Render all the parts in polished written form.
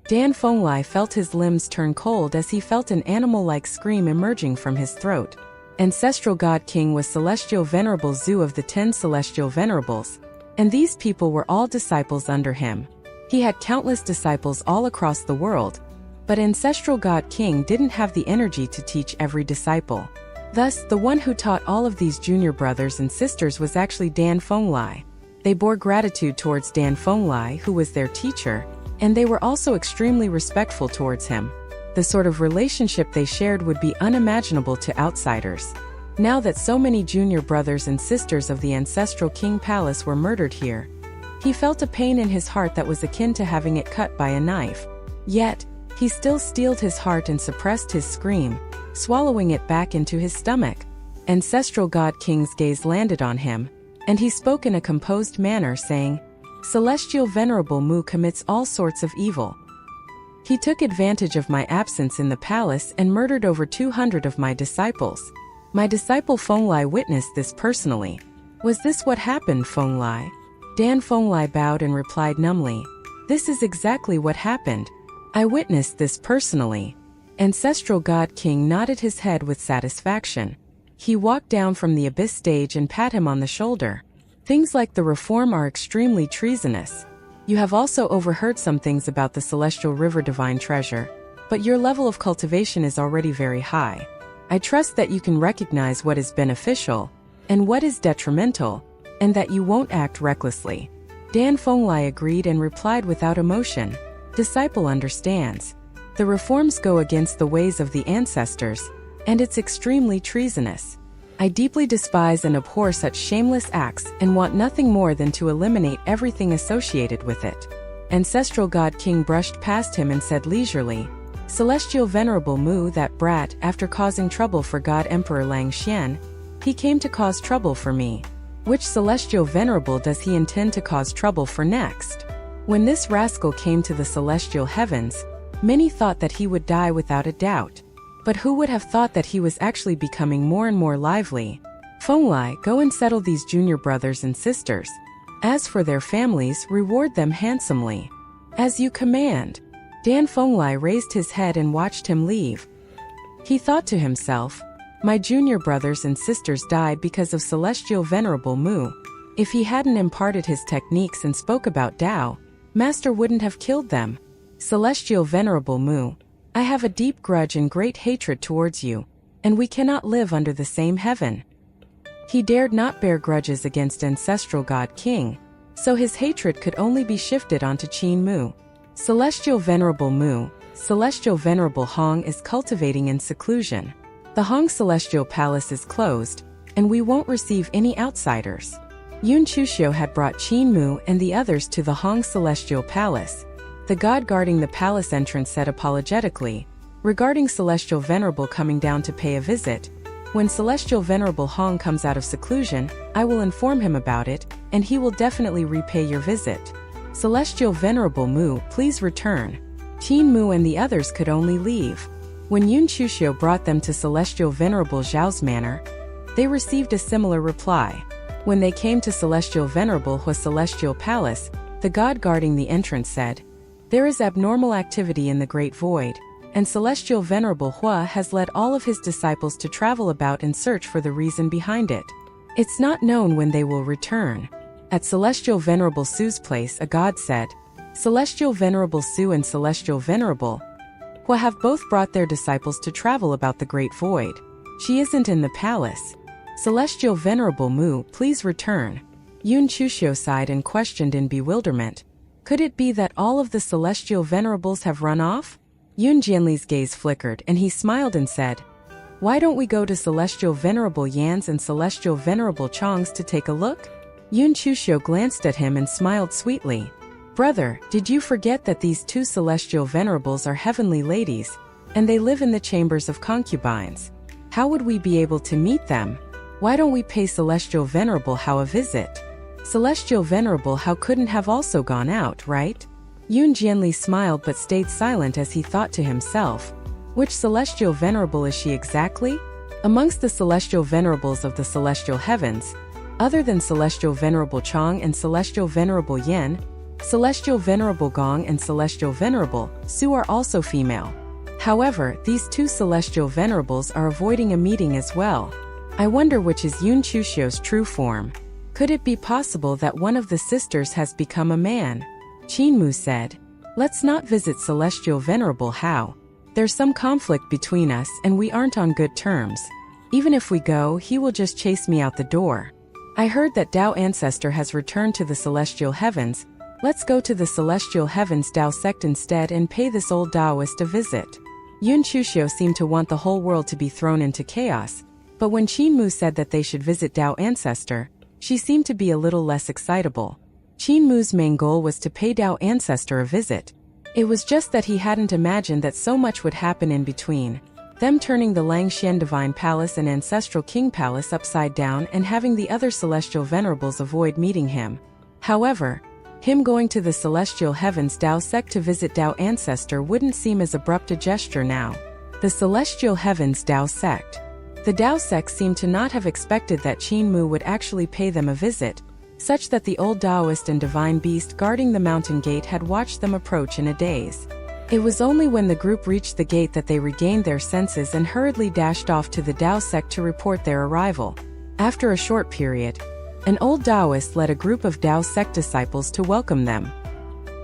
Dan Fenglai felt his limbs turn cold as he felt an animal-like scream emerging from his throat. Ancestral God King was Celestial Venerable Zhu of the 10 Celestial Venerables, and these people were all disciples under him. He had countless disciples all across the world, but Ancestral God King didn't have the energy to teach every disciple. Thus, the one who taught all of these junior brothers and sisters was actually Dan Fenglai. They bore gratitude towards Dan Fenglai, who was their teacher, and they were also extremely respectful towards him. The sort of relationship they shared would be unimaginable to outsiders. Now that so many junior brothers and sisters of the Ancestral King Palace were murdered here, he felt a pain in his heart that was akin to having it cut by a knife. Yet, he still steeled his heart and suppressed his scream, swallowing it back into his stomach. Ancestral God King's gaze landed on him, and he spoke in a composed manner, saying, "Celestial Venerable Mu commits all sorts of evil. He took advantage of my absence in the palace and murdered over 200 of my disciples. My disciple Fenglai witnessed this personally." "Was this what happened, Fenglai?" Dan Fenglai bowed and replied numbly, "This is exactly what happened. I witnessed this personally." Ancestral God King nodded his head with satisfaction. He walked down from the abyss stage and pat him on the shoulder. "Things like the reform are extremely treasonous. You have also overheard some things about the Celestial River Divine Treasure, but your level of cultivation is already very high. I trust that you can recognize what is beneficial and what is detrimental, and that you won't act recklessly." Dan Fenglai agreed and replied without emotion, "Disciple understands. The reforms go against the ways of the ancestors, and it's extremely treasonous. I deeply despise and abhor such shameless acts and want nothing more than to eliminate everything associated with it." Ancestral God King brushed past him and said leisurely, "Celestial Venerable Mu, that brat, after causing trouble for God Emperor Lang Xian, he came to cause trouble for me. Which Celestial Venerable does he intend to cause trouble for next?" When this rascal came to the celestial heavens, many thought that he would die without a doubt. But who would have thought that he was actually becoming more and more lively? "Fenglai, go and settle these junior brothers and sisters. As for their families, reward them handsomely." "As you command." Dan Fenglai raised his head and watched him leave. He thought to himself, "My junior brothers and sisters died because of Celestial Venerable Mu. If he hadn't imparted his techniques and spoke about Tao, Master wouldn't have killed them. Celestial Venerable Mu, I have a deep grudge and great hatred towards you, and we cannot live under the same heaven." He dared not bear grudges against Ancestral God King, so his hatred could only be shifted onto Qin Mu. Celestial Venerable Mu, Celestial Venerable Hong is cultivating in seclusion. The Hong Celestial Palace is closed, and we won't receive any outsiders. Yun Chuxiu had brought Qin Mu and the others to the Hong Celestial Palace. The god guarding the palace entrance said apologetically, "Regarding Celestial Venerable coming down to pay a visit, when Celestial Venerable Hong comes out of seclusion, I will inform him about it, and he will definitely repay your visit. Celestial Venerable Mu, please return." Qin Mu and the others could only leave. When Yun Chuxiu brought them to Celestial Venerable Zhao's manor, they received a similar reply. When they came to Celestial Venerable Hua's Celestial Palace, the god guarding the entrance said, "There is abnormal activity in the Great Void, and Celestial Venerable Hua has led all of his disciples to travel about and search for the reason behind it. It's not known when they will return." At Celestial Venerable Su's place, a god said, "Celestial Venerable Su and Celestial Venerable Hua have both brought their disciples to travel about the Great Void. She isn't in the palace. Celestial Venerable Mu, please return." Yun Chuxiu sighed and questioned in bewilderment, "Could it be that all of the Celestial Venerables have run off?" Yun Jianli's gaze flickered and he smiled and said, "Why don't we go to Celestial Venerable Yan's and Celestial Venerable Chang's to take a look?" Yun Chuxiu glanced at him and smiled sweetly. "Brother, did you forget that these two Celestial Venerables are heavenly ladies, and they live in the chambers of concubines? How would we be able to meet them? Why don't we pay Celestial Venerable Hao a visit? Celestial Venerable Hao couldn't have also gone out, right?" Yun Jianli smiled but stayed silent as he thought to himself, "Which Celestial Venerable is she exactly?" Amongst the Celestial Venerables of the Celestial Heavens, other than Celestial Venerable Chang and Celestial Venerable Yan, Celestial Venerable Gong and Celestial Venerable Su are also female. However, these two Celestial Venerables are avoiding a meeting as well. I wonder which is Yun Chuxio's true form. Could it be possible that one of the sisters has become a man? Qinmu said. Let's not visit Celestial Venerable Hao. There's some conflict between us and we aren't on good terms. Even if we go, he will just chase me out the door. I heard that Tao Ancestor has returned to the Celestial Heavens. Let's go to the Celestial Heavens Tao sect instead and pay this old Taoist a visit. Yun Chuxio seemed to want the whole world to be thrown into chaos, but when Qinmu said that they should visit Tao Ancestor, she seemed to be a little less excitable. Qinmu's main goal was to pay Tao Ancestor a visit. It was just that he hadn't imagined that so much would happen in between. Them turning the Langxian Divine Palace and Ancestral King Palace upside down and having the other Celestial Venerables avoid meeting him. However, him going to the Celestial Heavens Tao sect to visit Tao Ancestor wouldn't seem as abrupt a gesture now. The Celestial Heavens Tao sect. The Tao sect seemed to not have expected that Qinmu would actually pay them a visit, such that the old Taoist and divine beast guarding the mountain gate had watched them approach in a daze. It was only when the group reached the gate that they regained their senses and hurriedly dashed off to the Tao sect to report their arrival. After a short period, an old Taoist led a group of Tao sect disciples to welcome them.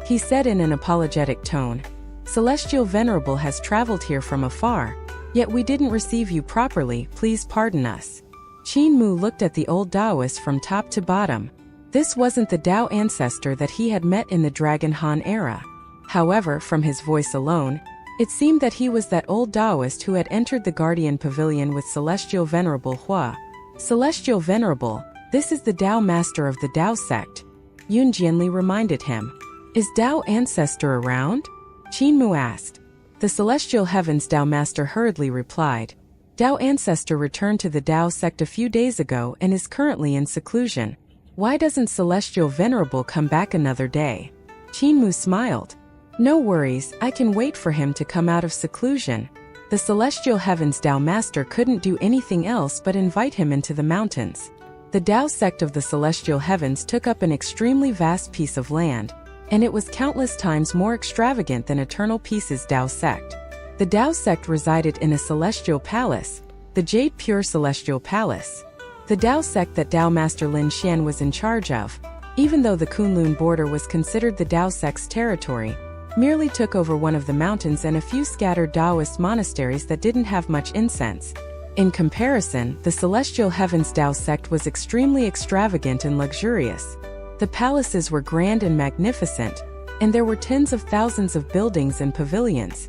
He said in an apologetic tone, "Celestial Venerable has traveled here from afar, yet we didn't receive you properly, please pardon us." Qinmu looked at the old Taoist from top to bottom. This wasn't the Tao Ancestor that he had met in the Dragon Han era. However, from his voice alone, it seemed that he was that old Taoist who had entered the Guardian Pavilion with Celestial Venerable Hua. Celestial Venerable, this is the Tao Master of the Tao sect. Yun Jianli reminded him. Is Tao Ancestor around? Qinmu asked. The Celestial Heavens Tao Master hurriedly replied. Tao Ancestor returned to the Tao sect a few days ago and is currently in seclusion. Why doesn't Celestial Venerable come back another day? Qinmu smiled. No worries, I can wait for him to come out of seclusion. The Celestial Heavens Tao Master couldn't do anything else but invite him into the mountains. The Tao sect of the Celestial Heavens took up an extremely vast piece of land, and it was countless times more extravagant than Eternal Peace's Tao sect. The Tao sect resided in a celestial palace, the Jade Pure Celestial Palace. The Tao sect that Tao Master Lin Xian was in charge of, even though the Kunlun border was considered the Tao sect's territory, merely took over one of the mountains and a few scattered Taoist monasteries that didn't have much incense. In comparison, the Celestial Heavens Tao sect was extremely extravagant and luxurious. The palaces were grand and magnificent, and there were tens of thousands of buildings and pavilions.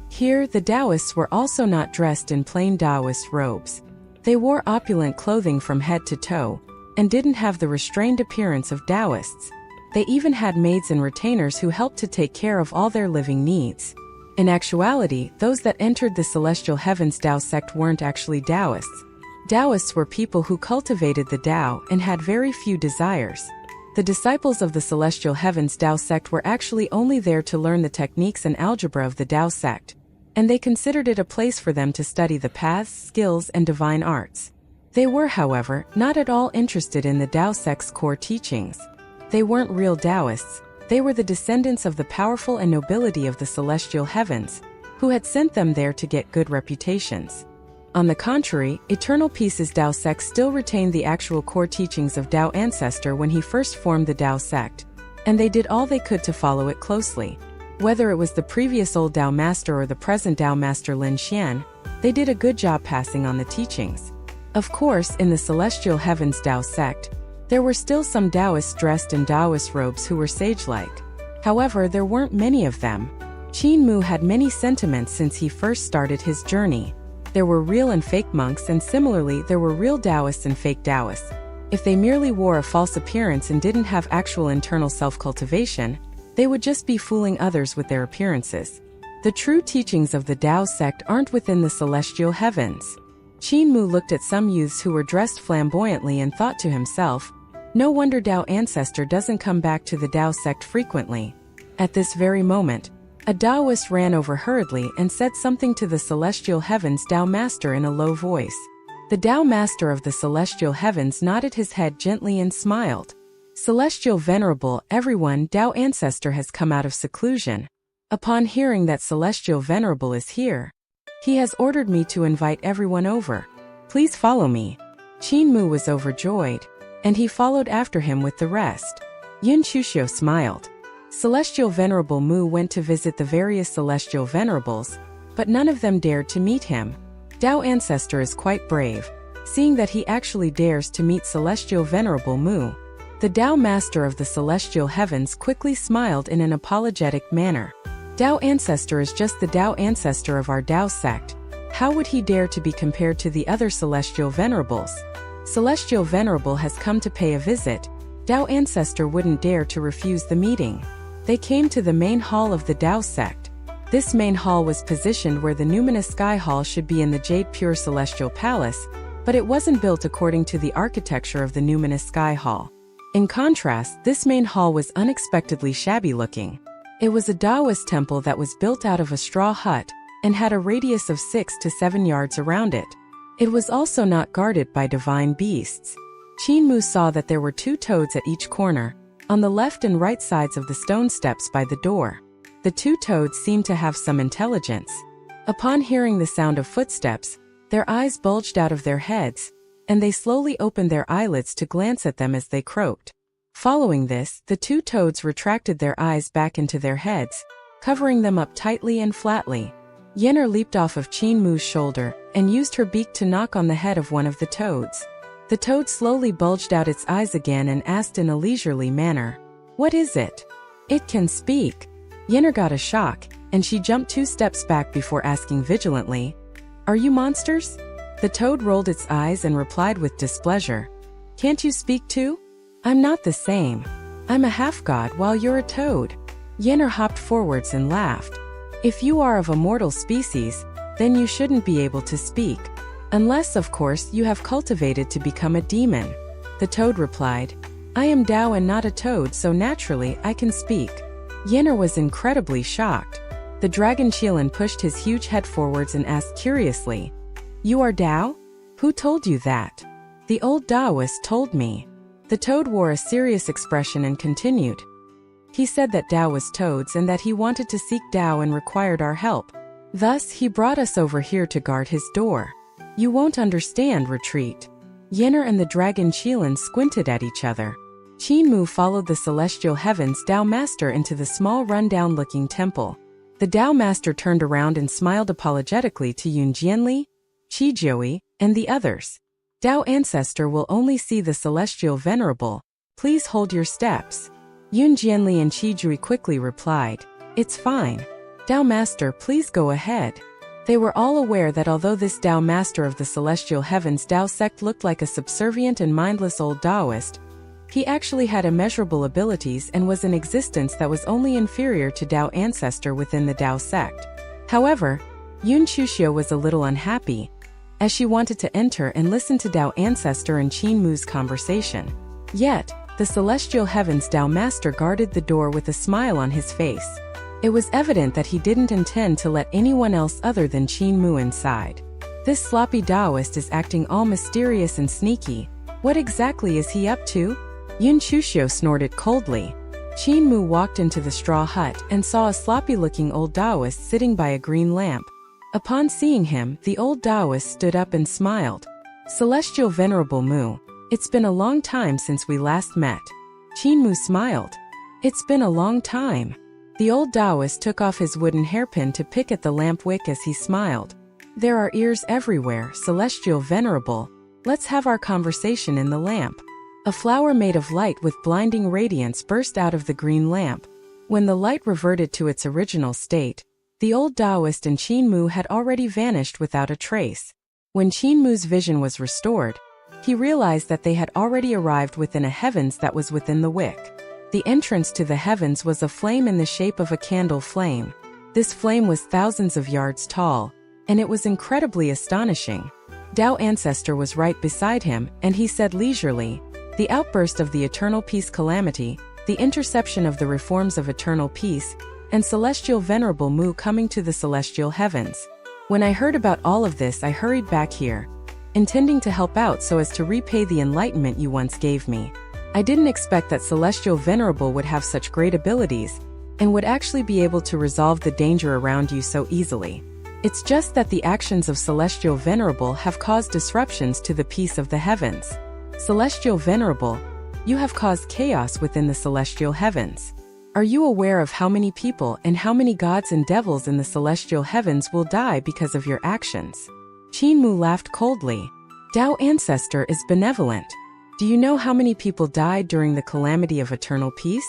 Here, the Taoists were also not dressed in plain Taoist robes. They wore opulent clothing from head to toe, and didn't have the restrained appearance of Taoists. They even had maids and retainers who helped to take care of all their living needs. In actuality, those that entered the Celestial Heavens Tao sect weren't actually Taoists. Taoists were people who cultivated the Tao and had very few desires. The disciples of the Celestial Heavens Tao sect were actually only there to learn the techniques and algebra of the Tao sect, and they considered it a place for them to study the paths, skills, and divine arts. They were, however, not at all interested in the Tao sect's core teachings. They weren't real Taoists. They were the descendants of the powerful and nobility of the Celestial Heavens, who had sent them there to get good reputations. On the contrary, Eternal Peace's Tao sect still retained the actual core teachings of Tao Ancestor when he first formed the Tao sect, and they did all they could to follow it closely. Whether it was the previous old Tao Master or the present Tao Master Lin Xian, they did a good job passing on the teachings. Of course, in the Celestial Heavens Tao sect, there were still some Taoists dressed in Taoist robes who were sage-like. However, there weren't many of them. Qinmu had many sentiments since he first started his journey. There were real and fake monks, and similarly there were real Taoists and fake Taoists. If they merely wore a false appearance and didn't have actual internal self-cultivation, they would just be fooling others with their appearances. The true teachings of the Tao sect aren't within the Celestial Heavens. Qinmu looked at some youths who were dressed flamboyantly and thought to himself, no wonder Tao Ancestor doesn't come back to the Tao sect frequently. At this very moment, a Taoist ran over hurriedly and said something to the Celestial Heavens Tao Master in a low voice. The Tao Master of the Celestial Heavens nodded his head gently and smiled. Celestial Venerable, everyone, Tao Ancestor has come out of seclusion. Upon hearing that Celestial Venerable is here, he has ordered me to invite everyone over. Please follow me. Qin Mu was overjoyed, and he followed after him with the rest. Yun Chuxiu smiled. Celestial Venerable Mu went to visit the various Celestial Venerables, but none of them dared to meet him. Tao Ancestor is quite brave, seeing that he actually dares to meet Celestial Venerable Mu. The Tao Master of the Celestial Heavens quickly smiled in an apologetic manner. Tao Ancestor is just the Tao Ancestor of our Tao sect. How would he dare to be compared to the other Celestial Venerables? Celestial Venerable has come to pay a visit. Tao Ancestor wouldn't dare to refuse the meeting. They came to the main hall of the Tao sect. This main hall was positioned where the Numinous Sky Hall should be in the Jade Pure Celestial Palace, but it wasn't built according to the architecture of the Numinous Sky Hall. In contrast, this main hall was unexpectedly shabby-looking. It was a Taoist temple that was built out of a straw hut and had a radius of 6 to 7 yards around it. It was also not guarded by divine beasts. Qin Mu saw that there were 2 toads at each corner, on the left and right sides of the stone steps by the door. The 2 toads seemed to have some intelligence. Upon hearing the sound of footsteps, their eyes bulged out of their heads, and they slowly opened their eyelids to glance at them as they croaked. Following this, the 2 toads retracted their eyes back into their heads, covering them up tightly and flatly. Yenner leaped off of Qin Mu's shoulder and used her beak to knock on the head of one of the toads. The toad slowly bulged out its eyes again and asked in a leisurely manner, "What is it?" "It can speak." Yenner got a shock, and she jumped 2 steps back before asking vigilantly, "Are you monsters?" The toad rolled its eyes and replied with displeasure, "Can't you speak too? I'm not the same. I'm a half-god while you're a toad." Yenner hopped forwards and laughed. "If you are of a mortal species, then you shouldn't be able to speak. Unless, of course, you have cultivated to become a demon." The toad replied, "I am Tao and not a toad, so naturally I can speak." Yenner was incredibly shocked. The dragon Qilin pushed his huge head forwards and asked curiously, "You are Tao? Who told you that?" "The old Taoist told me." The toad wore a serious expression and continued, "He said that Tao was toads and that he wanted to seek Tao and required our help. Thus, he brought us over here to guard his door." "You won't understand, retreat." Yenner and the dragon Qilin squinted at each other. Qin Mu followed the Celestial Heavens Tao Master into the small run-down-looking temple. The Tao Master turned around and smiled apologetically to Yun Jianli, Qi Jiui, and the others. "Tao Ancestor will only see the Celestial Venerable. Please hold your steps." Yun Jianli and Qi Jiui quickly replied, "It's fine. Tao Master, please go ahead." They were all aware that although this Tao Master of the Celestial Heavens Tao sect looked like a subservient and mindless old Taoist, he actually had immeasurable abilities and was an existence that was only inferior to Tao Ancestor within the Tao sect. However, Yun Chuxiu was a little unhappy, as she wanted to enter and listen to Tao Ancestor and Qin Mu's conversation. Yet, the Celestial Heavens Tao Master guarded the door with a smile on his face. It was evident that he didn't intend to let anyone else other than Qin Mu inside. This sloppy Taoist is acting all mysterious and sneaky. What exactly is he up to? Yun Chuxiu snorted coldly. Qin Mu walked into the straw hut and saw a sloppy-looking old Taoist sitting by a green lamp. Upon seeing him, the old Taoist stood up and smiled. "Celestial Venerable Mu, it's been a long time since we last met." Qin Mu smiled. "It's been a long time." The old Taoist took off his wooden hairpin to pick at the lamp wick as he smiled. "There are ears everywhere, Celestial Venerable. Let's have our conversation in the lamp." A flower made of light with blinding radiance burst out of the green lamp. When the light reverted to its original state, the old Taoist and Qin Mu had already vanished without a trace. When Qin Mu's vision was restored, he realized that they had already arrived within a heavens that was within the wick. The entrance to the heavens was a flame in the shape of a candle flame. This flame was thousands of yards tall, and it was incredibly astonishing. Tao Ancestor was right beside him, and he said leisurely, "The outburst of the eternal peace calamity, the interception of the reforms of eternal peace, and Celestial Venerable Mu coming to the celestial heavens. When I heard about all of this, I hurried back here, intending to help out so as to repay the enlightenment you once gave me. I didn't expect that Celestial Venerable would have such great abilities, and would actually be able to resolve the danger around you so easily. It's just that the actions of Celestial Venerable have caused disruptions to the peace of the heavens. Celestial Venerable, you have caused chaos within the celestial heavens. Are you aware of how many people and how many gods and devils in the celestial heavens will die because of your actions? Qin Mu laughed coldly. Tao Ancestor is benevolent. Do you know how many people died during the calamity of eternal peace?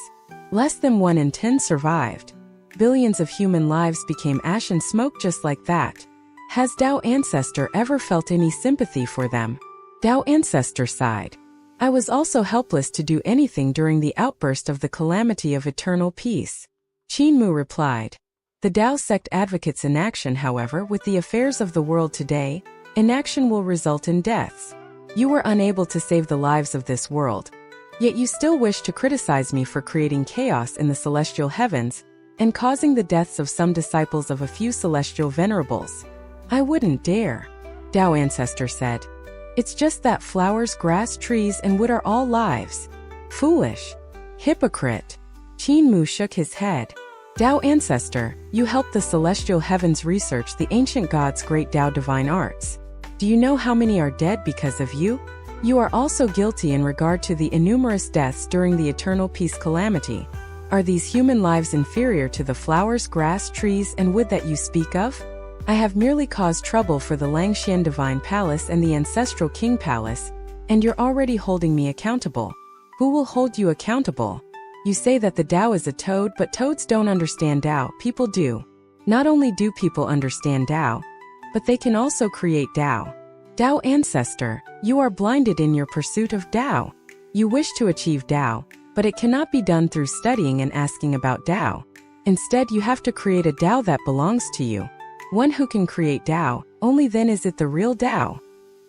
Less than 1 in 10 survived. Billions of human lives became ash and smoke just like that. Has Tao Ancestor ever felt any sympathy for them? Tao Ancestor sighed. I was also helpless to do anything during the outburst of the calamity of eternal peace. Qin Mu replied. The Tao sect advocates inaction, however, with the affairs of the world today. Inaction will result in deaths. You were unable to save the lives of this world. Yet you still wish to criticize me for creating chaos in the celestial heavens and causing the deaths of some disciples of a few celestial venerables. I wouldn't dare, Tao Ancestor said. It's just that flowers, grass, trees, and wood are all lives. Foolish. Hypocrite. Qin Mu shook his head. Tao Ancestor, you helped the celestial heavens research the ancient gods' great Tao divine arts. Do you know how many are dead because of you? You are also guilty in regard to the innumerous deaths during the eternal peace calamity. Are these human lives inferior to the flowers, grass, trees, and wood that you speak of? I have merely caused trouble for the Langxian Divine Palace and the Ancestral King Palace, and you're already holding me accountable. Who will hold you accountable? You say that the Tao is a toad, but toads don't understand Tao. People do. Not only do people understand Tao, but they can also create Tao. Tao Ancestor, you are blinded in your pursuit of Tao. You wish to achieve Tao, but it cannot be done through studying and asking about Tao. Instead, you have to create a Tao that belongs to you. One who can create Tao, only then is it the real Tao.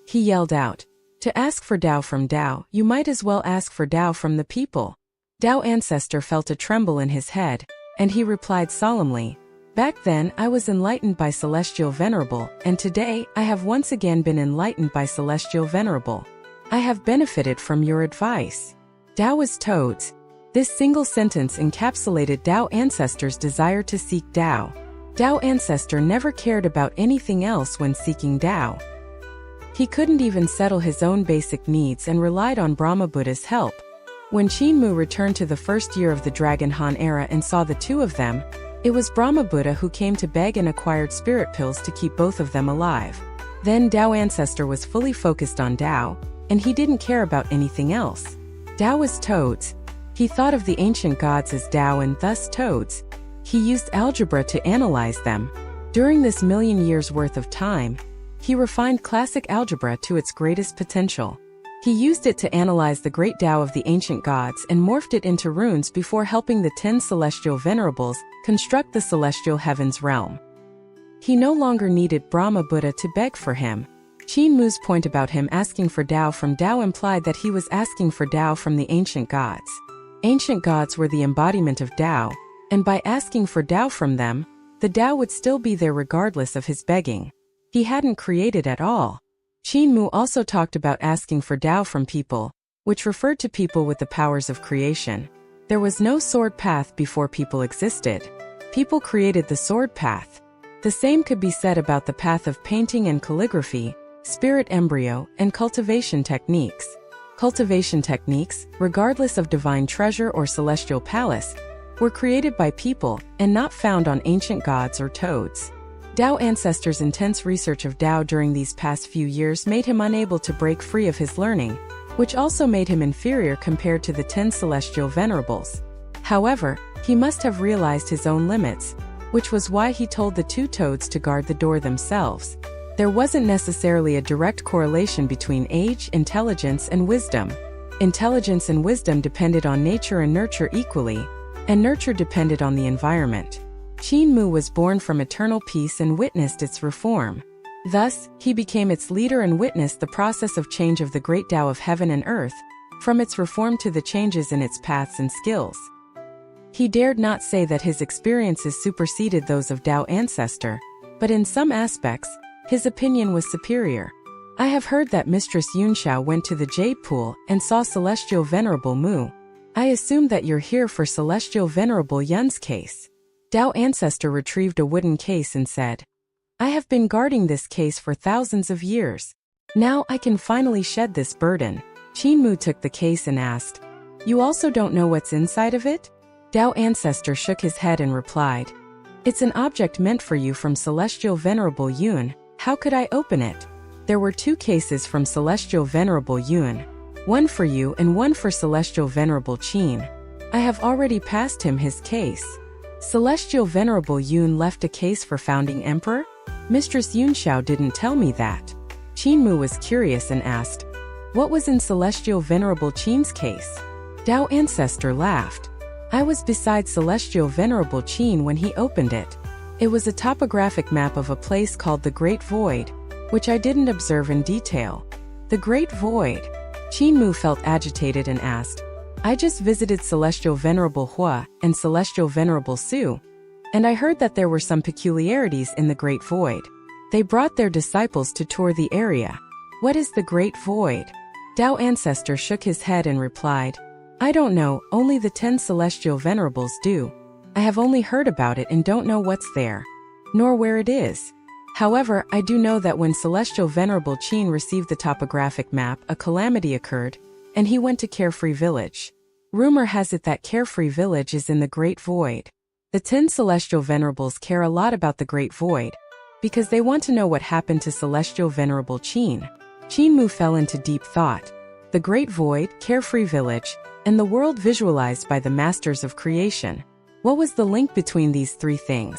He yelled out. To ask for Tao from Tao, you might as well ask for Tao from the people. Tao Ancestor felt a tremble in his head, and he replied solemnly. Back then, I was enlightened by Celestial Venerable, and today, I have once again been enlightened by Celestial Venerable. I have benefited from your advice. Tao is toads. This single sentence encapsulated Tao Ancestor's desire to seek Tao. Tao Ancestor never cared about anything else when seeking Tao. He couldn't even settle his own basic needs and relied on Brahma Buddha's help. When Qin Mu returned to the first year of the Dragon Han era and saw the two of them, it was Brahma Buddha who came to beg and acquired spirit pills to keep both of them alive. Then Tao Ancestor was fully focused on Tao, and he didn't care about anything else. Tao is toads. He thought of the ancient gods as Tao and thus toads. He used algebra to analyze them. During this million years worth of time, he refined classic algebra to its greatest potential. He used it to analyze the great Tao of the ancient gods and morphed it into runes before helping the 10 celestial venerables construct the celestial heavens realm. He no longer needed Brahma Buddha to beg for him. Qin Mu's point about him asking for Tao from Tao implied that he was asking for Tao from the ancient gods. Ancient gods were the embodiment of Tao, and by asking for Tao from them, the Tao would still be there regardless of his begging. He hadn't created at all. Qin Mu also talked about asking for Tao from people, which referred to people with the powers of creation. There was no sword path before people existed. People created the sword path. The same could be said about the path of painting and calligraphy, spirit embryo, and cultivation techniques. Cultivation techniques, regardless of divine treasure or celestial palace, were created by people and not found on ancient gods or toads. Tao Ancestor's intense research of Tao during these past few years made him unable to break free of his learning, which also made him inferior compared to the 10 celestial venerables. However, he must have realized his own limits, which was why he told the two toads to guard the door themselves. There wasn't necessarily a direct correlation between age, intelligence, and wisdom. Intelligence and wisdom depended on nature and nurture equally, and nurture depended on the environment. Qin Mu was born from eternal peace and witnessed its reform. Thus, he became its leader and witnessed the process of change of the great Tao of heaven and earth, from its reform to the changes in its paths and skills. He dared not say that his experiences superseded those of Tao Ancestor, but in some aspects, his opinion was superior. I have heard that Mistress Yunxiao went to the Jade Pool and saw Celestial Venerable Mu. I assume that you're here for Celestial Venerable Yun's case. Dao Ancestor retrieved a wooden case and said, I have been guarding this case for thousands of years. Now I can finally shed this burden. Qin Mu took the case and asked, You also don't know what's inside of it? Dao Ancestor shook his head and replied, It's an object meant for you from Celestial Venerable Yun. How could I open it? There were 2 cases from Celestial Venerable Yun. One for you and one for Celestial Venerable Qin. I have already passed him his case. Celestial Venerable Yun left a case for Founding Emperor? Mistress Yunxiao didn't tell me that. Qin Mu was curious and asked, What was in Celestial Venerable Qin's case? Dao Ancestor laughed. I was beside Celestial Venerable Qin when he opened it. It was a topographic map of a place called the Great Void, which I didn't observe in detail. The Great Void. Qin Mu felt agitated and asked, I just visited Celestial Venerable Hua and Celestial Venerable Su, and I heard that there were some peculiarities in the Great Void. They brought their disciples to tour the area. What is the Great Void? Dao Ancestor shook his head and replied, I don't know, only the 10 Celestial Venerables do. I have only heard about it and don't know what's there, nor where it is. However, I do know that when Celestial Venerable Qin received the topographic map, a calamity occurred, and he went to Carefree Village. Rumor has it that Carefree Village is in the Great Void. The 10 Celestial Venerables care a lot about the Great Void, because they want to know what happened to Celestial Venerable Qin. Qin Mu fell into deep thought. The Great Void, Carefree Village, and the world visualized by the Masters of Creation. What was the link between these 3 things?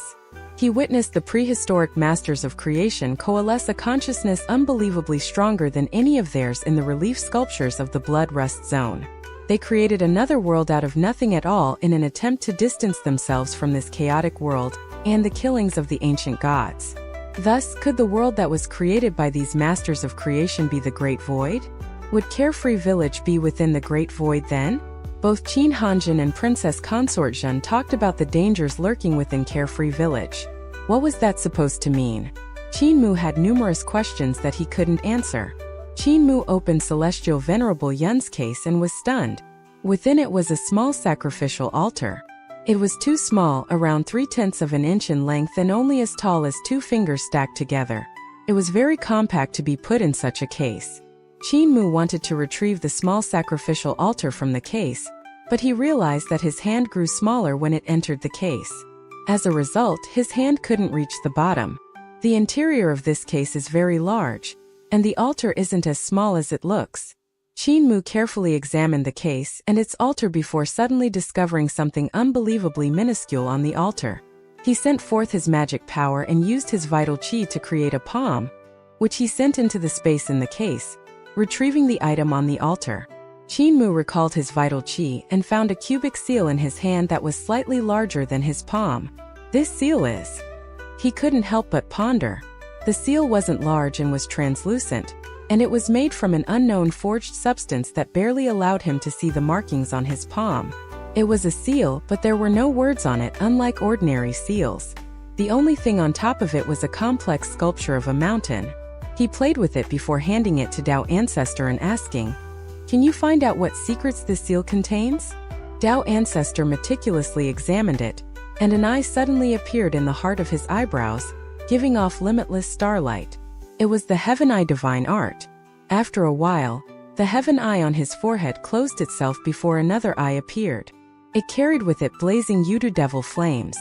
He witnessed the prehistoric Masters of Creation coalesce a consciousness unbelievably stronger than any of theirs in the relief sculptures of the Blood Rust Zone. They created another world out of nothing at all in an attempt to distance themselves from this chaotic world and the killings of the ancient gods. Thus, could the world that was created by these Masters of Creation be the Great Void? Would Carefree Village be within the Great Void then? Both Qin Hanjin and Princess Consort Zhen talked about the dangers lurking within Carefree Village. What was that supposed to mean? Qin Mu had numerous questions that he couldn't answer. Qin Mu opened Celestial Venerable Yun's case and was stunned. Within it was a small sacrificial altar. It was too small, around 3/10 of an inch in length and only as tall as 2 fingers stacked together. It was very compact to be put in such a case. Qin Mu wanted to retrieve the small sacrificial altar from the case, but he realized that his hand grew smaller when it entered the case. As a result, his hand couldn't reach the bottom. The interior of this case is very large, and the altar isn't as small as it looks. Qin Mu carefully examined the case and its altar before suddenly discovering something unbelievably minuscule on the altar. He sent forth his magic power and used his vital qi to create a palm, which he sent into the space in the case, retrieving the item on the altar. Qin Mu recalled his vital qi and found a cubic seal in his hand that was slightly larger than his palm. This seal is... He couldn't help but ponder. The seal wasn't large and was translucent, and it was made from an unknown forged substance that barely allowed him to see the markings on his palm. It was a seal, but there were no words on it, unlike ordinary seals. The only thing on top of it was a complex sculpture of a mountain. He played with it before handing it to Dao Ancestor and asking, "Can you find out what secrets this seal contains?" Dao Ancestor meticulously examined it, and an eye suddenly appeared in the heart of his eyebrows, giving off limitless starlight. It was the Heaven Eye Divine Art. After a while, the Heaven Eye on his forehead closed itself before another eye appeared. It carried with it blazing Yudu Devil flames.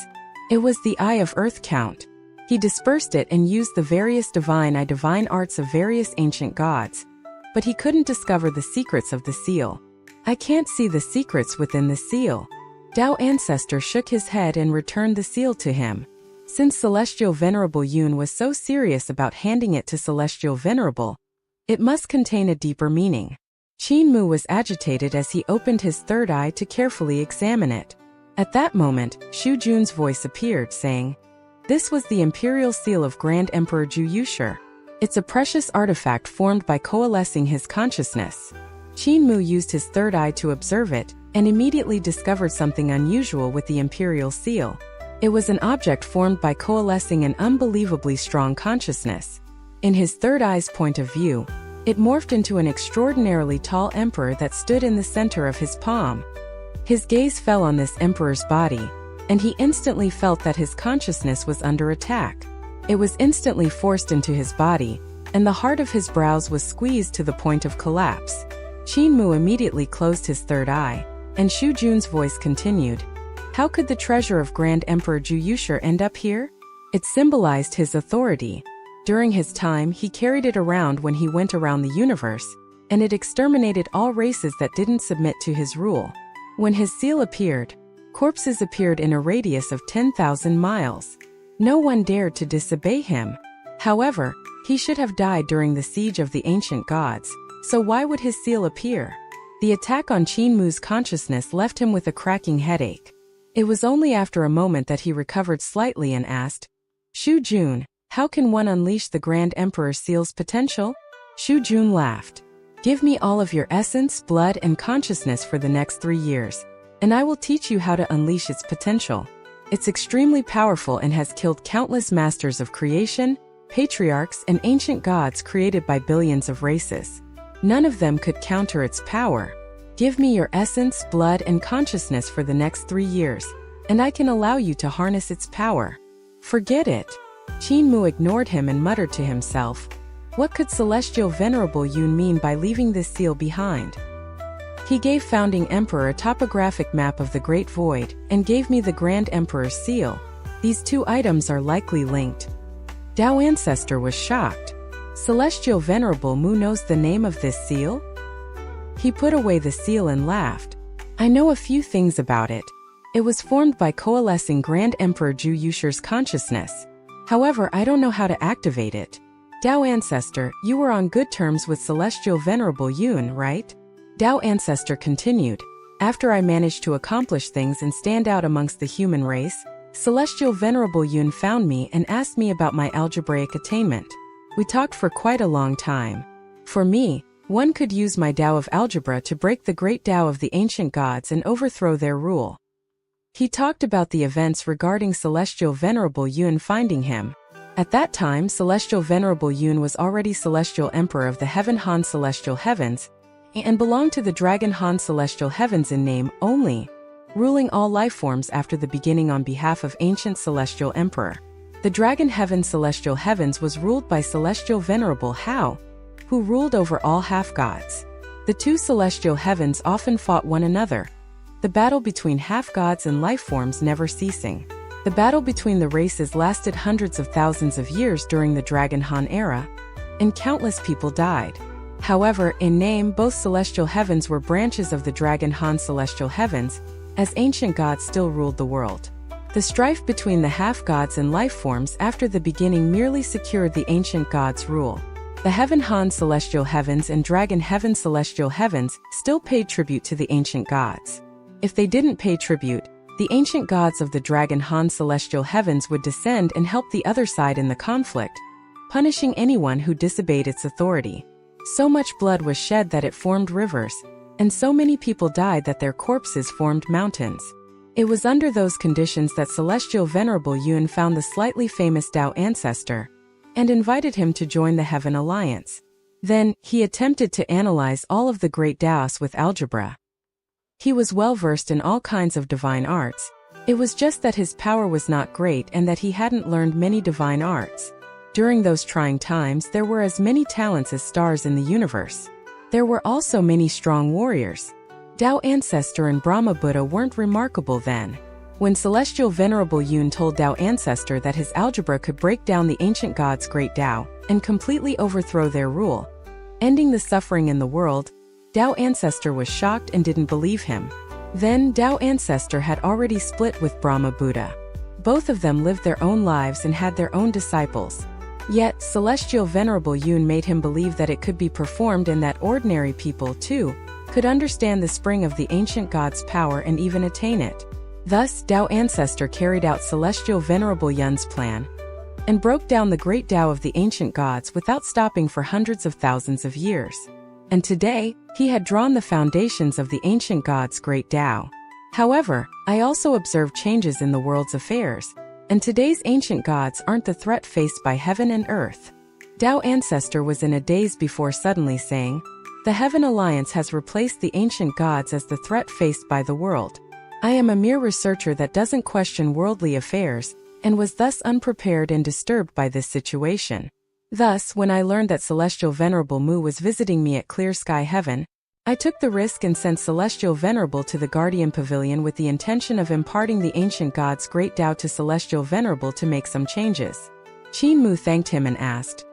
It was the Eye of Earth Count. He dispersed it and used the various divine arts of various ancient gods, but he couldn't discover the secrets of the seal. "I can't see the secrets within the seal." Dao Ancestor shook his head and returned the seal to him. Since Celestial Venerable Yun was so serious about handing it to Celestial Venerable, it must contain a deeper meaning. Qin Mu was agitated as he opened his third eye to carefully examine it. At that moment, Shu Jun's voice appeared, saying, "This was the Imperial Seal of Grand Emperor Ju Yushi. It's a precious artifact formed by coalescing his consciousness." Qin Mu used his third eye to observe it, and immediately discovered something unusual with the Imperial Seal. It was an object formed by coalescing an unbelievably strong consciousness. In his third eye's point of view, it morphed into an extraordinarily tall emperor that stood in the center of his palm. His gaze fell on this emperor's body, and he instantly felt that his consciousness was under attack. It was instantly forced into his body, and the heart of his brows was squeezed to the point of collapse. Qin Mu immediately closed his third eye, and Shu Jun's voice continued. How could the treasure of Grand Emperor Zhu Yushi end up here? It symbolized his authority. During his time, he carried it around when he went around the universe, and it exterminated all races that didn't submit to his rule. When his seal appeared, corpses appeared in a radius of 10,000 miles. No one dared to disobey him. However, he should have died during the siege of the ancient gods, so why would his seal appear? The attack on Qin Mu's consciousness left him with a cracking headache. It was only after a moment that he recovered slightly and asked, Shu Jun, how can one unleash the Grand Emperor's seal's potential? Shu Jun laughed. Give me all of your essence, blood, and consciousness for the next 3 years, and I will teach you how to unleash its potential. It's extremely powerful and has killed countless masters of creation, patriarchs, and ancient gods created by billions of races. None of them could counter its power. Give me your essence, blood, and consciousness for the next 3 years, and I can allow you to harness its power. Forget it. Qin Mu ignored him and muttered to himself, what could Celestial Venerable Yun mean by leaving this seal behind? He gave Founding Emperor a topographic map of the Great Void, and gave me the Grand Emperor's seal. These two items are likely linked. Dao Ancestor was shocked. Celestial Venerable Mu knows the name of this seal? He put away the seal and laughed. I know a few things about it. It was formed by coalescing Grand Emperor Zhu Yushi's consciousness. However, I don't know how to activate it. Dao Ancestor, you were on good terms with Celestial Venerable Yun, right? Dao Ancestor continued. After I managed to accomplish things and stand out amongst the human race, Celestial Venerable Yun found me and asked me about my algebraic attainment. We talked for quite a long time. For me, one could use my Tao of algebra to break the great Tao of the ancient gods and overthrow their rule. He talked about the events regarding Celestial Venerable Yun finding him. At that time, Celestial Venerable Yun was already Celestial Emperor of the Heaven Han Celestial Heavens, and belonged to the Dragon Han Celestial Heavens in name only, ruling all life forms after the beginning on behalf of ancient Celestial Emperor. The Dragon Heaven Celestial Heavens was ruled by Celestial Venerable Hao, who ruled over all half-gods. The two Celestial Heavens often fought one another, the battle between half-gods and life forms never ceasing. The battle between the races lasted hundreds of thousands of years during the Dragon Han era, and countless people died. However, in name, both Celestial Heavens were branches of the Dragon Han Celestial Heavens, as ancient gods still ruled the world. The strife between the half-gods and life forms after the beginning merely secured the ancient gods' rule. The Heaven Han Celestial Heavens and Dragon Heaven Celestial Heavens still paid tribute to the ancient gods. If they didn't pay tribute, the ancient gods of the Dragon Han Celestial Heavens would descend and help the other side in the conflict, punishing anyone who disobeyed its authority. So much blood was shed that it formed rivers, and so many people died that their corpses formed mountains. It was under those conditions that Celestial Venerable Yun found the slightly famous Dao Ancestor, and invited him to join the Heaven Alliance. Then, he attempted to analyze all of the great Daos with algebra. He was well versed in all kinds of divine arts. It was just that his power was not great and that he hadn't learned many divine arts. During those trying times, there were as many talents as stars in the universe. There were also many strong warriors. Dao Ancestor and Brahma Buddha weren't remarkable then. When Celestial Venerable Yun told Dao Ancestor that his algebra could break down the ancient gods' great Dao and completely overthrow their rule, ending the suffering in the world, Dao Ancestor was shocked and didn't believe him. Then Dao Ancestor had already split with Brahma Buddha. Both of them lived their own lives and had their own disciples. Yet, Celestial Venerable Yun made him believe that it could be performed and that ordinary people, too, could understand the spring of the ancient god's power and even attain it. Thus, Dao Ancestor carried out Celestial Venerable Yun's plan, and broke down the great Dao of the ancient gods without stopping for hundreds of thousands of years. And today, he had drawn the foundations of the ancient gods' great Dao. However, I also observed changes in the world's affairs, and today's ancient gods aren't the threat faced by heaven and earth. Dao Ancestor was in a daze before suddenly saying, "The Heaven Alliance has replaced the ancient gods as the threat faced by the world. I am a mere researcher that doesn't question worldly affairs, and was thus unprepared and disturbed by this situation. Thus, when I learned that Celestial Venerable Mu was visiting me at Clear Sky Heaven, I took the risk and sent Celestial Venerable to the Guardian Pavilion with the intention of imparting the ancient god's great Tao to Celestial Venerable to make some changes." Qin Mu thanked him and asked,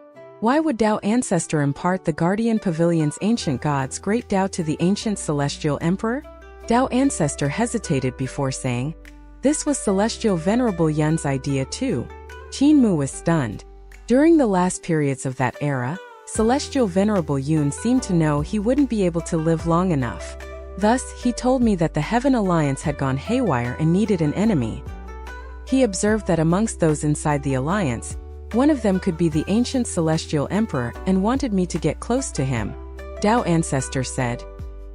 "Why would Tao Ancestor impart the Guardian Pavilion's ancient god's great Tao to the ancient Celestial Emperor?" Tao Ancestor hesitated before saying, "This was Celestial Venerable Yun's idea too." Qin Mu was stunned. During the last periods of that era, Celestial Venerable Yun seemed to know he wouldn't be able to live long enough. Thus, he told me that the Heaven Alliance had gone haywire and needed an enemy. He observed that amongst those inside the Alliance, one of them could be the ancient Celestial Emperor and wanted me to get close to him. Tao Ancestor said,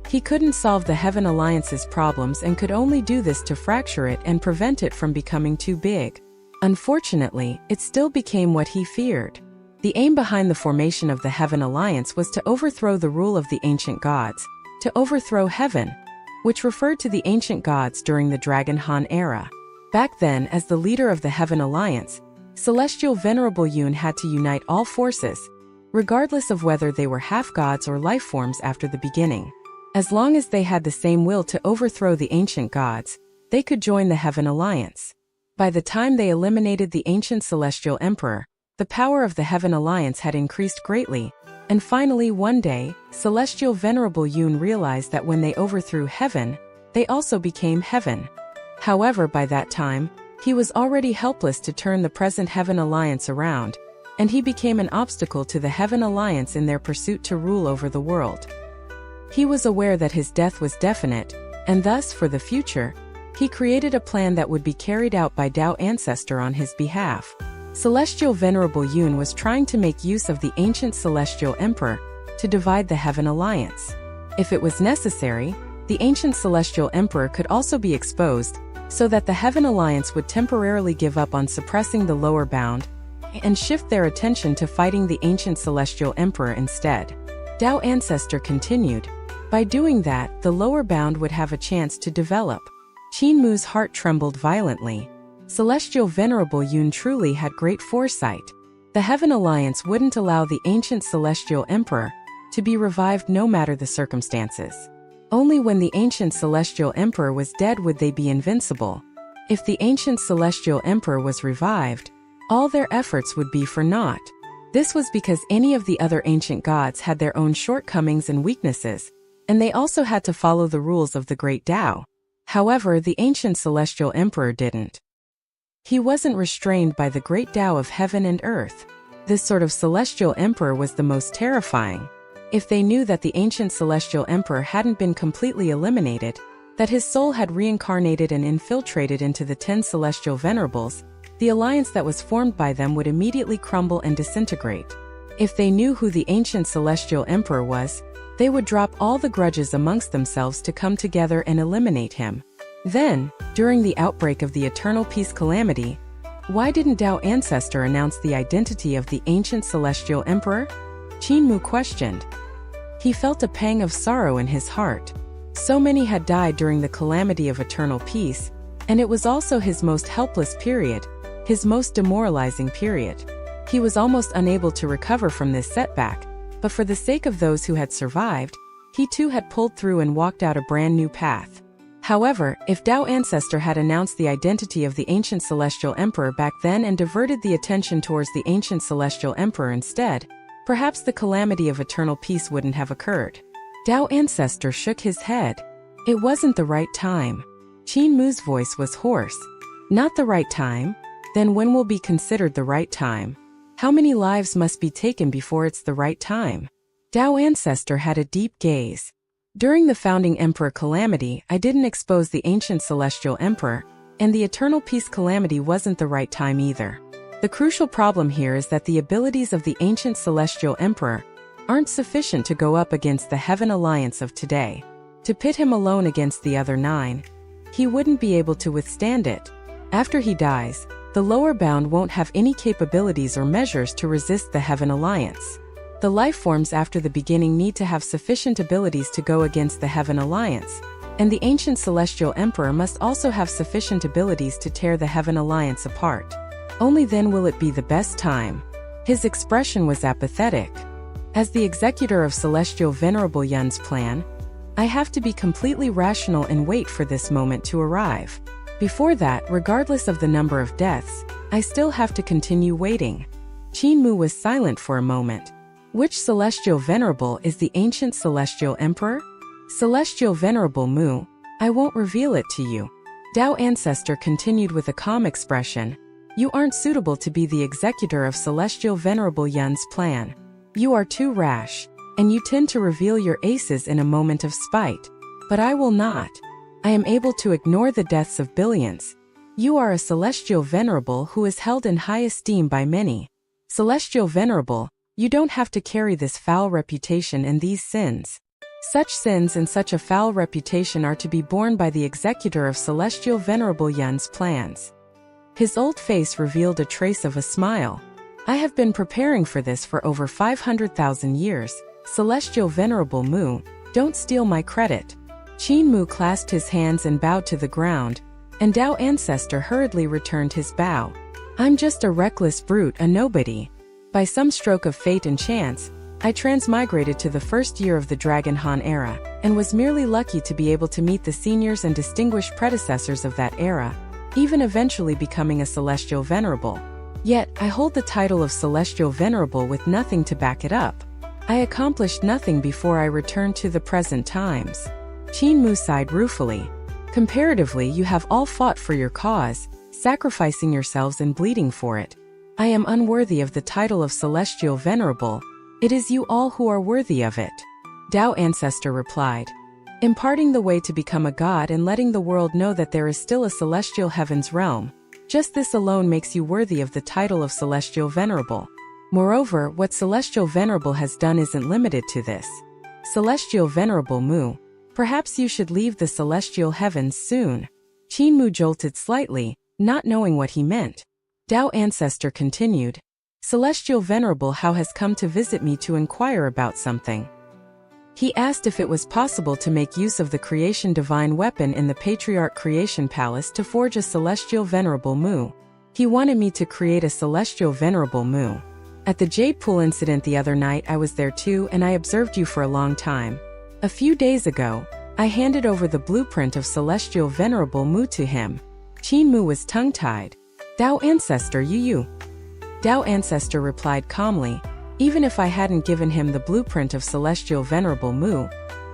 "He couldn't solve the Heaven Alliance's problems and could only do this to fracture it and prevent it from becoming too big. Unfortunately, it still became what he feared. The aim behind the formation of the Heaven Alliance was to overthrow the rule of the ancient gods, to overthrow heaven, which referred to the ancient gods during the Dragon Han era. Back then, as the leader of the Heaven Alliance, Celestial Venerable Yun had to unite all forces, regardless of whether they were half-gods or life forms after the beginning. As long as they had the same will to overthrow the ancient gods, they could join the Heaven Alliance. By the time they eliminated the ancient Celestial Emperor, the power of the Heaven Alliance had increased greatly, and finally one day, Celestial Venerable Yun realized that when they overthrew heaven, they also became heaven. However, by that time, he was already helpless to turn the present Heaven Alliance around, and he became an obstacle to the Heaven Alliance in their pursuit to rule over the world. He was aware that his death was definite, and thus, for the future, he created a plan that would be carried out by Tao Ancestor on his behalf. Celestial Venerable Yun was trying to make use of the ancient Celestial Emperor to divide the Heaven Alliance. If it was necessary, the ancient Celestial Emperor could also be exposed, so that the Heaven Alliance would temporarily give up on suppressing the lower bound and shift their attention to fighting the ancient Celestial Emperor instead. Tao Ancestor continued, "By doing that, the lower bound would have a chance to develop." Qin Mu's heart trembled violently. Celestial Venerable Yun truly had great foresight. The Heaven Alliance wouldn't allow the ancient Celestial Emperor to be revived no matter the circumstances. Only when the ancient Celestial Emperor was dead would they be invincible. If the ancient Celestial Emperor was revived, all their efforts would be for naught. This was because any of the other ancient gods had their own shortcomings and weaknesses, and they also had to follow the rules of the Great Tao. However, the ancient Celestial Emperor didn't. He wasn't restrained by the great Tao of heaven and earth. This sort of Celestial Emperor was the most terrifying. If they knew that the ancient Celestial Emperor hadn't been completely eliminated, that his soul had reincarnated and infiltrated into the 10 Celestial Venerables, the alliance that was formed by them would immediately crumble and disintegrate. If they knew who the ancient Celestial Emperor was, they would drop all the grudges amongst themselves to come together and eliminate him. Then, during the outbreak of the Eternal Peace Calamity, why didn't Tao Ancestor announce the identity of the ancient Celestial Emperor? Qin Mu questioned. He felt a pang of sorrow in his heart. So many had died during the calamity of Eternal Peace, and it was also his most helpless period, his most demoralizing period. He was almost unable to recover from this setback, but for the sake of those who had survived, he too had pulled through and walked out a brand new path. However, if Tao Ancestor had announced the identity of the ancient Celestial Emperor back then and diverted the attention towards the ancient Celestial Emperor instead, perhaps the calamity of Eternal Peace wouldn't have occurred. Tao Ancestor shook his head. It wasn't the right time. Qin Mu's voice was hoarse. Not the right time? Then when will be considered the right time? How many lives must be taken before it's the right time? Tao Ancestor had a deep gaze. During the founding Emperor Calamity, I didn't expose the ancient Celestial Emperor, and the Eternal Peace Calamity wasn't the right time either. The crucial problem here is that the abilities of the ancient Celestial Emperor aren't sufficient to go up against the Heaven Alliance of today. To pit him alone against the other 9, he wouldn't be able to withstand it. After he dies, The lower bound won't have any capabilities or measures to resist the Heaven Alliance. The life forms after the beginning need to have sufficient abilities to go against the Heaven Alliance, and the ancient Celestial Emperor must also have sufficient abilities to tear the Heaven Alliance apart. Only then will it be the best time. His expression was apathetic. As the executor of Celestial Venerable Yun's plan, I have to be completely rational and wait for this moment to arrive. Before that, regardless of the number of deaths, I still have to continue waiting. Qin Mu was silent for a moment. Which Celestial Venerable is the ancient Celestial Emperor? Celestial Venerable Mu, I won't reveal it to you. Dao Ancestor continued with a calm expression. You aren't suitable to be the executor of Celestial Venerable Yun's plan. You are too rash, and you tend to reveal your aces in a moment of spite. But I will not. I am able to ignore the deaths of billions. You are a Celestial Venerable who is held in high esteem by many. Celestial Venerable, you don't have to carry this foul reputation and these sins. Such sins and such a foul reputation are to be borne by the executor of Celestial Venerable Yun's plans. His old face revealed a trace of a smile. I have been preparing for this for over 500,000 years. Celestial Venerable Mu, don't steal my credit. Qin Mu clasped his hands and bowed to the ground, and Dao Ancestor hurriedly returned his bow. I'm just a reckless brute, a nobody. By some stroke of fate and chance, I transmigrated to the first year of the Dragon Han era, and was merely lucky to be able to meet the seniors and distinguished predecessors of that era, even eventually becoming a Celestial Venerable. Yet, I hold the title of Celestial Venerable with nothing to back it up. I accomplished nothing before I returned to the present times. Qin Mu sighed ruefully. Comparatively, you have all fought for your cause, sacrificing yourselves and bleeding for it. I am unworthy of the title of Celestial Venerable. It is you all who are worthy of it. Dao Ancestor replied. Imparting the way to become a god and letting the world know that there is still a Celestial Heaven's realm. Just this alone makes you worthy of the title of Celestial Venerable. Moreover, what Celestial Venerable has done isn't limited to this. Celestial Venerable Mu, perhaps you should leave the Celestial Heavens soon. Qin Mu jolted slightly, not knowing what he meant. Dao Ancestor continued. Celestial Venerable How has come to visit me to inquire about something. He asked if it was possible to make use of the Creation Divine Weapon in the Patriarch Creation Palace to forge a Celestial Venerable Mu. He wanted me to create a Celestial Venerable Mu. At the Jade Pool incident the other night I was there too, and I observed you for a long time. A few days ago, I handed over the blueprint of Celestial Venerable Mu to him. Qin Mu was tongue-tied. Dao Ancestor you. Dao Ancestor replied calmly. Even if I hadn't given him the blueprint of Celestial Venerable Mu,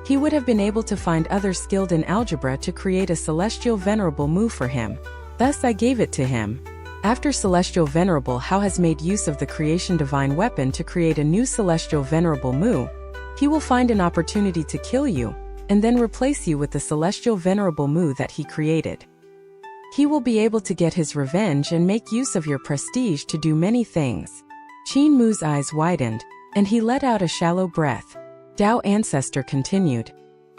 he would have been able to find others skilled in algebra to create a Celestial Venerable Mu for him. Thus I gave it to him. After Celestial Venerable How has made use of the Creation Divine Weapon to create a new Celestial Venerable Mu, he will find an opportunity to kill you, and then replace you with the Celestial Venerable Mu that he created. He will be able to get his revenge and make use of your prestige to do many things. Qin Mu's eyes widened, and he let out a shallow breath. Dao Ancestor continued.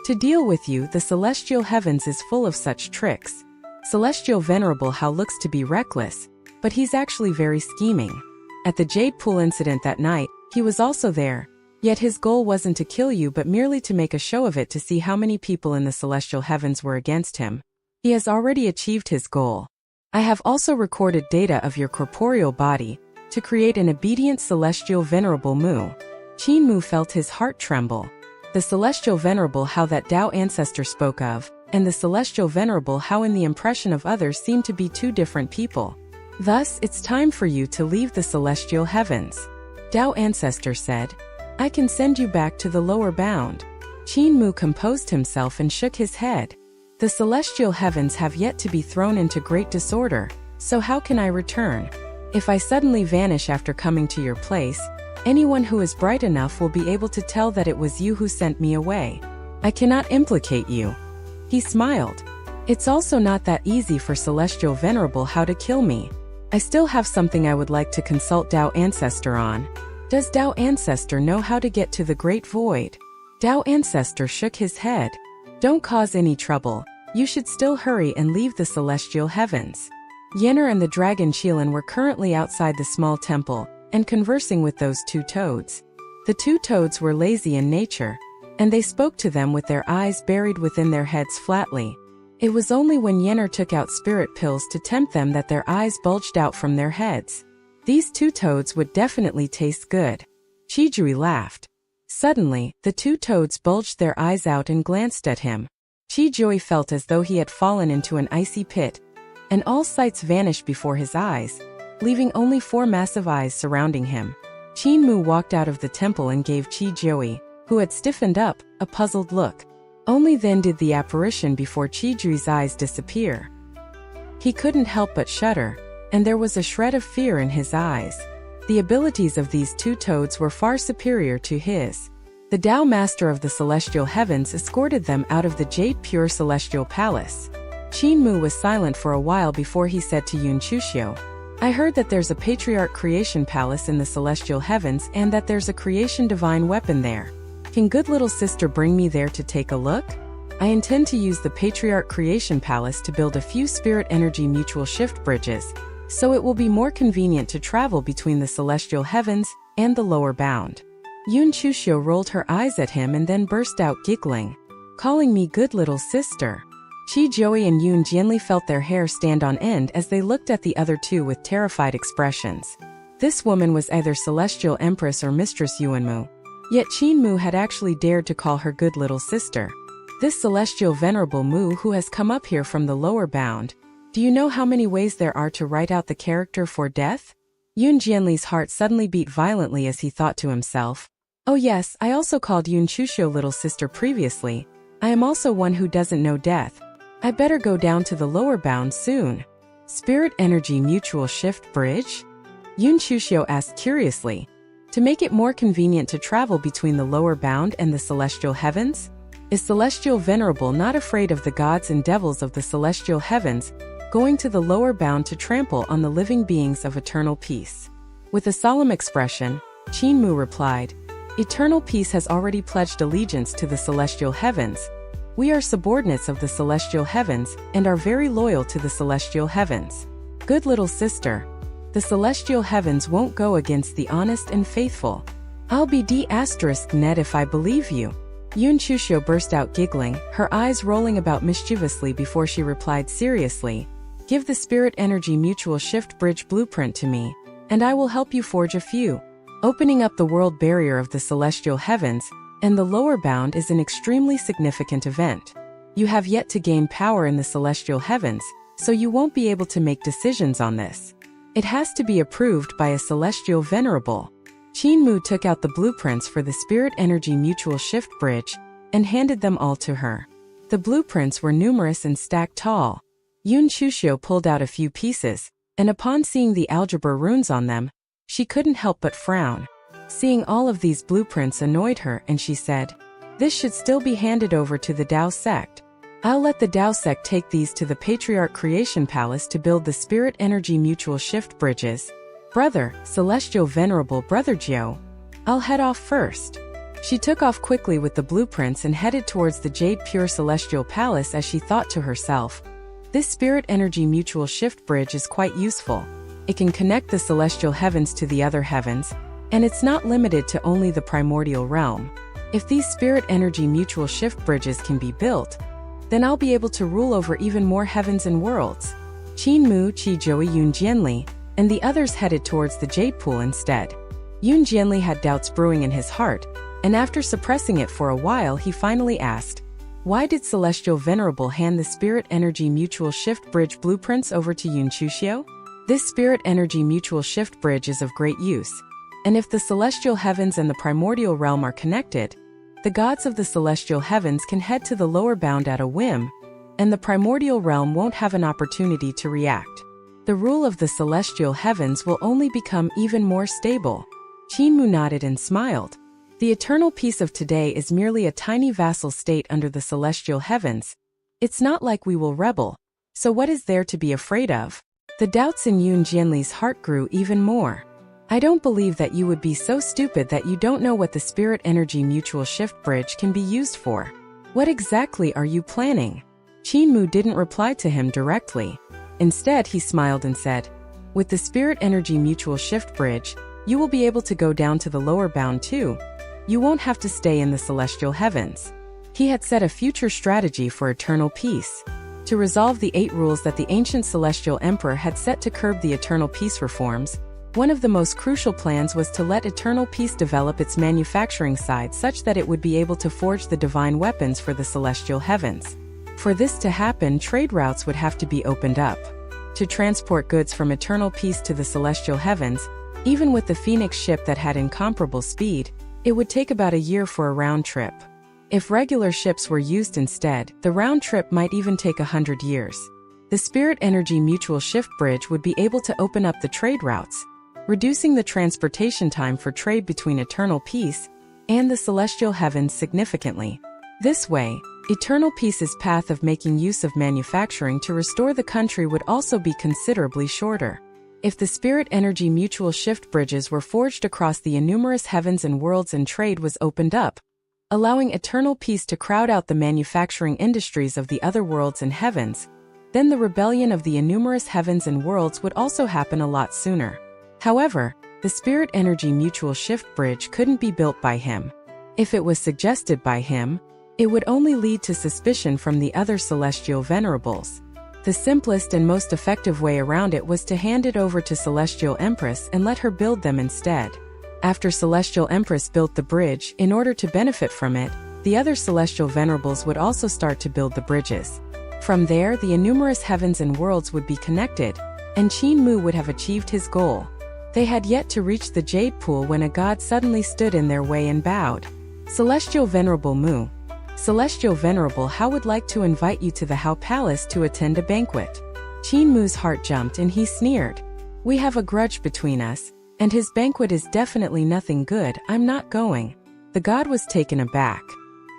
To deal with you, the Celestial Heavens is full of such tricks. Celestial Venerable How looks to be reckless, but he's actually very scheming. At the Jade Pool incident that night, he was also there. Yet his goal wasn't to kill you but merely to make a show of it to see how many people in the Celestial Heavens were against him. He has already achieved his goal. I have also recorded data of your corporeal body to create an obedient Celestial Venerable Mu. Qin Mu felt his heart tremble. The Celestial Venerable How that Dao Ancestor spoke of, and the Celestial Venerable How in the impression of others seemed to be two different people. Thus, it's time for you to leave the Celestial Heavens. Dao Ancestor said. I can send you back to the lower bound. Qin Mu composed himself and shook his head. The Celestial Heavens have yet to be thrown into great disorder, so how can I return? If I suddenly vanish after coming to your place, anyone who is bright enough will be able to tell that it was you who sent me away. I cannot implicate you. He smiled. It's also not that easy for Celestial Venerable How to kill me. I still have something I would like to consult Dao Ancestor on. Does Dao Ancestor know how to get to the Great Void? Dao Ancestor shook his head. Don't cause any trouble. You should still hurry and leave the Celestial Heavens. Yenner and the dragon Qilin were currently outside the small temple, and conversing with those two toads. The two toads were lazy in nature, and they spoke to them with their eyes buried within their heads flatly. It was only when Yenner took out spirit pills to tempt them that their eyes bulged out from their heads. These two toads would definitely taste good. Qijui laughed. Suddenly, the two toads bulged their eyes out and glanced at him. Qijui felt as though he had fallen into an icy pit, and all sights vanished before his eyes, leaving only 4 massive eyes surrounding him. Qinmu walked out of the temple and gave Qijui, who had stiffened up, a puzzled look. Only then did the apparition before Qijui's eyes disappear. He couldn't help but shudder, and there was a shred of fear in his eyes. The abilities of these two toads were far superior to his. The Tao Master of the Celestial Heavens escorted them out of the Jade Pure Celestial Palace. Qinmu was silent for a while before he said to Yun Chuxiu, "I heard that there's a Patriarch Creation Palace in the Celestial Heavens and that there's a Creation Divine Weapon there. Can good little sister bring me there to take a look? I intend to use the Patriarch Creation Palace to build a few spirit energy mutual shift bridges, so it will be more convenient to travel between the Celestial Heavens and the lower bound." Yun Chuxiu rolled her eyes at him and then burst out giggling. "Calling me good little sister." Qijui and Yun Jianli felt their hair stand on end as they looked at the other two with terrified expressions. This woman was either Celestial Empress or Mistress Yuanmu. Yet Qinmu had actually dared to call her good little sister. This Celestial Venerable Mu who has come up here from the lower bound. Do you know how many ways there are to write out the character for death? Yun Jianli's heart suddenly beat violently as he thought to himself, "Oh yes, I also called Yun Chuxiu little sister previously. I am also one who doesn't know death. I better go down to the lower bound soon." Spirit Energy Mutual Shift Bridge? Yun Chuxiu asked curiously. To make it more convenient to travel between the lower bound and the Celestial Heavens? Is Celestial Venerable not afraid of the gods and devils of the Celestial Heavens, going to the lower bound to trample on the living beings of eternal peace? With a solemn expression, Qinmu replied, "Eternal peace has already pledged allegiance to the Celestial Heavens. We are subordinates of the Celestial Heavens and are very loyal to the Celestial Heavens. Good little sister, the Celestial Heavens won't go against the honest and faithful. I'll be d*net if I believe you." Yun Chuxiu burst out giggling, her eyes rolling about mischievously before she replied seriously, "Give the Spirit Energy Mutual Shift Bridge blueprint to me, and I will help you forge a few." Opening up the world barrier of the Celestial Heavens and the lower bound is an extremely significant event. You have yet to gain power in the Celestial Heavens, so you won't be able to make decisions on this. It has to be approved by a Celestial Venerable. Qinmu took out the blueprints for the Spirit Energy Mutual Shift Bridge and handed them all to her. The blueprints were numerous and stacked tall. Yun Chuxiu pulled out a few pieces, and upon seeing the algebra runes on them, she couldn't help but frown. Seeing all of these blueprints annoyed her and she said, "This should still be handed over to the Tao sect. I'll let the Tao sect take these to the Patriarch Creation Palace to build the Spirit Energy Mutual Shift Bridges. Brother, Celestial Venerable Brother Jiu, I'll head off first." She took off quickly with the blueprints and headed towards the Jade Pure Celestial Palace as she thought to herself, "This Spirit Energy Mutual Shift Bridge is quite useful. It can connect the Celestial Heavens to the other heavens, and it's not limited to only the primordial realm. If these Spirit Energy Mutual Shift Bridges can be built, then I'll be able to rule over even more heavens and worlds." Qinmu, Qijui, Yun Jianli, and the others headed towards the Jade Pool instead. Yun Jianli had doubts brewing in his heart, and after suppressing it for a while he finally asked, "Why did Celestial Venerable hand the Spirit Energy Mutual Shift Bridge blueprints over to Yun Chuxiu? This Spirit Energy Mutual Shift Bridge is of great use, and if the Celestial Heavens and the Primordial Realm are connected, the gods of the Celestial Heavens can head to the lower bound at a whim, and the Primordial Realm won't have an opportunity to react. The rule of the Celestial Heavens will only become even more stable." Qinmu nodded and smiled. The eternal peace of today is merely a tiny vassal state under the Celestial Heavens. It's not like we will rebel, so what is there to be afraid of? The doubts in Yun Jianli's heart grew even more. "I don't believe that you would be so stupid that you don't know what the Spirit Energy Mutual Shift Bridge can be used for. What exactly are you planning?" Qinmu didn't reply to him directly. Instead, he smiled and said, "With the Spirit Energy Mutual Shift Bridge, you will be able to go down to the lower bound too. You won't have to stay in the celestial heavens." He had set a future strategy for eternal peace. To resolve the 8 rules that the ancient celestial emperor had set to curb the eternal peace reforms, one of the most crucial plans was to let eternal peace develop its manufacturing side such that it would be able to forge the divine weapons for the celestial heavens. For this to happen, trade routes would have to be opened up. To transport goods from eternal peace to the celestial heavens, even with the Phoenix ship that had incomparable speed, it would take about a year for a round trip. If regular ships were used instead, the round trip might even take 100 years. The Spirit Energy Mutual Shift Bridge would be able to open up the trade routes, reducing the transportation time for trade between eternal peace and the celestial heavens significantly. This way, eternal peace's path of making use of manufacturing to restore the country would also be considerably shorter. If the Spirit Energy Mutual Shift Bridges were forged across the innumerous heavens and worlds and trade was opened up, allowing eternal peace to crowd out the manufacturing industries of the other worlds and heavens, then the rebellion of the innumerous heavens and worlds would also happen a lot sooner. However, the Spirit Energy Mutual Shift Bridge couldn't be built by him. If it was suggested by him, it would only lead to suspicion from the other celestial venerables. The simplest and most effective way around it was to hand it over to Celestial Empress and let her build them instead. After Celestial Empress built the bridge, in order to benefit from it, the other celestial venerables would also start to build the bridges. From there, the innumerous heavens and worlds would be connected, and Qin Mu would have achieved his goal. They had yet to reach the Jade Pool when a god suddenly stood in their way and bowed. "Celestial Venerable Mu. Celestial Venerable Hao would like to invite you to the Hao Palace to attend a banquet." Qin Mu's heart jumped and he sneered. "We have a grudge between us, and his banquet is definitely nothing good. I'm not going." The god was taken aback.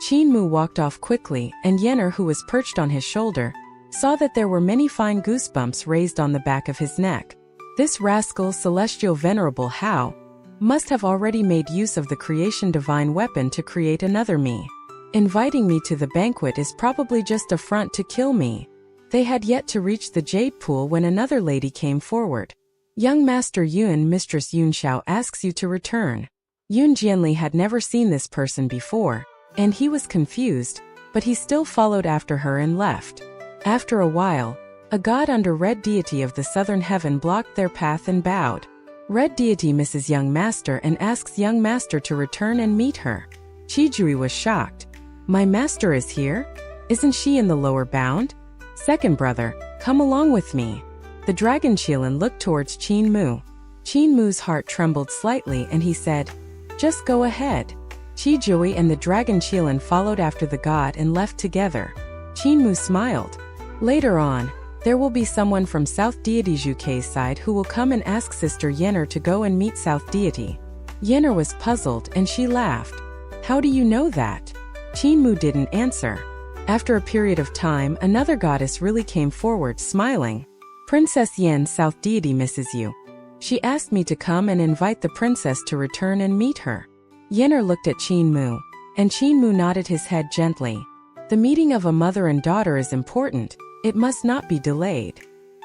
Qin Mu walked off quickly, and Yenner, who was perched on his shoulder, saw that there were many fine goosebumps raised on the back of his neck. This rascal Celestial Venerable Hao must have already made use of the creation divine weapon to create another me. Inviting me to the banquet is probably just a front to kill me. They had yet to reach the Jade Pool when another lady came forward. "Young Master Yun, Mistress Yun Xiao asks you to return." Yun Jianli had never seen this person before, and he was confused, but he still followed after her and left. After a while, a god under Red Deity of the Southern Heaven blocked their path and bowed. Red Deity misses Young Master and asks Young Master to return and meet her. Qijui was shocked. "My master is here? Isn't she in the lower bound? Second brother, come along with me." The Dragon Qilin looked towards Qin Mu. Qin Mu's heart trembled slightly and he said, "Just go ahead." Qijui and the Dragon Qilin followed after the god and left together. Qin Mu smiled. Later on, there will be someone from South Deity Zhukei's side who will come and ask Sister Yenner to go and meet South Deity. Yenner was puzzled and she laughed. "How do you know that?" Qin Mu didn't answer. After a period of time, another goddess really came forward, smiling. "Princess Yen, South Deity misses you. She asked me to come and invite the princess to return and meet her." Yenner looked at Qin Mu, and Qin Mu nodded his head gently. The meeting of a mother and daughter is important. It must not be delayed.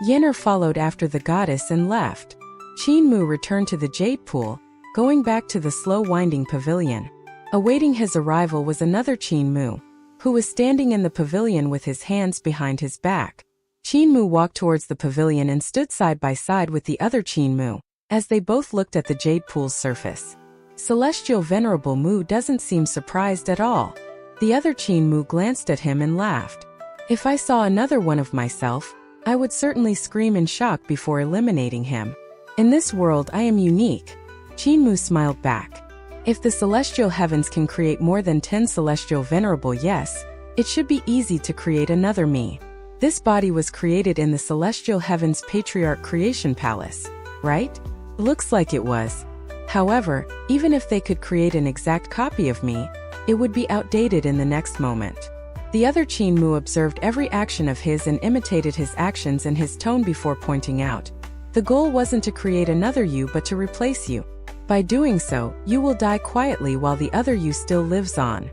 Yenner followed after the goddess and left. Qin Mu returned to the Jade Pool, going back to the slow winding pavilion. Awaiting his arrival was another Qin Mu, who was standing in the pavilion with his hands behind his back. Qin Mu walked towards the pavilion and stood side by side with the other Qin Mu, as they both looked at the Jade Pool's surface. Celestial Venerable Mu doesn't seem surprised at all. The other Qin Mu glanced at him and laughed. "If I saw another one of myself, I would certainly scream in shock before eliminating him. In this world I am unique." Qin Mu smiled back. "If the celestial heavens can create more than 10 celestial venerable, yes, it should be easy to create another me. This body was created in the celestial heavens Patriarch Creation Palace, right? Looks like it was. However, even if they could create an exact copy of me, it would be outdated in the next moment." The other Qin Mu observed every action of his and imitated his actions and his tone before pointing out, "The goal wasn't to create another you but to replace you. By doing so, you will die quietly while the other you still lives on."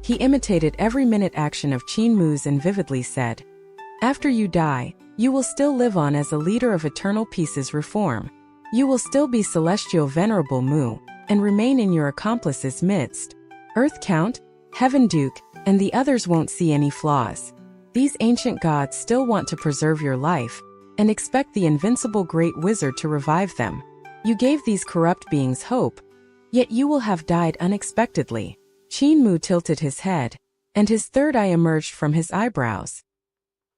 He imitated every minute action of Qin Mu's and vividly said, "After you die, You will still live on as a leader of eternal peace's reform. You will still be Celestial Venerable Mu, and remain in your accomplices' midst. Earth Count, Heaven Duke, and the others won't see any flaws. These ancient gods still want to preserve your life, and expect the invincible Great Wizard to revive them. You gave these corrupt beings hope, yet you will have died unexpectedly. Qin Mu tilted his head, and his third eye emerged from his eyebrows.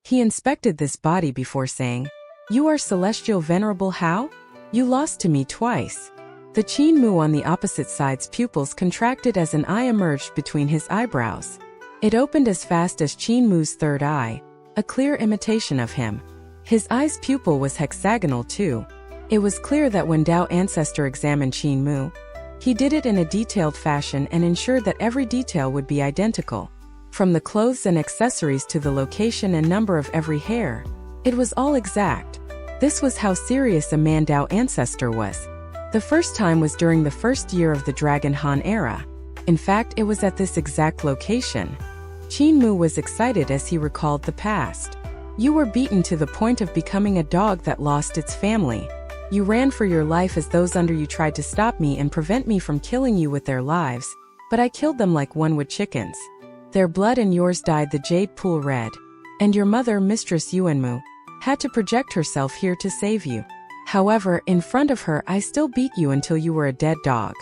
He inspected this body before saying, "You are Celestial Venerable How? You lost to me twice." The Qin Mu on the opposite side's pupils contracted as an eye emerged between his eyebrows. It opened as fast as Qin Mu's third eye, a clear imitation of him. His eye's pupil was hexagonal too. It was clear that when Tao Ancestor examined Qin Mu, he did it in a detailed fashion and ensured that every detail would be identical. From the clothes and accessories to the location and number of every hair, it was all exact. This was how serious a man Tao Ancestor was. The first time was during the first year of the Dragon Han era. In fact, it was at this exact location. Qin Mu was excited as he recalled the past. You were beaten to the point of becoming a dog that lost its family. You ran for your life as those under you tried to stop me and prevent me from killing you with their lives, but I killed them like one would chickens. Their blood and yours dyed the jade pool red, and your mother, Mistress Yuanmu, had to project herself here to save you. However, in front of her I still beat you until you were a dead dog.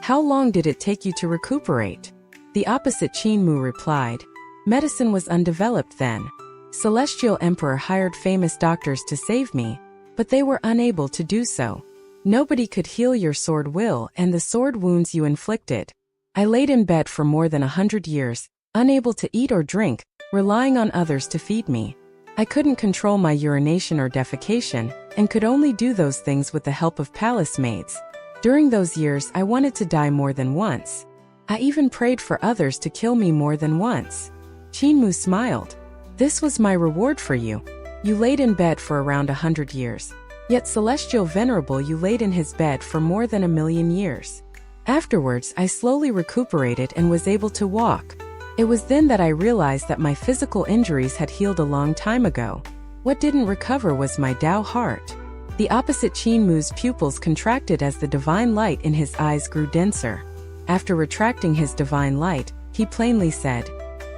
How long did it take you to recuperate? The opposite Qin Mu replied. Medicine was undeveloped then. Celestial Emperor hired famous doctors to save me, but they were unable to do so. Nobody could heal your sword will and the sword wounds you inflicted. I laid in bed for more than 100 years, unable to eat or drink, relying on others to feed me. I couldn't control my urination or defecation, and could only do those things with the help of palace maids. During those years I wanted to die more than once. I even prayed for others to kill me more than once. Qin Mu smiled. This was my reward for you. You laid in bed for around 100 years. Yet Celestial Venerable, you laid in his bed for more than 1,000,000 years. Afterwards I slowly recuperated and was able to walk. It was then that I realized that my physical injuries had healed a long time ago. What didn't recover was my Tao heart. The opposite Qin Mu's pupils contracted as the divine light in his eyes grew denser. After retracting his divine light, he plainly said,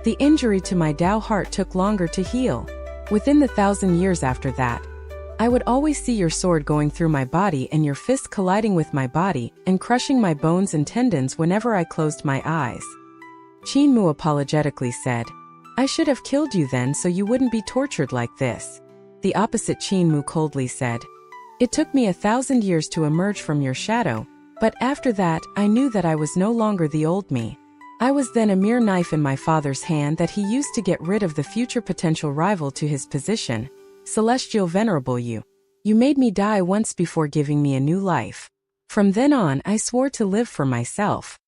"The injury to my Tao heart took longer to heal. Within the 1,000 years after that, I would always see your sword going through my body and your fist colliding with my body and crushing my bones and tendons whenever I closed my eyes." Qin Mu apologetically said, "I should have killed you then so you wouldn't be tortured like this." The opposite Qin Mu coldly said, "It took me 1,000 years to emerge from your shadow, but after that I knew that I was no longer the old me. I was then a mere knife in my father's hand that he used to get rid of the future potential rival to his position. Celestial Venerable you. You made me die once before giving me a new life. From then on I swore to live for myself."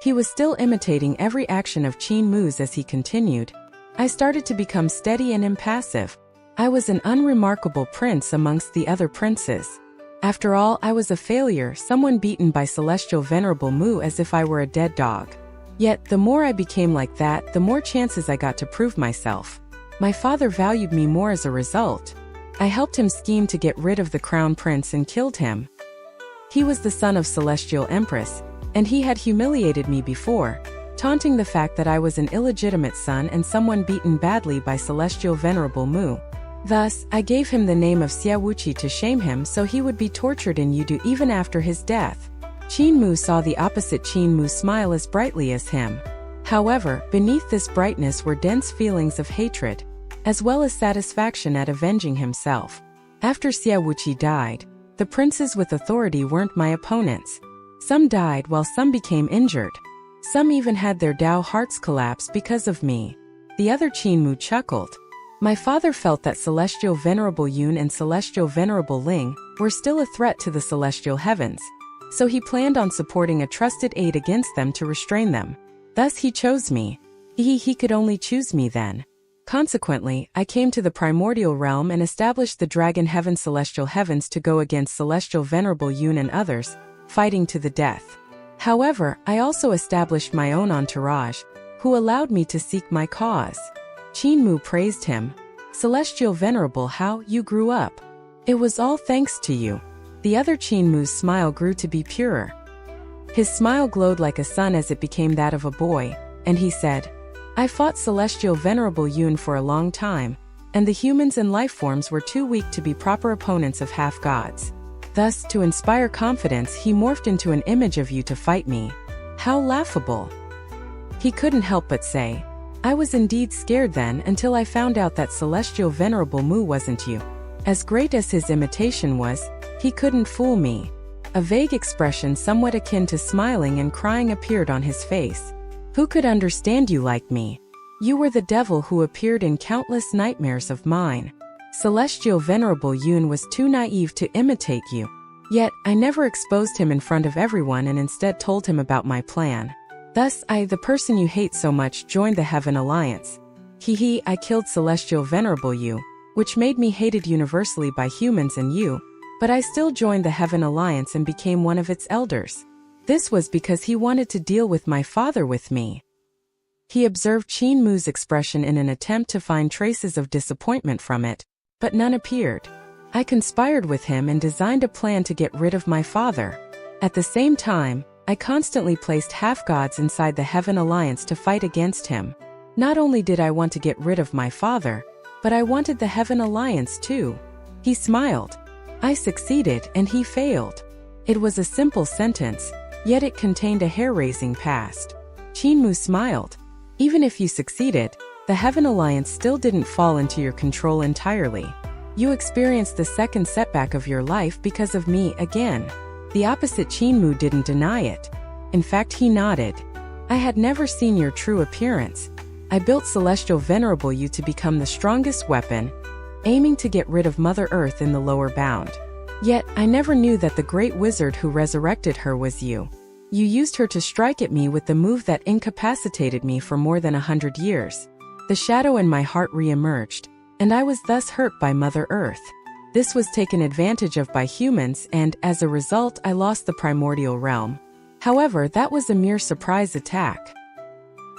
He was still imitating every action of Qin Mu's as he continued. I started to become steady and impassive. I was an unremarkable prince amongst the other princes. After all, I was a failure, someone beaten by Celestial Venerable Mu as if I were a dead dog. Yet, the more I became like that, the more chances I got to prove myself. My father valued me more as a result. I helped him scheme to get rid of the crown prince and killed him. He was the son of Celestial Empress, and he had humiliated me before, taunting the fact that I was an illegitimate son and someone beaten badly by Celestial Venerable Mu. Thus, I gave him the name of Xiaowuqi to shame him so he would be tortured in Yudu even after his death. Qin Mu saw the opposite Qin Mu smile as brightly as him. However, beneath this brightness were dense feelings of hatred, as well as satisfaction at avenging himself. After Xiaowuqi died, the princes with authority weren't my opponents. Some died while some became injured. Some even had their Tao hearts collapse because of me. The other Qin Mu chuckled. My father felt that Celestial Venerable Yun and Celestial Venerable Ling were still a threat to the celestial heavens, so he planned on supporting a trusted aide against them to restrain them. Thus he chose me. He could only choose me then. Consequently, I came to the primordial realm and established the Dragon Heaven Celestial Heavens to go against Celestial Venerable Yun and others, fighting to the death. However, I also established my own entourage, who allowed me to seek my cause. Qin Mu praised him. Celestial Venerable, how you grew up. It was all thanks to you. The other Chinmu's smile grew to be purer. His smile glowed like a sun as it became that of a boy, and he said, I fought Celestial Venerable Yun for a long time, and the humans and life forms were too weak to be proper opponents of half-gods. Thus, to inspire confidence, he morphed into an image of you to fight me. How laughable. He couldn't help but say, I was indeed scared then until I found out that Celestial Venerable Mu wasn't you. As great as his imitation was, he couldn't fool me. A vague expression somewhat akin to smiling and crying appeared on his face. Who could understand you like me? You were the devil who appeared in countless nightmares of mine. Celestial Venerable Yun was too naive to imitate you. Yet, I never exposed him in front of everyone and instead told him about my plan. Thus, I, the person you hate so much, joined the Heaven Alliance. I killed Celestial Venerable Yu, which made me hated universally by humans and you, but I still joined the Heaven Alliance and became one of its elders. This was because he wanted to deal with my father with me. He observed Chinmu's expression in an attempt to find traces of disappointment from it, but none appeared. I conspired with him and designed a plan to get rid of my father. At the same time, I constantly placed half-gods inside the Heaven Alliance to fight against him. Not only did I want to get rid of my father, but I wanted the Heaven Alliance too. He smiled. I succeeded and he failed. It was a simple sentence, yet it contained a hair-raising past. Chinmu smiled. Even if you succeeded, the Heaven Alliance still didn't fall into your control entirely. You experienced the second setback of your life because of me again. The opposite Chinmu didn't deny it. In fact, he nodded. I had never seen your true appearance. I built Celestial Venerable Yu to become the strongest weapon, aiming to get rid of Mother Earth in the lower bound. Yet, I never knew that the great wizard who resurrected her was you. You used her to strike at me with the move that incapacitated me for more than 100 years. The shadow in my heart re-emerged, and I was thus hurt by Mother Earth. This was taken advantage of by humans and, as a result, I lost the primordial realm. However, that was a mere surprise attack.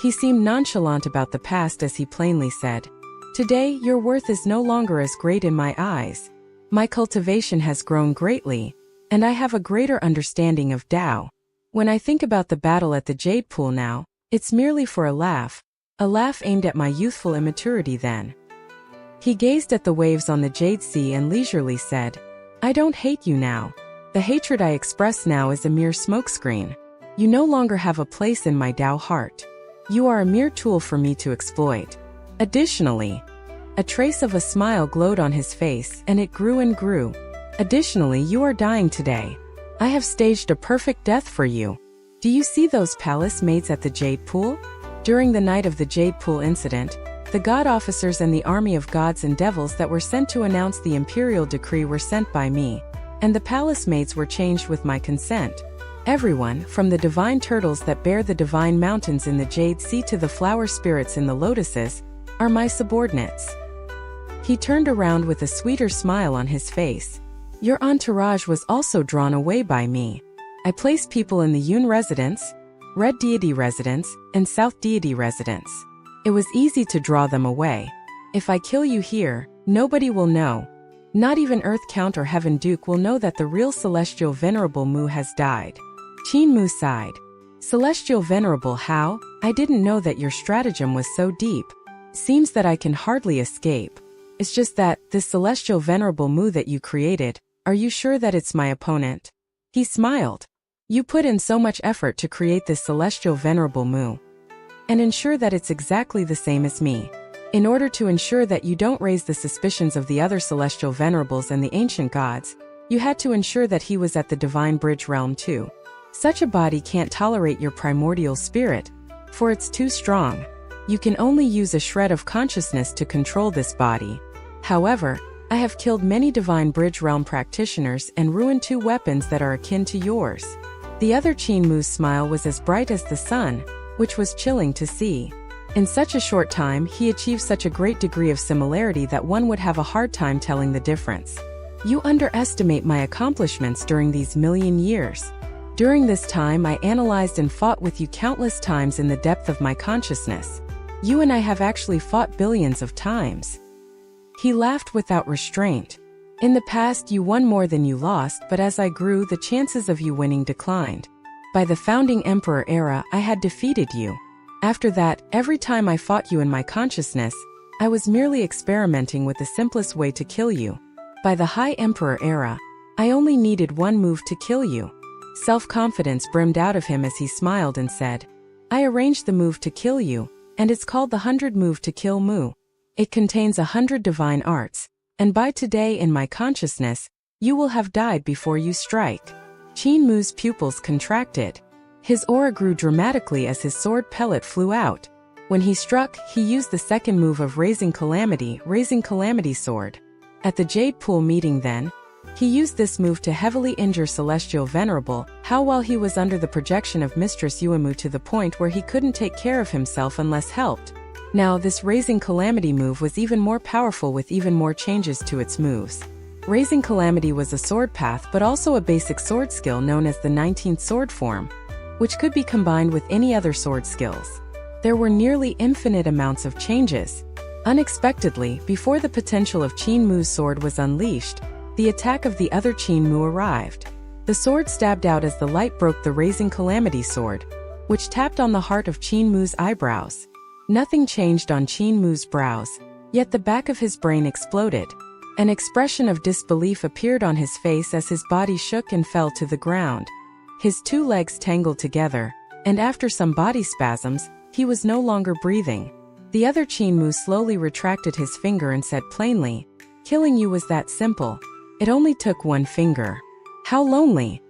He seemed nonchalant about the past as he plainly said, Today, your worth is no longer as great in my eyes. My cultivation has grown greatly, and I have a greater understanding of Tao. When I think about the battle at the Jade Pool now, it's merely for a laugh aimed at my youthful immaturity then. He gazed at the waves on the Jade Sea and leisurely said, I don't hate you now. The hatred I express now is a mere smokescreen. You no longer have a place in my Tao heart. You are a mere tool for me to exploit. Additionally, a trace of a smile glowed on his face, and it grew and grew. Additionally, you are dying today. I have staged a perfect death for you. Do you see those palace maids at the Jade Pool? During the night of the Jade Pool incident, the god officers and the army of gods and devils that were sent to announce the imperial decree were sent by me, and the palace maids were changed with my consent. Everyone, from the divine turtles that bear the divine mountains in the Jade Sea to the flower spirits in the lotuses, are my subordinates. He turned around with a sweeter smile on his face. Your entourage was also drawn away by me. I placed people in the Yun residence, Red Deity residence, and South Deity residence. It was easy to draw them away. If I kill you here, nobody will know. Not even Earth Count or Heaven Duke will know that the real Celestial Venerable Mu has died. Chinmu sighed. Celestial Venerable, how? I didn't know that your stratagem was so deep. Seems that I can hardly escape. It's just that, this Celestial Venerable Mu that you created, are you sure that it's my opponent? He smiled. You put in so much effort to create this Celestial Venerable Mu. And ensure that it's exactly the same as me. In order to ensure that you don't raise the suspicions of the other Celestial Venerables and the ancient gods, you had to ensure that he was at the Divine Bridge realm too. Such a body can't tolerate your primordial spirit, for it's too strong. You can only use a shred of consciousness to control this body. However, I have killed many Divine Bridge realm practitioners and ruined 2 weapons that are akin to yours. The other Chinmu's smile was as bright as the sun, which was chilling to see. In such a short time, he achieved such a great degree of similarity that one would have a hard time telling the difference. You underestimate my accomplishments during these million years. During this time, I analyzed and fought with you countless times in the depth of my consciousness. You and I have actually fought billions of times. He laughed without restraint. In the past you won more than you lost, but as I grew the chances of you winning declined. By the founding emperor era I had defeated you. After that, every time I fought you in my consciousness, I was merely experimenting with the simplest way to kill you. By the high emperor era, I only needed one move to kill you. Self-confidence brimmed out of him as he smiled and said, I arranged the move to kill you, and it's called the 100 move to kill Mu. It contains 100 divine arts, and by today in my consciousness, you will have died before you strike. Qin Mu's pupils contracted. His aura grew dramatically as his sword pellet flew out. When he struck, he used the second move of Raising Calamity Sword. At the Jade Pool meeting then, he used this move to heavily injure Celestial Venerable Hao while he was under the projection of Mistress Yuemu to the point where he couldn't take care of himself unless helped. Now this Raising Calamity move was even more powerful with even more changes to its moves. Raising Calamity was a sword path but also a basic sword skill known as the 19th sword form, which could be combined with any other sword skills. There were nearly infinite amounts of changes. Unexpectedly, before the potential of Qin Mu's sword was unleashed, the attack of the other Qin Mu arrived. The sword stabbed out as the light broke the Raising Calamity sword, which tapped on the heart of Qin Mu's eyebrows. Nothing changed on Qin Mu's brows, yet the back of his brain exploded. An expression of disbelief appeared on his face as his body shook and fell to the ground. His two legs tangled together, and after some body spasms, he was no longer breathing. The other Qin Mu slowly retracted his finger and said plainly, killing you was that simple. It only took one finger. How lonely.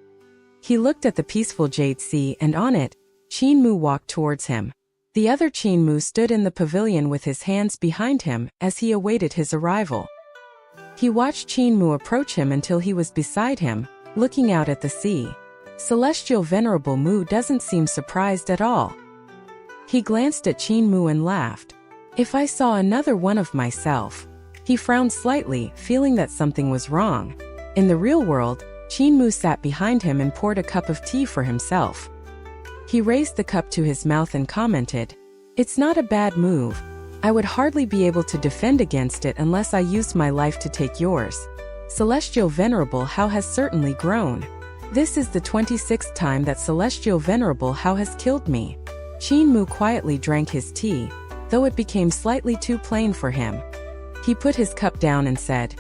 He looked at the peaceful Jade Sea and on it, Qin Mu walked towards him. The other Qin Mu stood in the pavilion with his hands behind him as he awaited his arrival. He watched Qin Mu approach him until he was beside him, looking out at the sea. Celestial Venerable Mu doesn't seem surprised at all. He glanced at Qin Mu and laughed. If I saw another one of myself. He frowned slightly, feeling that something was wrong. In the real world, Qin Mu sat behind him and poured a cup of tea for himself. He raised the cup to his mouth and commented, it's not a bad move. I would hardly be able to defend against it unless I used my life to take yours. Celestial Venerable Hao has certainly grown. This is the 26th time that Celestial Venerable Hao has killed me. Qin Mu quietly drank his tea, though it became slightly too plain for him. He put his cup down and said,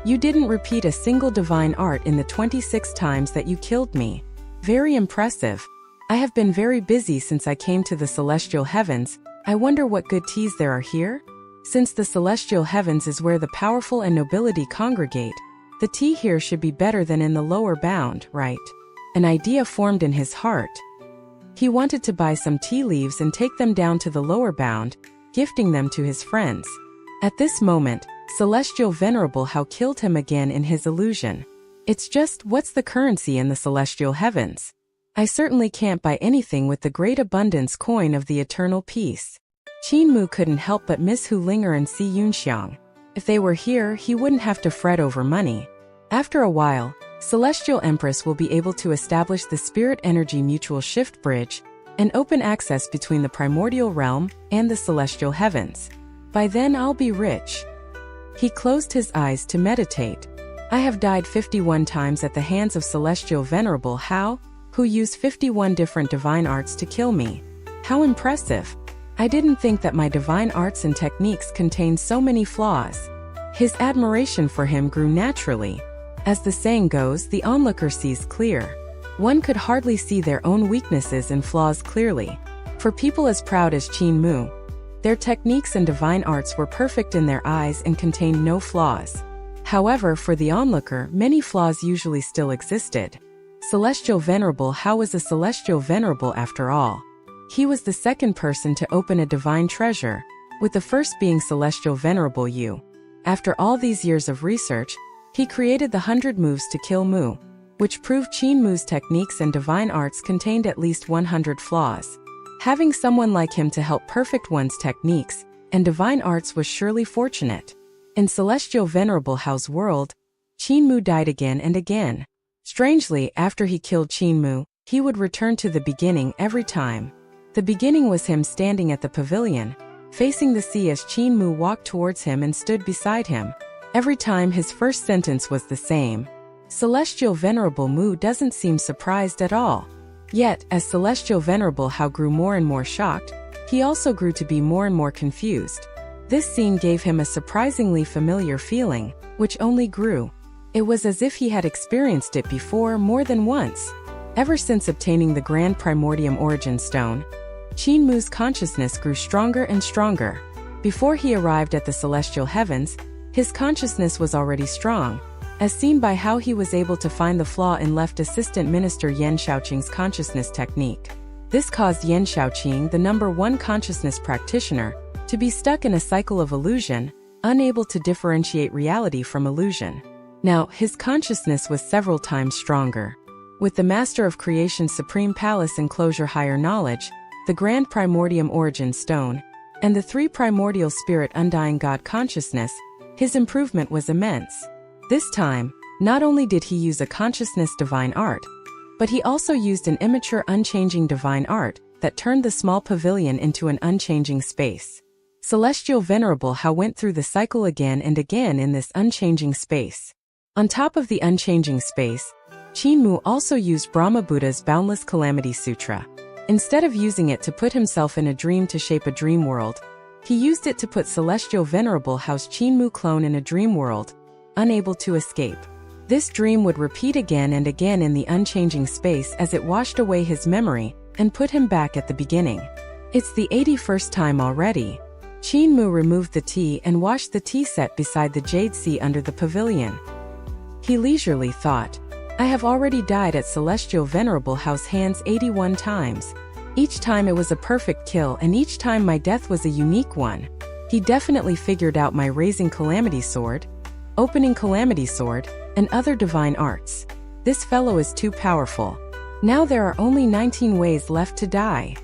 you didn't repeat a single divine art in the 26 times that you killed me. Very impressive. I have been very busy since I came to the celestial heavens. I wonder what good teas there are here? Since the celestial heavens is where the powerful and nobility congregate, the tea here should be better than in the lower bound, right? An idea formed in his heart. He wanted to buy some tea leaves and take them down to the lower bound, gifting them to his friends. At this moment, Celestial Venerable Hao killed him again in his illusion. It's just, what's the currency in the celestial heavens? I certainly can't buy anything with the great abundance coin of the eternal peace. Qin Mu couldn't help but miss Hu Linger and Si Yunxiang. If they were here, he wouldn't have to fret over money. After a while, Celestial Empress will be able to establish the Spirit Energy Mutual Shift Bridge and open access between the primordial realm and the celestial heavens. By then I'll be rich. He closed his eyes to meditate. I have died 51 times at the hands of Celestial Venerable Hao, who used 51 different divine arts to kill me. How impressive. I didn't think that my divine arts and techniques contained so many flaws. His admiration for him grew naturally. As the saying goes, the onlooker sees clear. One could hardly see their own weaknesses and flaws clearly. For people as proud as Qin Mu, their techniques and divine arts were perfect in their eyes and contained no flaws. However, for the onlooker, many flaws usually still existed. Celestial Venerable Hao was a Celestial Venerable after all. He was the second person to open a divine treasure, with the first being Celestial Venerable Yu. After all these years of research, he created the 100 moves to kill Mu, which proved Qin Mu's techniques and divine arts contained at least 100 flaws. Having someone like him to help perfect one's techniques and divine arts was surely fortunate. In Celestial Venerable Hao's world, Qin Mu died again and again. Strangely, after he killed Qin Mu, he would return to the beginning every time. The beginning was him standing at the pavilion, facing the sea as Qin Mu walked towards him and stood beside him. Every time his first sentence was the same. Celestial Venerable Mu doesn't seem surprised at all. Yet, as Celestial Venerable Hao grew more and more shocked, he also grew to be more and more confused. This scene gave him a surprisingly familiar feeling, which only grew. It was as if he had experienced it before more than once. Ever since obtaining the Grand Primordium Origin Stone, Qin Mu's consciousness grew stronger and stronger. Before he arrived at the celestial heavens, his consciousness was already strong, as seen by how he was able to find the flaw in Left Assistant Minister Yan Shaoqing's consciousness technique. This caused Yan Shaoqing, the #1 consciousness practitioner, to be stuck in a cycle of illusion, unable to differentiate reality from illusion. Now, his consciousness was several times stronger. With the Master of Creation's Supreme Palace Enclosure Higher Knowledge, the Grand Primordium Origin Stone, and the 3 Primordial Spirit Undying God Consciousness, his improvement was immense. This time, not only did he use a consciousness divine art, but he also used an immature unchanging divine art that turned the small pavilion into an unchanging space. Celestial Venerable Hao went through the cycle again and again in this unchanging space. On top of the unchanging space, Qin Mu also used Brahma Buddha's Boundless Calamity Sutra. Instead of using it to put himself in a dream to shape a dream world, he used it to put Celestial Venerable Hao's Qin Mu clone in a dream world, unable to escape. This dream would repeat again and again in the unchanging space as it washed away his memory and put him back at the beginning. It's the 81st time already. Qin Mu removed the tea and washed the tea set beside the jade sea under the pavilion. He leisurely thought, I have already died at Celestial Venerable Hao's hands 81 times. Each time it was a perfect kill and each time my death was a unique one. He definitely figured out my Raising Calamity Sword, Opening Calamity Sword, and other divine arts. This fellow is too powerful. Now there are only 19 ways left to die.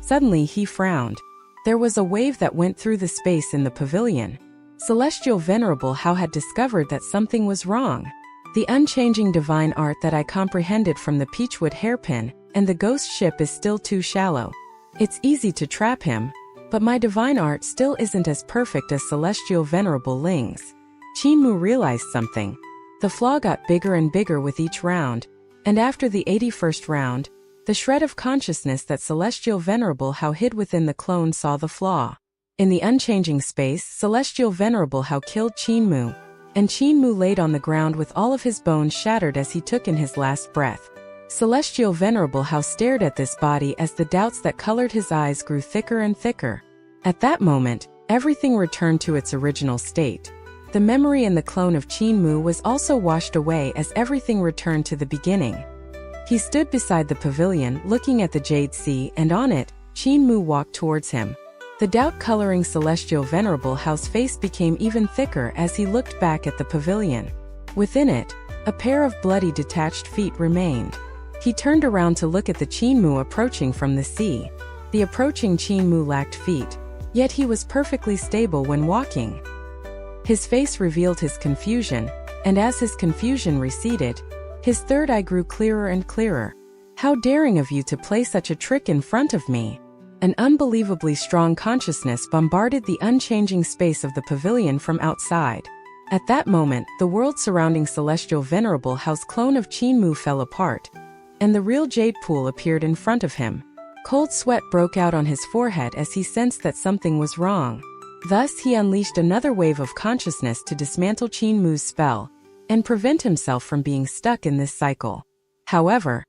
Suddenly he frowned. There was a wave that went through the space in the pavilion. Celestial Venerable Hao had discovered that something was wrong. The unchanging divine art that I comprehended from the Peachwood hairpin and the ghost ship is still too shallow. It's easy to trap him, but my divine art still isn't as perfect as Celestial Venerable Ling's. Qin Mu realized something. The flaw got bigger and bigger with each round, and after the 81st round, the shred of consciousness that Celestial Venerable Hao hid within the clone saw the flaw. In the unchanging space, Celestial Venerable Hao killed Qin Mu, and Qin Mu laid on the ground with all of his bones shattered as he took in his last breath. Celestial Venerable Hao stared at this body as the doubts that colored his eyes grew thicker and thicker. At that moment, everything returned to its original state. The memory in the clone of Qin Mu was also washed away as everything returned to the beginning. He stood beside the pavilion, looking at the jade sea, and on it, Qin Mu walked towards him. The doubt coloring Celestial Venerable Hao's face became even thicker as he looked back at the pavilion. Within it, a pair of bloody detached feet remained. He turned around to look at the Qin Mu approaching from the sea. The approaching Qin Mu lacked feet, yet he was perfectly stable when walking. His face revealed his confusion, and as his confusion receded, his third eye grew clearer and clearer. How daring of you to play such a trick in front of me! An unbelievably strong consciousness bombarded the unchanging space of the pavilion from outside. At that moment, the world surrounding Celestial Venerable Hao's clone of Qin Mu fell apart, and the real jade pool appeared in front of him. Cold sweat broke out on his forehead as he sensed that something was wrong. Thus he unleashed another wave of consciousness to dismantle Qin Mu's spell, and prevent himself from being stuck in this cycle. However,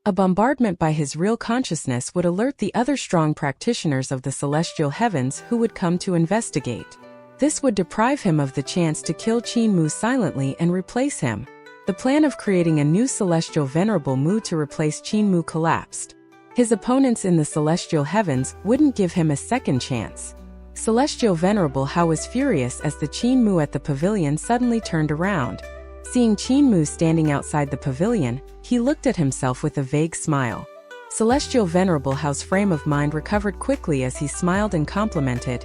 a bombardment by his real consciousness would alert the other strong practitioners of the celestial heavens who would come to investigate. This would deprive him of the chance to kill Qin Mu silently and replace him. The plan of creating a new Celestial Venerable Mu to replace Qin Mu collapsed. His opponents in the celestial heavens wouldn't give him a second chance. Celestial Venerable Hao was furious as the Qin Mu at the pavilion suddenly turned around. Seeing Qin Mu standing outside the pavilion, he looked at himself with a vague smile. Celestial Venerable Hao's frame of mind recovered quickly as he smiled and complimented.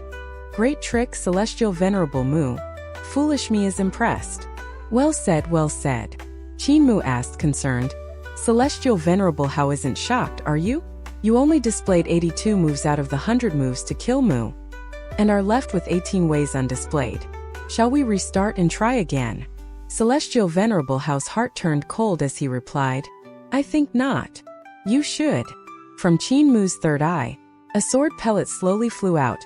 Great trick, Celestial Venerable Mu. Foolish me is impressed. Well said, well said. Qin Mu asked, concerned. Celestial Venerable Hao isn't shocked, are you? You only displayed 82 moves out of the 100 moves to kill Mu. and are left with 18 ways undisplayed. Shall we restart and try again? Celestial Venerable Hao's heart turned cold as he replied, I think not. You should. From Qin Mu's third eye, a sword pellet slowly flew out,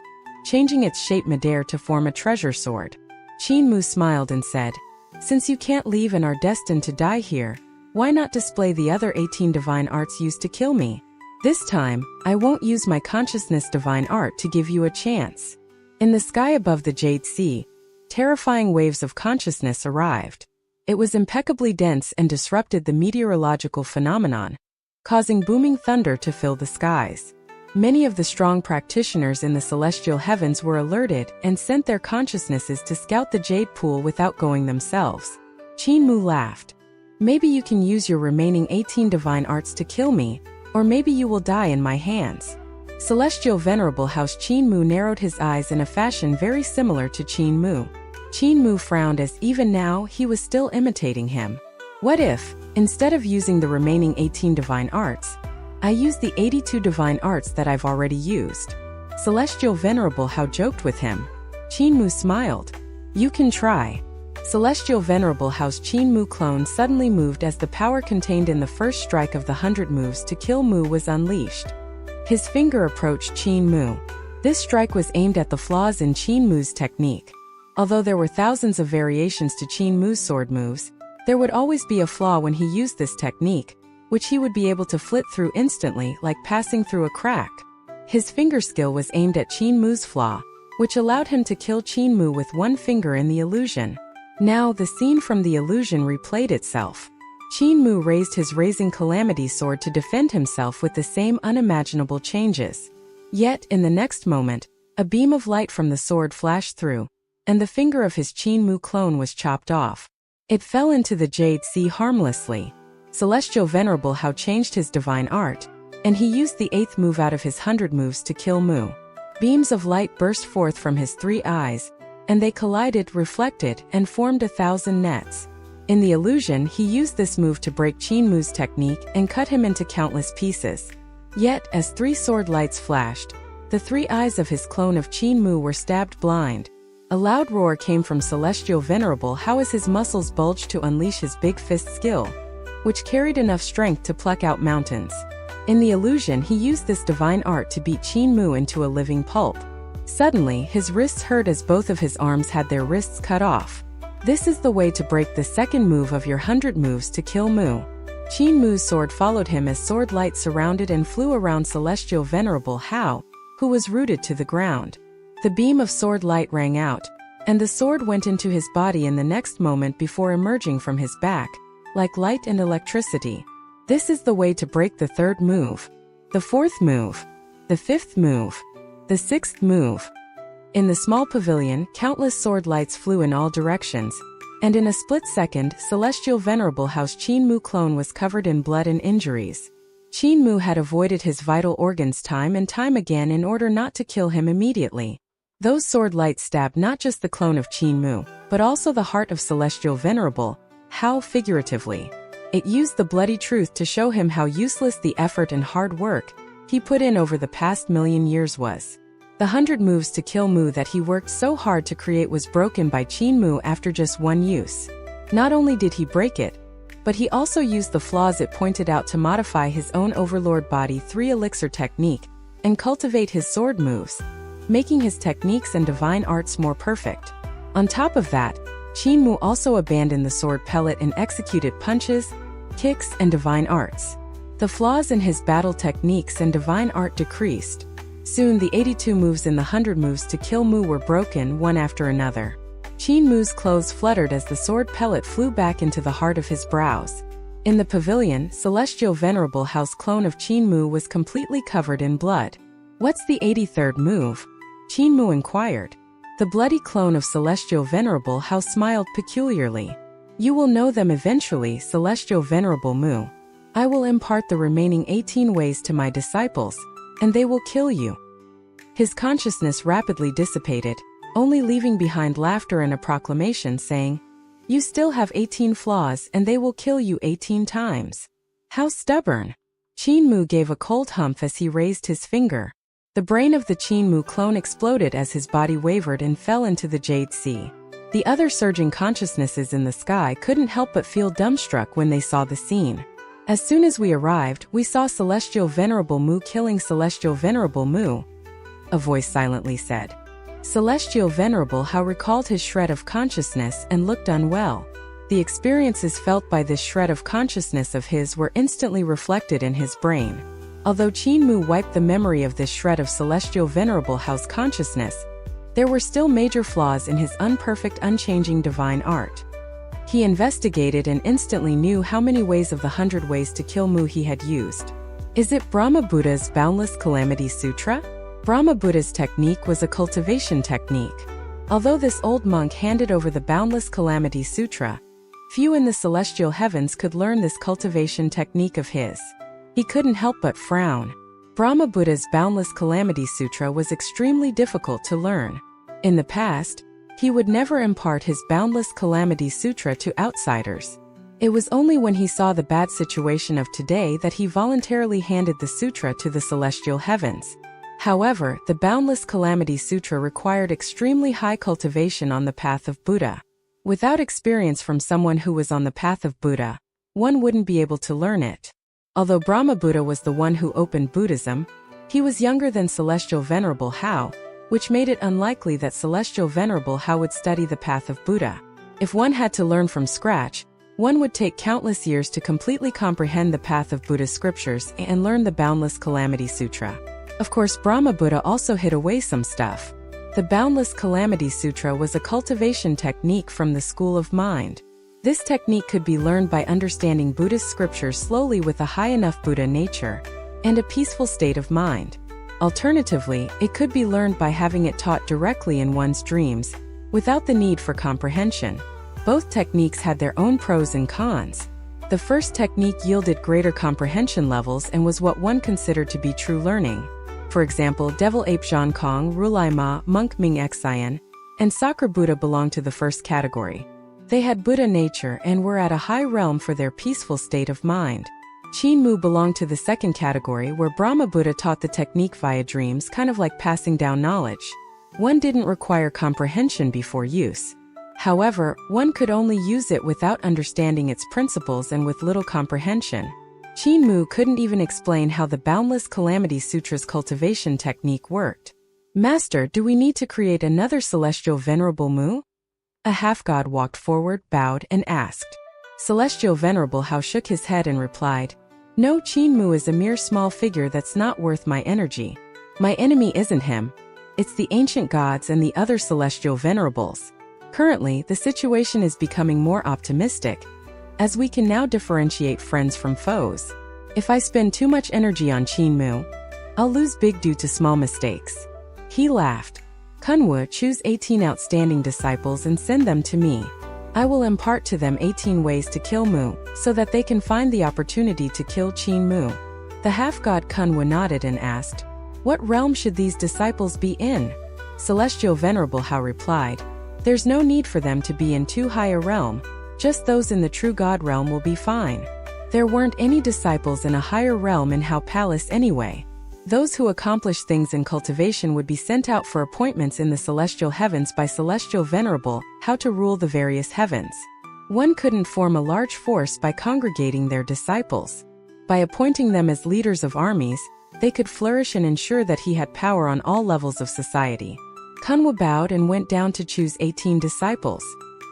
changing its shape midair to form a treasure sword. Qin Mu smiled and said, Since you can't leave and are destined to die here, why not display the other 18 divine arts used to kill me? This time, I won't use my consciousness divine art to give you a chance. In the sky above the Jade Sea, terrifying waves of consciousness arrived. It was impeccably dense and disrupted the meteorological phenomenon, causing booming thunder to fill the skies. Many of the strong practitioners in the celestial heavens were alerted and sent their consciousnesses to scout the jade pool without going themselves. Qin Mu laughed. Maybe you can use your remaining 18 divine arts to kill me, or maybe you will die in my hands. Celestial Venerable Hao's Qin Mu narrowed his eyes in a fashion very similar to Qin Mu. Qin Mu frowned as even now he was still imitating him. What if, instead of using the remaining 18 divine arts, I use the 82 divine arts that I've already used? Celestial Venerable Hao joked with him. Qin Mu smiled. You can try. Celestial Venerable Hao's Qin Mu clone suddenly moved as the power contained in the first strike of the 100 moves to kill Mu was unleashed. His finger approached Qin Mu. This strike was aimed at the flaws in Qin Mu's technique. Although there were thousands of variations to Qin Mu's sword moves, there would always be a flaw when he used this technique, which he would be able to flit through instantly like passing through a crack. His finger skill was aimed at Qin Mu's flaw, which allowed him to kill Qin Mu with one finger in the illusion. Now the scene from the illusion replayed itself. Qin Mu raised his Raising Calamity sword to defend himself with the same unimaginable changes. Yet, in the next moment, a beam of light from the sword flashed through, and the finger of his Qin Mu clone was chopped off. It fell into the Jade Sea harmlessly. Celestial Venerable Hao changed his divine art, and he used the 8th move out of his 100 moves to kill Mu. Beams of light burst forth from his 3 eyes, and they collided, reflected, and formed 1,000 nets. In the illusion, he used this move to break Qin Mu's technique and cut him into countless pieces. Yet, as 3 sword lights flashed, the 3 eyes of his clone of Qin Mu were stabbed blind. A loud roar came from Celestial Venerable Hao as his muscles bulged to unleash his big fist skill, which carried enough strength to pluck out mountains. In the illusion, he used this divine art to beat Qin Mu into a living pulp. Suddenly, his wrists hurt as both of his arms had their wrists cut off. This is the way to break the second move of your 100 moves to kill Mu. Qin Mu's sword followed him as sword light surrounded and flew around Celestial Venerable Hao, who was rooted to the ground. The beam of sword light rang out, and the sword went into his body in the next moment before emerging from his back, like light and electricity. This is the way to break the 3rd move, the 4th move, the 5th move, the 6th move. In the small pavilion, countless sword lights flew in all directions, and in a split second, Celestial Venerable Hao's Qin Mu clone was covered in blood and injuries. Qin Mu had avoided his vital organs time and time again in order not to kill him immediately. Those sword lights stabbed not just the clone of Qin Mu, but also the heart of Celestial Venerable Hao figuratively. It used the bloody truth to show him how useless the effort and hard work he put in over the past 1,000,000 years was. The 100 moves to kill Mu that he worked so hard to create was broken by Qin Mu after just one use. Not only did he break it, but he also used the flaws it pointed out to modify his own Overlord Body 3 elixir technique and cultivate his sword moves, making his techniques and divine arts more perfect. On top of that, Qin Mu also abandoned the sword pellet and executed punches, kicks, and divine arts. The flaws in his battle techniques and divine art decreased. Soon the 82 moves in the 100 moves to kill Mu were broken one after another. Qin Mu's clothes fluttered as the sword pellet flew back into the heart of his brows. In the pavilion, Celestial Venerable Hao's clone of Qin Mu was completely covered in blood. What's the 83rd move? Qin Mu inquired. The bloody clone of Celestial Venerable Hao smiled peculiarly. You will know them eventually, Celestial Venerable Mu. I will impart the remaining 18 ways to my disciples, and they will kill you. His consciousness rapidly dissipated, only leaving behind laughter and a proclamation saying, You still have 18 flaws and they will kill you 18 times. How stubborn! Qin Mu gave a cold humph as he raised his finger. The brain of the Qin Mu clone exploded as his body wavered and fell into the Jade Sea. The other surging consciousnesses in the sky couldn't help but feel dumbstruck when they saw the scene. As soon as we arrived, we saw Celestial Venerable Mu killing Celestial Venerable Mu, a voice silently said. Celestial Venerable Hao recalled his shred of consciousness and looked unwell. The experiences felt by this shred of consciousness of his were instantly reflected in his brain. Although Qin Mu wiped the memory of this shred of Celestial Venerable Hao's consciousness, there were still major flaws in his unperfect, unchanging divine art. He investigated and instantly knew how many ways of the 100 ways to kill Mu he had used. Is it Brahma Buddha's Boundless Calamity Sutra? Brahma Buddha's technique was a cultivation technique. Although this old monk handed over the Boundless Calamity Sutra, few in the celestial heavens could learn this cultivation technique of his. He couldn't help but frown. Brahma Buddha's Boundless Calamity Sutra was extremely difficult to learn. In the past, he would never impart his Boundless Calamity Sutra to outsiders. It was only when he saw the bad situation of today that he voluntarily handed the sutra to the celestial heavens. However, the Boundless Calamity Sutra required extremely high cultivation on the path of Buddha. Without experience from someone who was on the path of Buddha, one wouldn't be able to learn it. Although Brahma Buddha was the one who opened Buddhism, he was younger than Celestial Venerable Hao, which made it unlikely that Celestial Venerable Hao would study the path of Buddha. If one had to learn from scratch, one would take countless years to completely comprehend the path of Buddha's scriptures and learn the Boundless Calamity Sutra. Of course, Brahma Buddha also hid away some stuff. The Boundless Calamity Sutra was a cultivation technique from the school of mind. This technique could be learned by understanding Buddhist scriptures slowly with a high enough Buddha nature and a peaceful state of mind. Alternatively, it could be learned by having it taught directly in one's dreams, without the need for comprehension. Both techniques had their own pros and cons. The first technique yielded greater comprehension levels and was what one considered to be true learning. For example, Devil Ape Zhang Kong, Rulai Ma, Monk Ming Xian, and Sakura Buddha belonged to the first category. They had Buddha nature and were at a high realm for their peaceful state of mind. Qin Mu belonged to the second category, where Brahma Buddha taught the technique via dreams, kind of like passing down knowledge. One didn't require comprehension before use. However, one could only use it without understanding its principles and with little comprehension. Qin Mu couldn't even explain how the Boundless Calamity Sutra's cultivation technique worked. Master, do we need to create another Celestial Venerable Mu? A half-god walked forward, bowed, and asked. Celestial Venerable Hao shook his head and replied, No, Qin Mu is a mere small figure that's not worth my energy. My enemy isn't him. It's the ancient gods and the other celestial venerables. Currently, the situation is becoming more optimistic, as we can now differentiate friends from foes. If I spend too much energy on Qin Mu, I'll lose big due to small mistakes. He laughed. Kunwu, choose 18 outstanding disciples and send them to me. I will impart to them 18 ways to kill Mu, so that they can find the opportunity to kill Qin Mu. The half-god Kunwu nodded and asked, What realm should these disciples be in? Celestial Venerable Hao replied, There's no need for them to be in too high a realm, just those in the true God realm will be fine. There weren't any disciples in a higher realm in Hao Palace anyway. Those who accomplish things in cultivation would be sent out for appointments in the celestial heavens by Celestial Venerable Hao to rule the various heavens. One couldn't form a large force by congregating their disciples. By appointing them as leaders of armies, they could flourish and ensure that he had power on all levels of society. Kunwu bowed and went down to choose 18 disciples.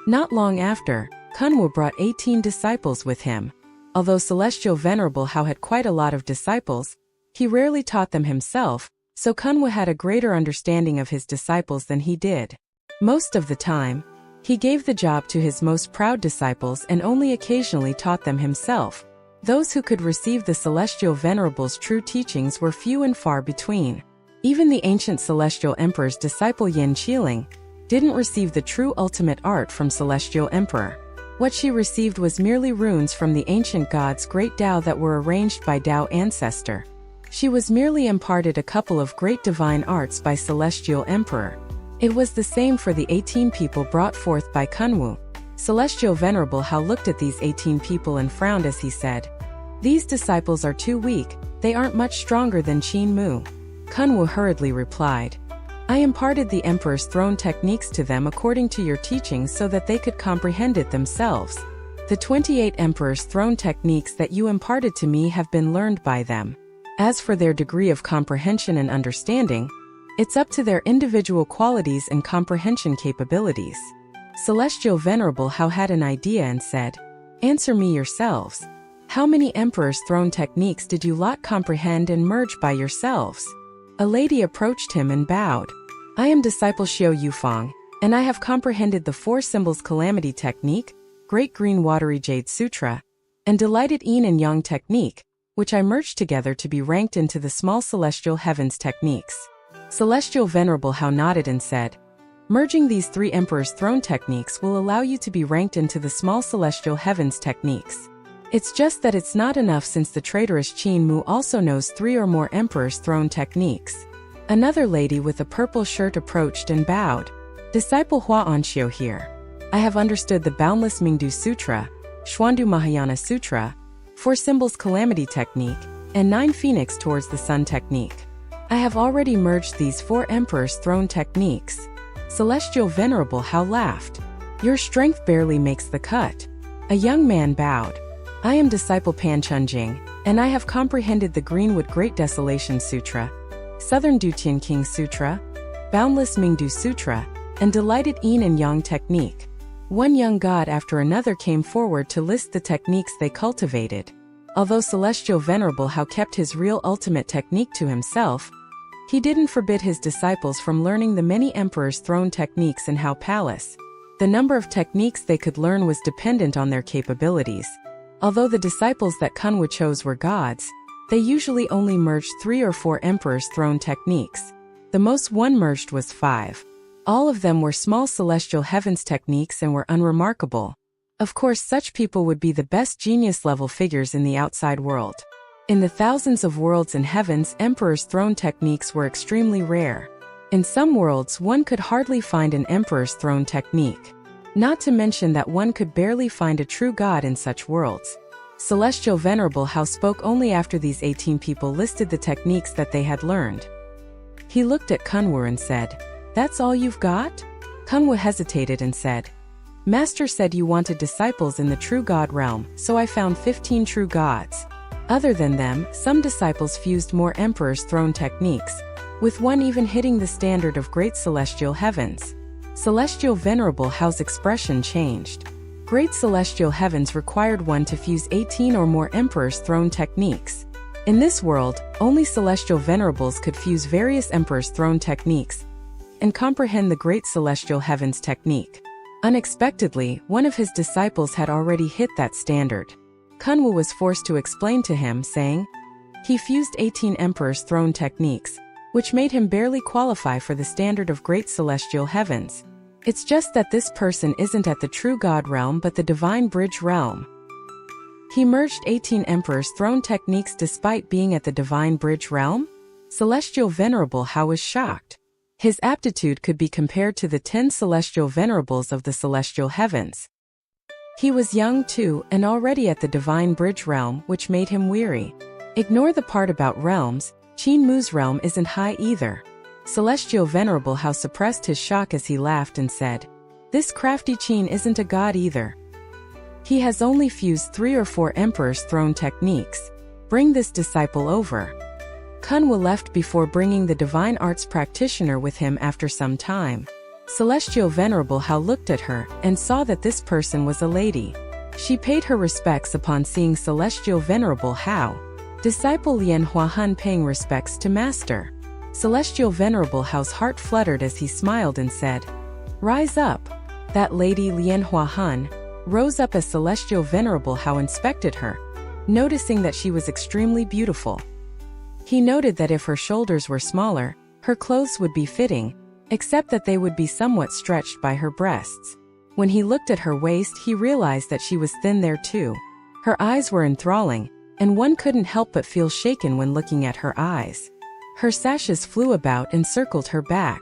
Not long after, Kunwu brought 18 disciples with him. Although Celestial Venerable Hao had quite a lot of disciples, he rarely taught them himself, so Kunwu had a greater understanding of his disciples than he did. Most of the time, he gave the job to his most proud disciples and only occasionally taught them himself. Those who could receive the Celestial Venerable's true teachings were few and far between. Even the ancient Celestial Emperor's disciple Yin Qiling didn't receive the true ultimate art from Celestial Emperor. What she received was merely runes from the ancient gods' great Tao that were arranged by Tao Ancestor. She was merely imparted a couple of great divine arts by Celestial Emperor. It was the same for the 18 people brought forth by Kunwu. Celestial Venerable Hao looked at these 18 people and frowned as he said, These disciples are too weak, they aren't much stronger than Qin Mu. Kunwu hurriedly replied, I imparted the Emperor's throne techniques to them according to your teachings so that they could comprehend it themselves. The 28 Emperor's throne techniques that you imparted to me have been learned by them. As for their degree of comprehension and understanding, it's up to their individual qualities and comprehension capabilities. Celestial Venerable Hao had an idea and said, Answer me yourselves. How many Emperor's throne techniques did you lot comprehend and merge by yourselves? A lady approached him and bowed. I am disciple Xiao Yufang, and I have comprehended the 4 symbols calamity technique, Great Green Watery Jade Sutra, and Delighted Yin and Yang technique, which I merged together to be ranked into the small celestial heavens techniques. Celestial Venerable Hao nodded and said, Merging these 3 Emperor's throne techniques will allow you to be ranked into the small celestial heavens techniques. It's just that it's not enough since the traitorous Qin Mu also knows 3 or more Emperor's throne techniques. Another lady with a purple shirt approached and bowed. Disciple Hua Anxiu here. I have understood the Boundless Mingdu Sutra, Xuandu Mahayana Sutra, 4 symbols calamity technique, and 9 phoenix towards the sun technique. I have already merged these 4 Emperor's throne techniques. Celestial Venerable Hao laughed. Your strength barely makes the cut. A young man bowed. I am disciple Pan Chunjing, and I have comprehended the Greenwood Great Desolation Sutra, Southern Dutian King Sutra, Boundless Mingdu Sutra, and Delighted Yin and Yang technique. One young god after another came forward to list the techniques they cultivated. Although Celestial Venerable Hao kept his real ultimate technique to himself, he didn't forbid his disciples from learning the many Emperor's throne techniques in Hao Palace. The number of techniques they could learn was dependent on their capabilities. Although the disciples that Kunwu chose were gods, they usually only merged 3 or 4 Emperor's throne techniques. The most one merged was 5. All of them were small celestial heavens techniques and were unremarkable. Of course, such people would be the best genius-level figures in the outside world. In the thousands of worlds in heavens, Emperor's throne techniques were extremely rare. In some worlds, one could hardly find an Emperor's throne technique. Not to mention that one could barely find a true god in such worlds. Celestial Venerable Hao spoke only after these 18 people listed the techniques that they had learned. He looked at Kunwu and said, That's all you've got? Kunwu hesitated and said, Master said you wanted disciples in the true god realm, so I found 15 true gods. Other than them, some disciples fused more Emperor's throne techniques, with one even hitting the standard of great celestial heavens. Celestial Venerable Hao's expression changed. Great celestial heavens required one to fuse 18 or more Emperor's throne techniques. In this world, only celestial venerables could fuse various Emperor's throne techniques and comprehend the great celestial heavens technique. Unexpectedly, one of his disciples had already hit that standard. Kunwu was forced to explain to him, saying, he fused 18 Emperor's throne techniques, which made him barely qualify for the standard of great celestial heavens. It's just that this person isn't at the true God realm but the divine bridge realm. He merged 18 Emperor's throne techniques despite being at the divine bridge realm? Celestial Venerable Hao was shocked. His aptitude could be compared to the 10 celestial venerables of the celestial heavens. He was young too and already at the divine bridge realm, which made him weary. Ignore the part about realms, Qin Mu's realm isn't high either. Celestial Venerable Hao suppressed his shock as he laughed and said, this crafty Qin isn't a god either. He has only fused 3 or 4 Emperor's throne techniques. Bring this disciple over. Kunwu left before bringing the divine arts practitioner with him after some time. Celestial Venerable Hao looked at her and saw that this person was a lady. She paid her respects upon seeing Celestial Venerable Hao. Disciple Lian Huahan paying respects to Master. Celestial Venerable Hao's heart fluttered as he smiled and said, rise up. That lady Lian Huahan rose up as Celestial Venerable Hao inspected her, noticing that she was extremely beautiful. He noted that if her shoulders were smaller, her clothes would be fitting, except that they would be somewhat stretched by her breasts. When he looked at her waist, he realized that she was thin there too. Her eyes were enthralling, and one couldn't help but feel shaken when looking at her eyes. Her sashes flew about and circled her back.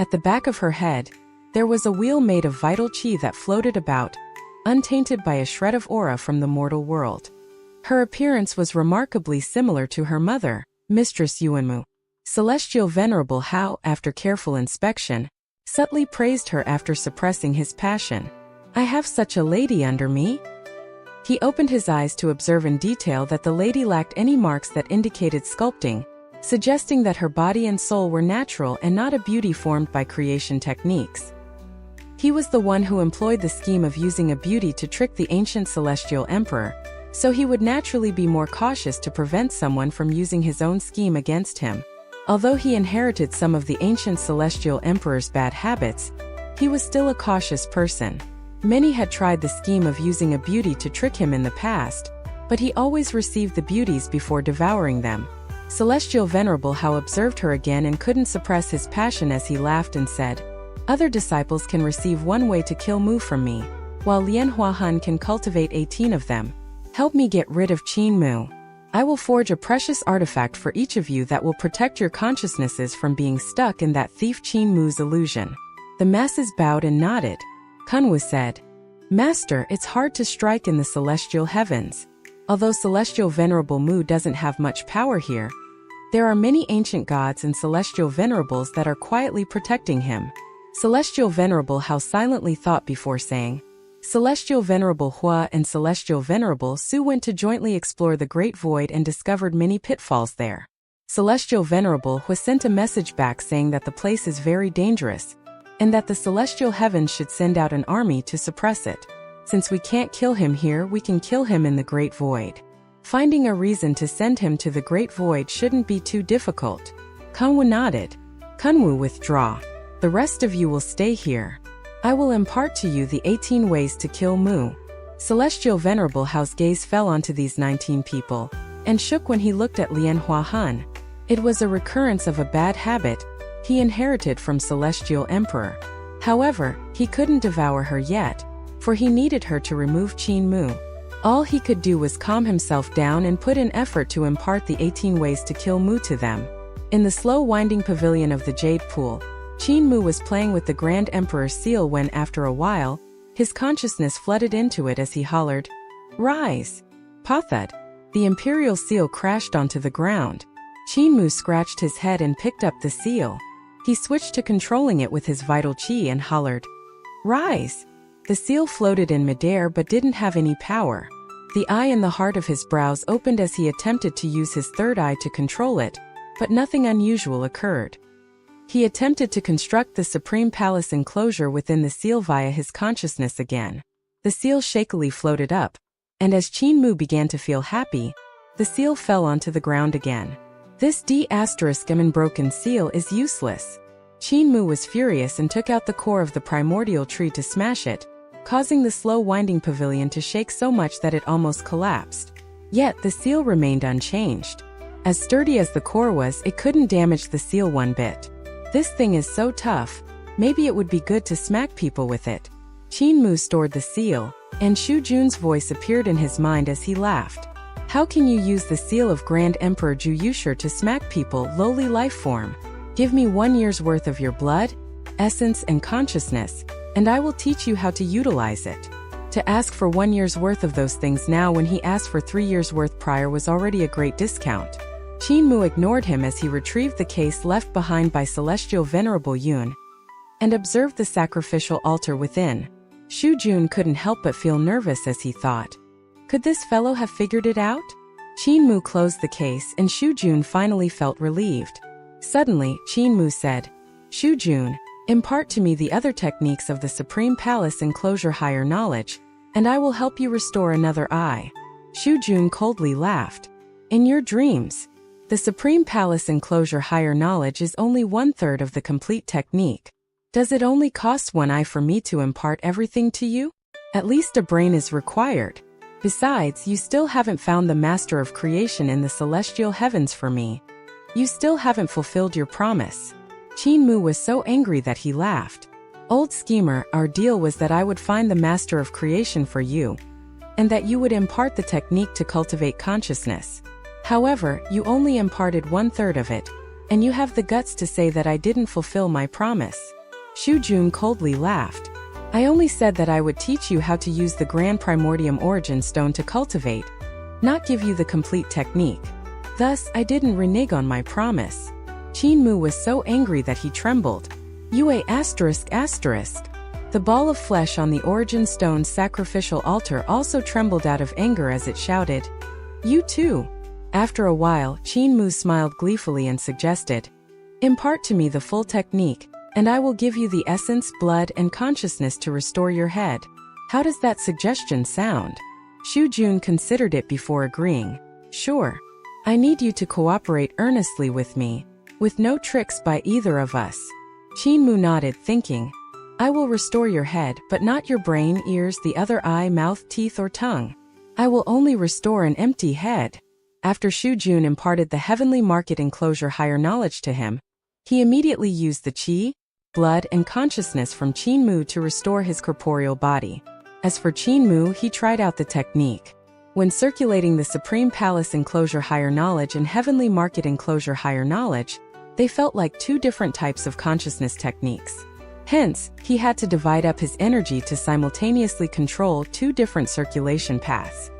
At the back of her head, there was a wheel made of vital qi that floated about, untainted by a shred of aura from the mortal world. Her appearance was remarkably similar to her mother, Mistress Yuanmu. Celestial Venerable Hao, after careful inspection, subtly praised her after suppressing his passion. I have such a lady under me? He opened his eyes to observe in detail that the lady lacked any marks that indicated sculpting, suggesting that her body and soul were natural and not a beauty formed by creation techniques. He was the one who employed the scheme of using a beauty to trick the ancient celestial emperor, so he would naturally be more cautious to prevent someone from using his own scheme against him. Although he inherited some of the ancient celestial emperor's bad habits, he was still a cautious person. Many had tried the scheme of using a beauty to trick him in the past, but he always received the beauties before devouring them. Celestial Venerable Hao observed her again and couldn't suppress his passion as he laughed and said, "Other disciples can receive one way to kill Mu from me, while Lian Huahan can cultivate 18 of them. Help me get rid of Qin Mu. I will forge a precious artifact for each of you that will protect your consciousnesses from being stuck in that thief Qin Mu's illusion." The masses bowed and nodded. Kunwu said, "Master, it's hard to strike in the celestial heavens. Although Celestial Venerable Mu doesn't have much power here, there are many ancient gods and celestial venerables that are quietly protecting him." Celestial Venerable Hao silently thought before saying, Celestial Venerable Hua and Celestial Venerable Su went to jointly explore the Great Void and discovered many pitfalls there. Celestial Venerable Hua sent a message back saying that the place is very dangerous, and that the celestial heavens should send out an army to suppress it. Since we can't kill him here, we can kill him in the Great Void. Finding a reason to send him to the Great Void shouldn't be too difficult. Kunwu nodded. Kunwu, withdraw. The rest of you will stay here. I will impart to you the 18 ways to kill Mu. Celestial Venerable Hao's gaze fell onto these 19 people, and shook when he looked at Lian Huahan. It was a recurrence of a bad habit he inherited from Celestial Emperor. However, he couldn't devour her yet, for he needed her to remove Qin Mu. All he could do was calm himself down and put in effort to impart the 18 ways to kill Mu to them. In the slow winding pavilion of the Jade Pool, Qin Mu was playing with the Grand Emperor's seal when, after a while, his consciousness flooded into it as he hollered, "Rise!" Pathud. The imperial seal crashed onto the ground. Qin Mu scratched his head and picked up the seal. He switched to controlling it with his vital qi and hollered, "Rise!" The seal floated in midair but didn't have any power. The eye in the heart of his brows opened as he attempted to use his third eye to control it, but nothing unusual occurred. He attempted to construct the Supreme Palace enclosure within the seal via his consciousness again. The seal shakily floated up, and as Qin Mu began to feel happy, the seal fell onto the ground again. This D***M broken seal is useless. Qin Mu was furious and took out the core of the primordial tree to smash it, causing the slow winding pavilion to shake so much that it almost collapsed. Yet the seal remained unchanged. As sturdy as the core was, it couldn't damage the seal one bit. This thing is so tough, maybe it would be good to smack people with it. Qin Mu stored the seal, and Shu Jun's voice appeared in his mind as he laughed. How can you use the seal of Grand Emperor Ju Yushir to smack people, lowly life form? Give me 1 year's worth of your blood, essence and consciousness, and I will teach you how to utilize it. To ask for 1 year's worth of those things now when he asked for 3 years' worth prior was already a great discount. Qin Mu ignored him as he retrieved the case left behind by Celestial Venerable Yun, and observed the sacrificial altar within. Shu Jun couldn't help but feel nervous as he thought, could this fellow have figured it out? Qin Mu closed the case and Shu Jun finally felt relieved. Suddenly, Qin Mu said, "Shu Jun, impart to me the other techniques of the Supreme Palace enclosure higher knowledge, and I will help you restore another eye." Shu Jun coldly laughed. "In your dreams. The Supreme Palace enclosure higher knowledge is only 1/3 of the complete technique. Does it only cost 1 eye for me to impart everything to you? At least a brain is required. Besides, you still haven't found the Master of Creation in the celestial heavens for me. You still haven't fulfilled your promise." Qin Mu was so angry that he laughed. "Old schemer, our deal was that I would find the Master of Creation for you, and that you would impart the technique to cultivate consciousness. However, you only imparted 1/3 of it, and you have the guts to say that I didn't fulfill my promise." Shu Jun coldly laughed. "I only said that I would teach you how to use the Grand Primordium Origin Stone to cultivate, not give you the complete technique. Thus, I didn't renege on my promise." Qin Mu was so angry that he trembled. Yue asterisk asterisk. The ball of flesh on the origin stone's sacrificial altar also trembled out of anger as it shouted, "You too." After a while, Qin Mu smiled gleefully and suggested, "Impart to me the full technique, and I will give you the essence, blood, and consciousness to restore your head. How does that suggestion sound?" Xu Jun considered it before agreeing. "Sure. I need you to cooperate earnestly with me, with no tricks by either of us." Qin Mu nodded, thinking, "I will restore your head, but not your brain, ears, the other eye, mouth, teeth, or tongue. I will only restore an empty head." After Xu Jun imparted the heavenly market enclosure higher knowledge to him, he immediately used the qi, blood, and consciousness from Qin Mu to restore his corporeal body. As for Qin Mu, he tried out the technique. When circulating the Supreme Palace enclosure higher knowledge and heavenly market enclosure higher knowledge, they felt like two different types of consciousness techniques. Hence, he had to divide up his energy to simultaneously control two different circulation paths.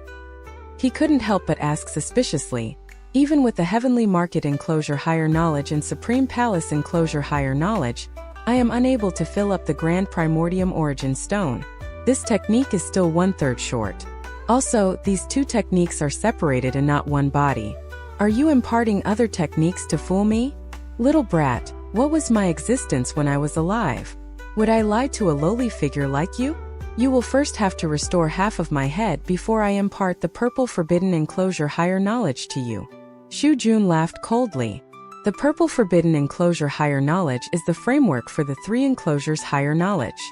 He couldn't help but ask suspiciously, "Even with the heavenly market enclosure higher knowledge and Supreme Palace enclosure higher knowledge, I am unable to fill up the Grand Primordium Origin Stone. This technique is still 1/3 short. Also, these two techniques are separated and not one body. Are you imparting other techniques to fool me? Little brat, what was my existence when I was alive? Would I lie to a lowly figure like you? You will first have to restore half of my head before I impart the purple forbidden enclosure higher knowledge to you." Xu Jun laughed coldly. The purple forbidden enclosure higher knowledge is the framework for the three enclosures higher knowledge.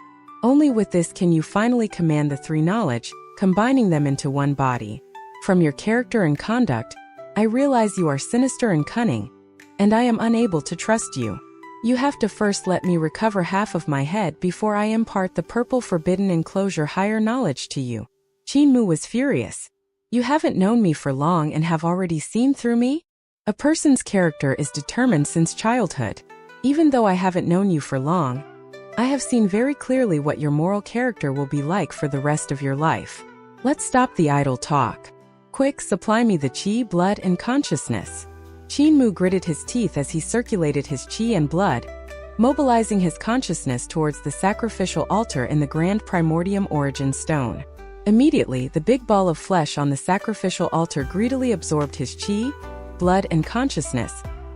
Only with this can you finally command the three knowledge, combining them into one body. From your character and conduct, I realize you are sinister and cunning, and I am unable to trust you. You have to first let me recover half of my head before I impart the purple forbidden enclosure higher knowledge to you. Qin Mu was furious. "You haven't known me for long and have already seen through me? A person's character is determined since childhood. Even though I haven't known you for long, I have seen very clearly what your moral character will be like for the rest of your life. Let's stop the idle talk. Quick, supply me the qi, blood, and consciousness." Qin Mu gritted his teeth as he circulated his qi and blood, mobilizing his consciousness towards the sacrificial altar in the Grand Primordium Origin Stone. Immediately, the big ball of flesh on the sacrificial altar greedily absorbed his qi, blood, and consciousness,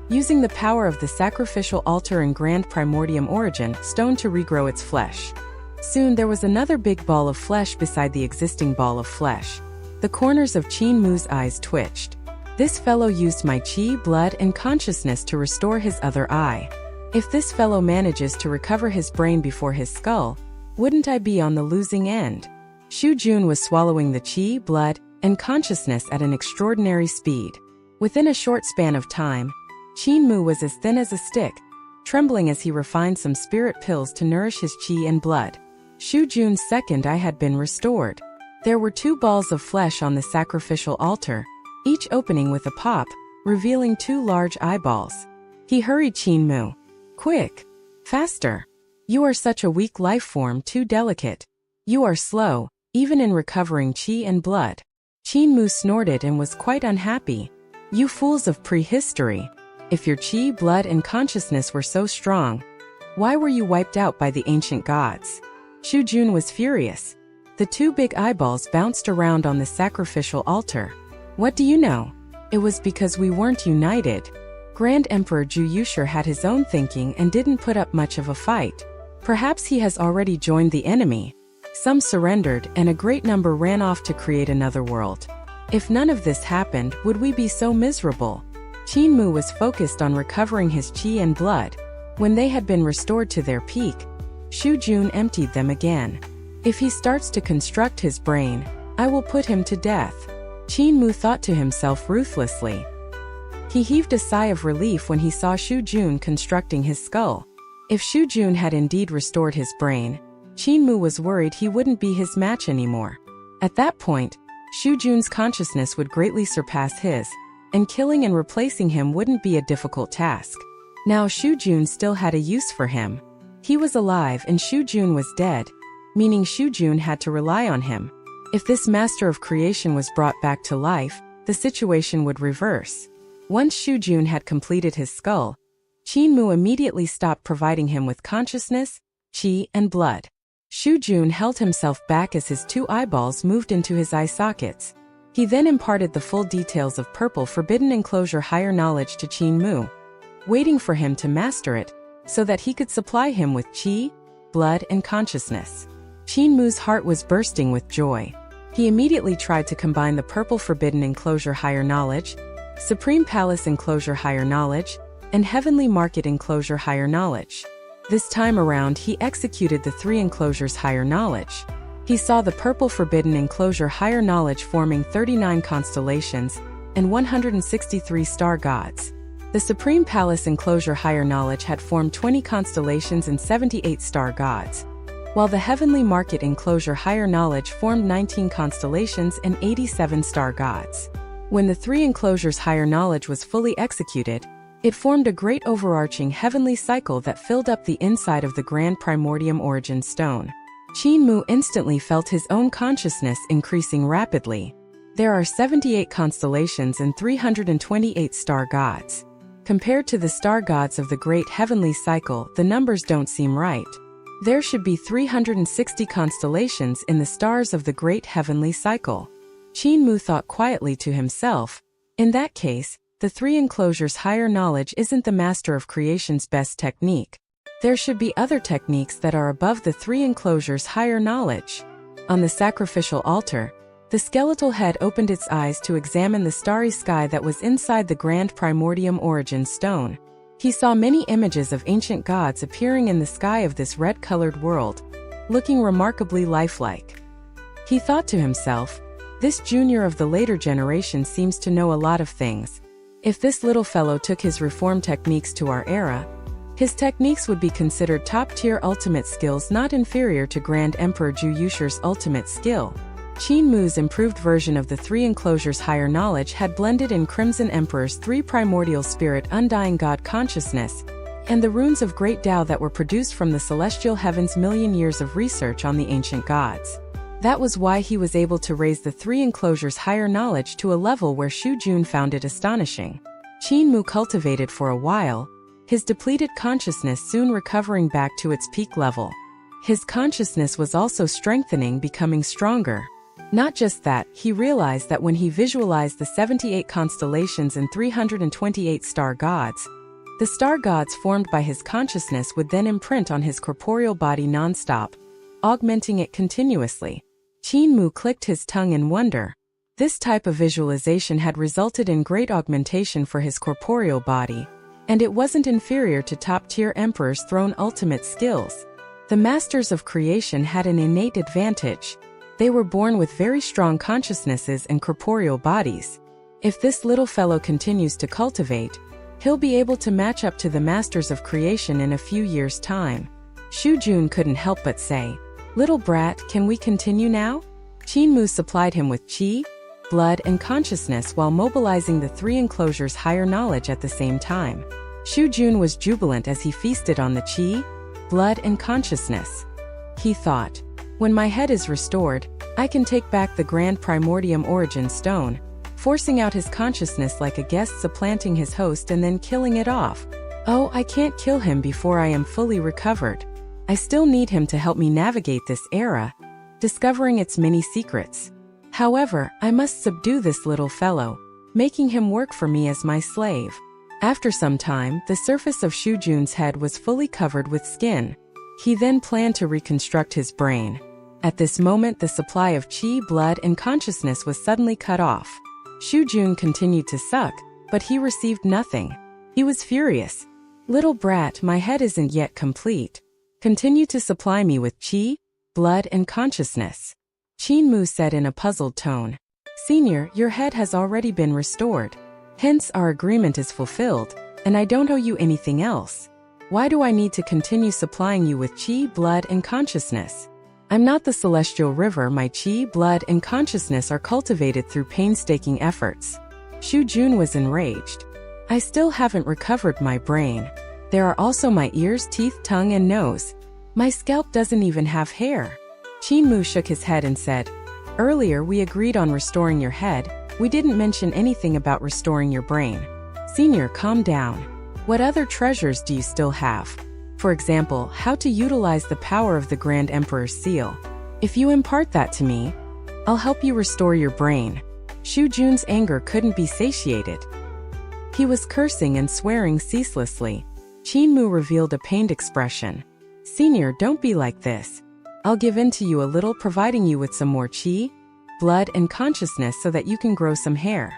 using the power of the sacrificial altar and Grand Primordium Origin Stone to regrow its flesh. Soon there was another big ball of flesh beside the existing ball of flesh. The corners of Qin Mu's eyes twitched. This fellow used my qi, blood, and consciousness to restore his other eye. If this fellow manages to recover his brain before his skull, wouldn't I be on the losing end? Xu Jun was swallowing the qi, blood, and consciousness at an extraordinary speed. Within a short span of time, Qin Mu was as thin as a stick, trembling as he refined some spirit pills to nourish his qi and blood. Xu Jun's second eye had been restored. There were two balls of flesh on the sacrificial altar, each opening with a pop, revealing two large eyeballs. He hurried Qin Mu. "Quick! Faster! You are such a weak life form, too delicate. You are slow, even in recovering qi and blood." Qin Mu snorted and was quite unhappy. "You fools of prehistory! If your qi, blood, and consciousness were so strong, why were you wiped out by the ancient gods?" Xu Jun was furious. The two big eyeballs bounced around on the sacrificial altar. "What do you know? It was because we weren't united. Grand Emperor Zhu Yushir had his own thinking and didn't put up much of a fight. Perhaps he has already joined the enemy. Some surrendered and a great number ran off to create another world. If none of this happened, would we be so miserable?" Qin Mu was focused on recovering his qi and blood. When they had been restored to their peak, Xu Jun emptied them again. "If he starts to construct his brain, I will put him to death." Qin Mu thought to himself ruthlessly. He heaved a sigh of relief when he saw Xu Jun constructing his skull. If Xu Jun had indeed restored his brain, Qin Mu was worried he wouldn't be his match anymore. At that point, Xu Jun's consciousness would greatly surpass his, and killing and replacing him wouldn't be a difficult task. Now Xu Jun still had a use for him. He was alive and Xu Jun was dead, meaning Xu Jun had to rely on him. If this master of creation was brought back to life, the situation would reverse. Once Xu Jun had completed his skull, Qin Mu immediately stopped providing him with consciousness, qi, and blood. Shu Jun held himself back as his 2 eyeballs moved into his eye sockets. He then imparted the full details of Purple Forbidden Enclosure higher knowledge to Qin Mu, waiting for him to master it, so that he could supply him with qi, blood, and consciousness. Qin Mu's heart was bursting with joy. He immediately tried to combine the Purple Forbidden Enclosure higher knowledge, Supreme Palace Enclosure higher knowledge, and Heavenly Market Enclosure higher knowledge. This time around he executed the 3 enclosures higher knowledge. He saw the Purple Forbidden Enclosure higher knowledge forming 39 constellations and 163 star gods. The Supreme Palace Enclosure higher knowledge had formed 20 constellations and 78 star gods, while the Heavenly Market Enclosure higher knowledge formed 19 constellations and 87 star gods. When the 3 enclosures higher knowledge was fully executed, it formed a great overarching heavenly cycle that filled up the inside of the Grand Primordium Origin Stone. Qin Mu instantly felt his own consciousness increasing rapidly. There are 78 constellations and 328 star gods. Compared to the star gods of the Great Heavenly Cycle, the numbers don't seem right. There should be 360 constellations in the stars of the Great Heavenly Cycle. Qin Mu thought quietly to himself, in that case, the 3 enclosures higher knowledge isn't the master of creation's best technique. There should be other techniques that are above the 3 enclosures higher knowledge. On the sacrificial altar, the skeletal head opened its eyes to examine the starry sky that was inside the Grand Primordium Origin Stone. He saw many images of ancient gods appearing in the sky of this red-colored world, looking remarkably lifelike. He thought to himself, this junior of the later generation seems to know a lot of things. If this little fellow took his reform techniques to our era, his techniques would be considered top-tier ultimate skills not inferior to Grand Emperor Ju Yusher's ultimate skill. Qin Mu's improved version of the 3 enclosures higher knowledge had blended in Crimson Emperor's 3 primordial spirit undying God consciousness, and the runes of Great Tao that were produced from the celestial heavens' million years of research on the ancient gods. That was why he was able to raise the 3 enclosures higher knowledge to a level where Shu Jun found it astonishing. Qin Mu cultivated for a while, his depleted consciousness soon recovering back to its peak level. His consciousness was also strengthening, becoming stronger. Not just that, he realized that when he visualized the 78 constellations and 328 star gods, the star gods formed by his consciousness would then imprint on his corporeal body non-stop, augmenting it continuously. Qin Mu clicked his tongue in wonder. This type of visualization had resulted in great augmentation for his corporeal body, and it wasn't inferior to top-tier Emperor's throne ultimate skills. The masters of creation had an innate advantage. They were born with very strong consciousnesses and corporeal bodies. If this little fellow continues to cultivate, he'll be able to match up to the masters of creation in a few years' time. Shu Jun couldn't help but say, "Little brat, can we continue now?" Qin Mu supplied him with qi, blood, and consciousness while mobilizing the 3 enclosures higher knowledge at the same time. Shu Jun was jubilant as he feasted on the qi, blood, and consciousness. He thought, when my head is restored, I can take back the Grand Primordium Origin Stone, forcing out his consciousness like a guest supplanting his host and then killing it off. Oh, I can't kill him before I am fully recovered. I still need him to help me navigate this era, discovering its many secrets. However, I must subdue this little fellow, making him work for me as my slave. After some time, the surface of Shu Jun's head was fully covered with skin. He then planned to reconstruct his brain. At this moment, the supply of qi, blood, and consciousness was suddenly cut off. Shu Jun continued to suck, but he received nothing. He was furious. "Little brat, my head isn't yet complete. Continue to supply me with qi, blood, and consciousness." Qin Mu said in a puzzled tone, "Senior, your head has already been restored. Hence our agreement is fulfilled, and I don't owe you anything else. Why do I need to continue supplying you with qi, blood, and consciousness? I'm not the celestial river. My qi, blood, and consciousness are cultivated through painstaking efforts." Shu Jun was enraged. "I still haven't recovered my brain. There are also my ears, teeth, tongue, and nose. My scalp doesn't even have hair." Qin Mu shook his head and said, "Earlier we agreed on restoring your head. We didn't mention anything about restoring your brain. Senior, calm down. What other treasures do you still have? For example, how to utilize the power of the Grand Emperor's seal. If you impart that to me, I'll help you restore your brain. Shu Jun's anger couldn't be satiated. He was cursing and swearing ceaselessly. Qin Mu revealed a pained expression. Senior, don't be like this. I'll give in to you a little, providing you with some more qi, blood, and consciousness so that you can grow some hair.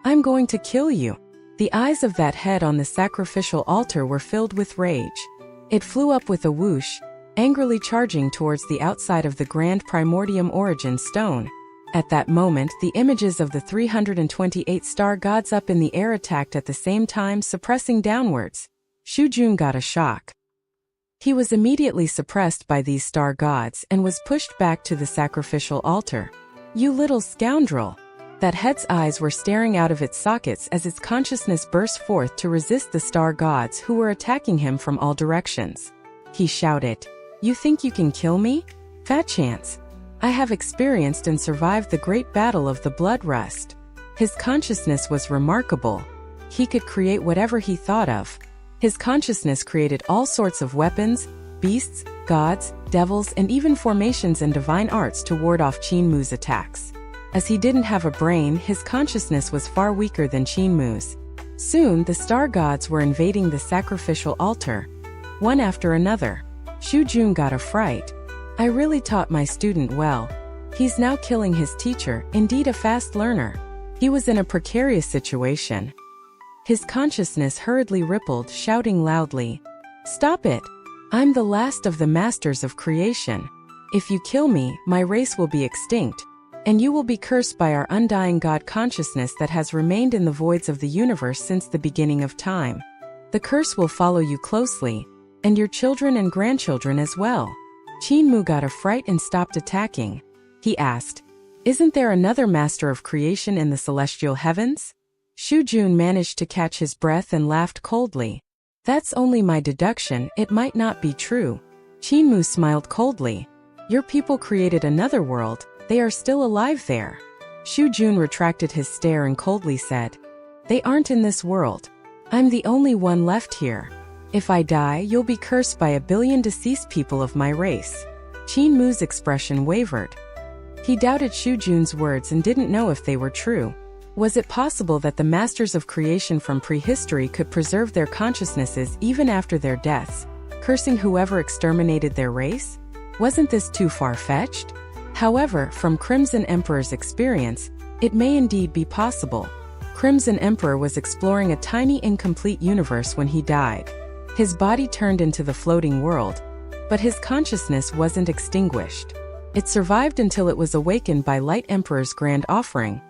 I'm going to kill you. The eyes of that head on the sacrificial altar were filled with rage. It flew up with a whoosh, angrily charging towards the outside of the grand primordium origin stone. At that moment, the images of the 328 star gods up in the air attacked at the same time, suppressing downwards. Shu Jun got a shock. He was immediately suppressed by these star gods and was pushed back to the sacrificial altar. You little scoundrel! That head's eyes were staring out of its sockets as its consciousness burst forth to resist the star gods who were attacking him from all directions. He shouted, "You think you can kill me? Fat chance! I have experienced and survived the great battle of the blood rust." His consciousness was remarkable. He could create whatever he thought of. His consciousness created all sorts of weapons, beasts, gods, devils, and even formations and divine arts to ward off Qin Mu's attacks. As he didn't have a brain, his consciousness was far weaker than Qin Mu's. Soon, the star gods were invading the sacrificial altar, one after another. Shu Jun got a fright. I really taught my student well. He's now killing his teacher, indeed a fast learner. He was in a precarious situation. His consciousness hurriedly rippled, shouting loudly, "Stop it! I'm the last of the masters of creation. If you kill me, my race will be extinct, and you will be cursed by our undying God consciousness that has remained in the voids of the universe since the beginning of time. The curse will follow you closely, and your children and grandchildren as well." Qin Mu got a fright and stopped attacking. He asked, "Isn't there another master of creation in the celestial heavens?" Shu Jun managed to catch his breath and laughed coldly. "That's only my deduction, it might not be true." Qin Mu smiled coldly. "Your people created another world, they are still alive there." Shu Jun retracted his stare and coldly said, "They aren't in this world. I'm the only one left here. If I die, you'll be cursed by 1,000,000,000 deceased people of my race." Qin Mu's expression wavered. He doubted Shu Jun's words and didn't know if they were true. Was it possible that the masters of creation from prehistory could preserve their consciousnesses even after their deaths, cursing whoever exterminated their race? Wasn't this too far-fetched? However, from Crimson Emperor's experience, it may indeed be possible. Crimson Emperor was exploring a tiny incomplete universe when he died. His body turned into the floating world, but his consciousness wasn't extinguished. It survived until it was awakened by Light Emperor's grand offering,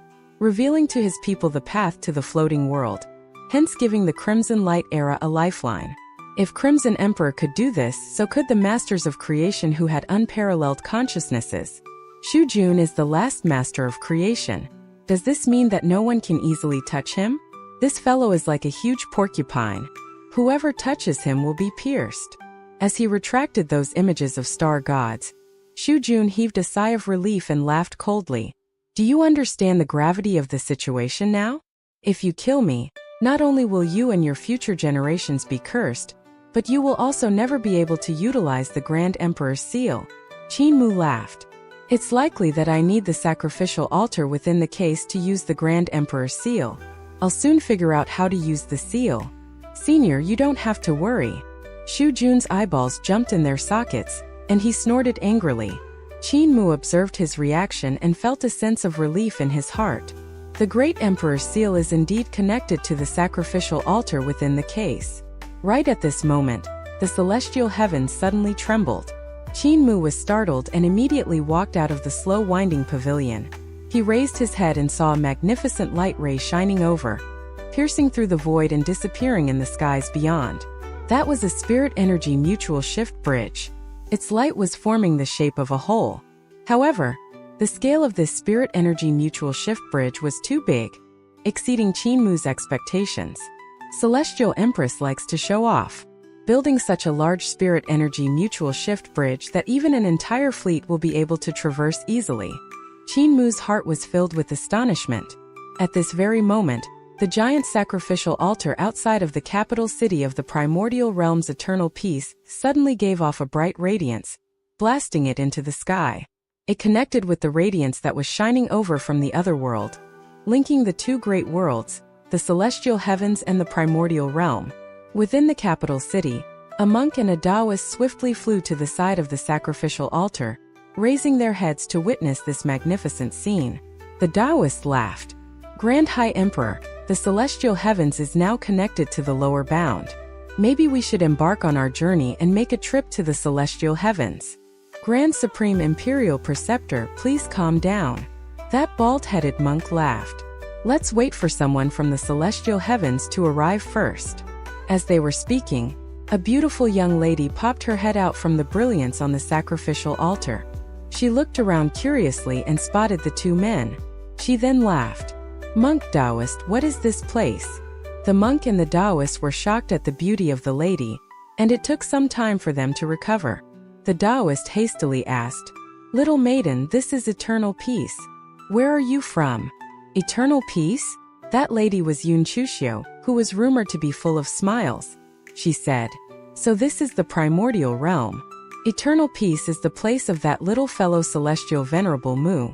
revealing to his people the path to the floating world, hence giving the Crimson Light era a lifeline. If Crimson Emperor could do this, so could the masters of creation who had unparalleled consciousnesses. Shu Jun is the last master of creation. Does this mean that no one can easily touch him? This fellow is like a huge porcupine. Whoever touches him will be pierced. As he retracted those images of star gods, Shu Jun heaved a sigh of relief and laughed coldly. Do you understand the gravity of the situation now? If you kill me, not only will you and your future generations be cursed, but you will also never be able to utilize the Grand Emperor's seal. Qin Mu laughed. It's likely that I need the sacrificial altar within the case to use the Grand Emperor's seal. I'll soon figure out how to use the seal. Senior, you don't have to worry. Shu Jun's eyeballs jumped in their sockets, and he snorted angrily. Qin Mu observed his reaction and felt a sense of relief in his heart. The Great Emperor's seal is indeed connected to the sacrificial altar within the case. Right at this moment, the celestial heavens suddenly trembled. Qin Mu was startled and immediately walked out of the slow winding pavilion. He raised his head and saw a magnificent light ray shining over, piercing through the void and disappearing in the skies beyond. That was a spirit energy mutual shift bridge. Its light was forming the shape of a hole. However, the scale of this spirit energy mutual shift bridge was too big, exceeding Qin Mu's expectations. Celestial Empress likes to show off, building such a large spirit energy mutual shift bridge that even an entire fleet will be able to traverse easily. Qin Mu's heart was filled with astonishment. At this very moment, the giant sacrificial altar outside of the capital city of the primordial realm's eternal peace suddenly gave off a bright radiance, blasting it into the sky. It connected with the radiance that was shining over from the other world, linking the two great worlds, the celestial heavens and the primordial realm. Within the capital city, a monk and a Taoist swiftly flew to the side of the sacrificial altar, raising their heads to witness this magnificent scene. The Taoist laughed. Grand High Emperor, the celestial heavens is now connected to the lower bound. Maybe we should embark on our journey and make a trip to the celestial heavens. Grand Supreme Imperial Preceptor, please calm down. That bald-headed monk laughed. Let's wait for someone from the celestial heavens to arrive first. As they were speaking, a beautiful young lady popped her head out from the brilliance on the sacrificial altar. She looked around curiously and spotted the two men. She then laughed. Monk Taoist, what is this place? The monk and the Taoist were shocked at the beauty of the lady, and it took some time for them to recover. The Taoist hastily asked, Little maiden, this is eternal peace. Where are you from? Eternal peace? That lady was Yun Chuxiu, who was rumored to be full of smiles. She said, So this is the primordial realm. Eternal peace is the place of that little fellow celestial venerable Mu.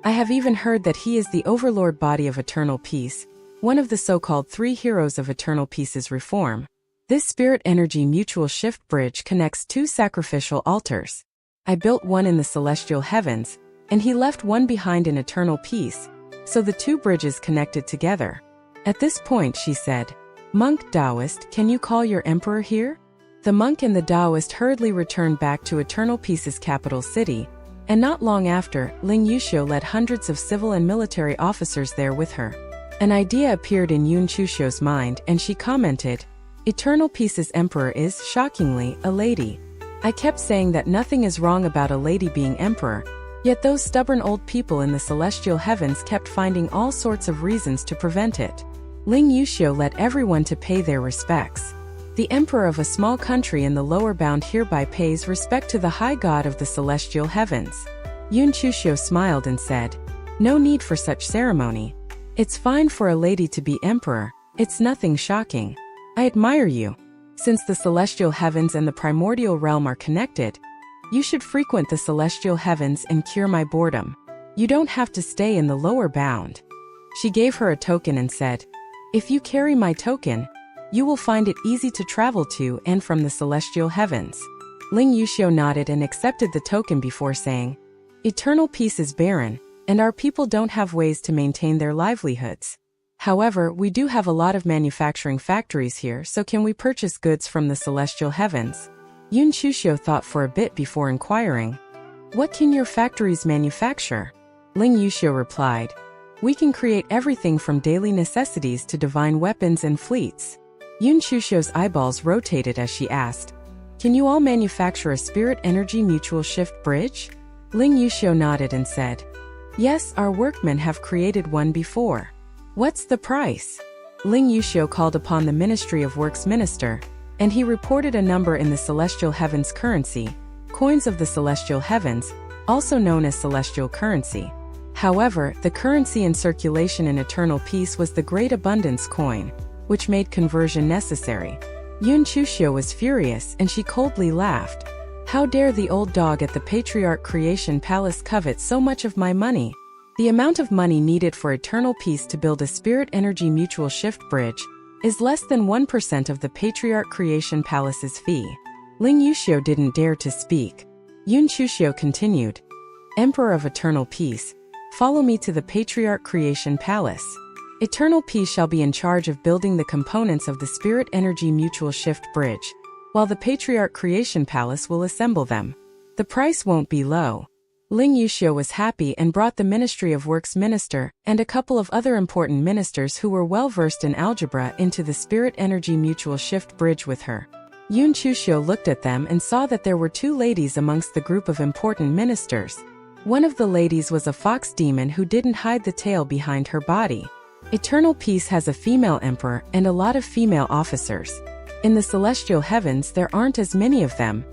I have even heard that he is the overlord body of eternal peace, one of the so-called three heroes of eternal peace's reform. This spirit energy mutual shift bridge connects two sacrificial altars. I built one in the celestial heavens, and he left one behind in eternal peace, so the two bridges connected together. At this point she said, Monk Taoist, can you call your emperor here? The monk and the Taoist hurriedly returned back to eternal peace's capital city, and not long after, Ling Yuxiu led hundreds of civil and military officers there with her. An idea appeared in Yun Chuxiu's mind and she commented, Eternal Peace's emperor is, shockingly, a lady. I kept saying that nothing is wrong about a lady being emperor, yet those stubborn old people in the celestial heavens kept finding all sorts of reasons to prevent it. Ling Yuxiu led everyone to pay their respects. The emperor of a small country in the lower bound hereby pays respect to the high god of the celestial heavens. Yun Chuxiu smiled and said, No need for such ceremony. It's fine for a lady to be emperor, it's nothing shocking. I admire you. Since the celestial heavens and the primordial realm are connected, you should frequent the celestial heavens and cure my boredom. You don't have to stay in the lower bound. She gave her a token and said, If you carry my token, you will find it easy to travel to and from the celestial heavens. Ling Yuxiu nodded and accepted the token before saying, Eternal peace is barren, and our people don't have ways to maintain their livelihoods. However, we do have a lot of manufacturing factories here, so can we purchase goods from the celestial heavens? Yun Chuxiu thought for a bit before inquiring, What can your factories manufacture? Ling Yuxiu replied, We can create everything from daily necessities to divine weapons and fleets. Yun Chuxiu's eyeballs rotated as she asked, Can you all manufacture a spirit energy mutual shift bridge? Ling Yuxiu nodded and said, Yes, our workmen have created one before. What's the price? Ling Yuxiu called upon the Ministry of Works minister, and he reported a number in the celestial heavens currency, coins of the celestial heavens, also known as celestial currency. However, the currency in circulation in eternal peace was the Great Abundance coin, which made conversion necessary. Yun Chuxiu was furious and she coldly laughed. How dare the old dog at the Patriarch Creation Palace covet so much of my money? The amount of money needed for eternal peace to build a spirit energy mutual shift bridge is less than 1% of the Patriarch Creation Palace's fee. Ling Yuxiu didn't dare to speak. Yun Chuxiu continued, Emperor of Eternal Peace, follow me to the Patriarch Creation Palace. Eternal Peace shall be in charge of building the components of the Spirit Energy Mutual Shift Bridge, while the Patriarch Creation Palace will assemble them. The price won't be low. Ling Yuxiu was happy and brought the Ministry of Works minister and a couple of other important ministers who were well versed in algebra into the Spirit Energy Mutual Shift Bridge with her. Yun Chuxiu looked at them and saw that there were two ladies amongst the group of important ministers. One of the ladies was a fox demon who didn't hide the tail behind her body. Eternal Peace has a female emperor and a lot of female officers. In the celestial heavens there aren't as many of them,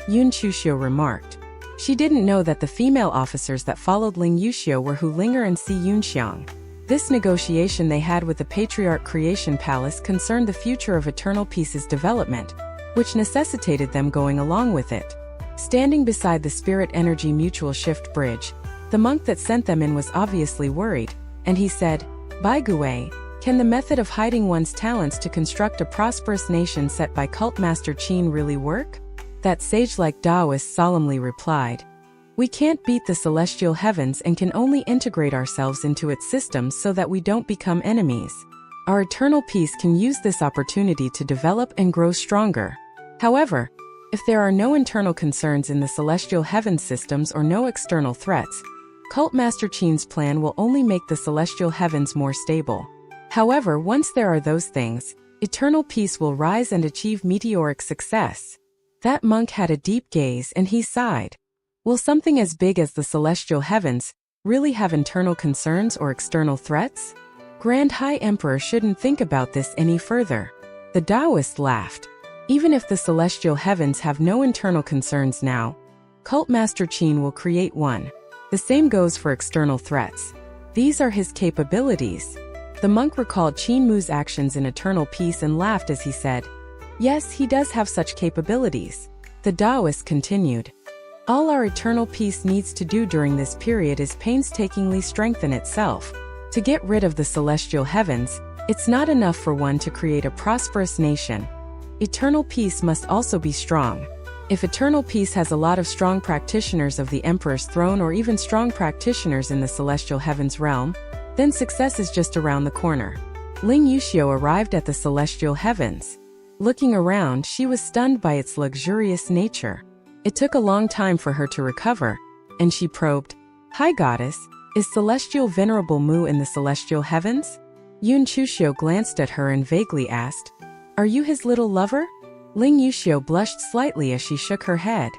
Yun Chuxiu remarked. She didn't know that the female officers that followed Ling Yuxiu were Hu Linger and Si Yunxiang. This negotiation they had with the Patriarch Creation Palace concerned the future of Eternal Peace's development, which necessitated them going along with it. Standing beside the Spirit Energy Mutual Shift Bridge, the monk that sent them in was obviously worried, and he said, "Bai Gui, can the method of hiding one's talents to construct a prosperous nation set by Cult Master Qin really work?" That sage-like Taoist solemnly replied, "We can't beat the celestial heavens and can only integrate ourselves into its systems so that we don't become enemies. Our eternal peace can use this opportunity to develop and grow stronger. However, if there are no internal concerns in the celestial heaven systems or no external threats, Cult Master Qin's plan will only make the celestial heavens more stable. However, once there are those things, eternal peace will rise and achieve meteoric success." That monk had a deep gaze and he sighed. Will something as big as the celestial heavens really have internal concerns or external threats? Grand High Emperor shouldn't think about this any further. The Taoist laughed. Even if the celestial heavens have no internal concerns now, Cult Master Qin will create one. The same goes for external threats. These are his capabilities. The monk recalled Qin Mu's actions in eternal peace and laughed as he said, "Yes, he does have such capabilities." The Taoist continued, "All our eternal peace needs to do during this period is painstakingly strengthen itself. To get rid of the celestial heavens, it's not enough for one to create a prosperous nation. Eternal peace must also be strong. If eternal peace has a lot of strong practitioners of the Emperor's throne or even strong practitioners in the celestial heavens realm, then success is just around the corner." Ling Yuxiu arrived at the celestial heavens. Looking around, she was stunned by its luxurious nature. It took a long time for her to recover, and she probed, "Hi goddess, is Celestial Venerable Mu in the celestial heavens?" Yun Chuxiu glanced at her and vaguely asked, "Are you his little lover?" Ling Yuxiu blushed slightly as she shook her head.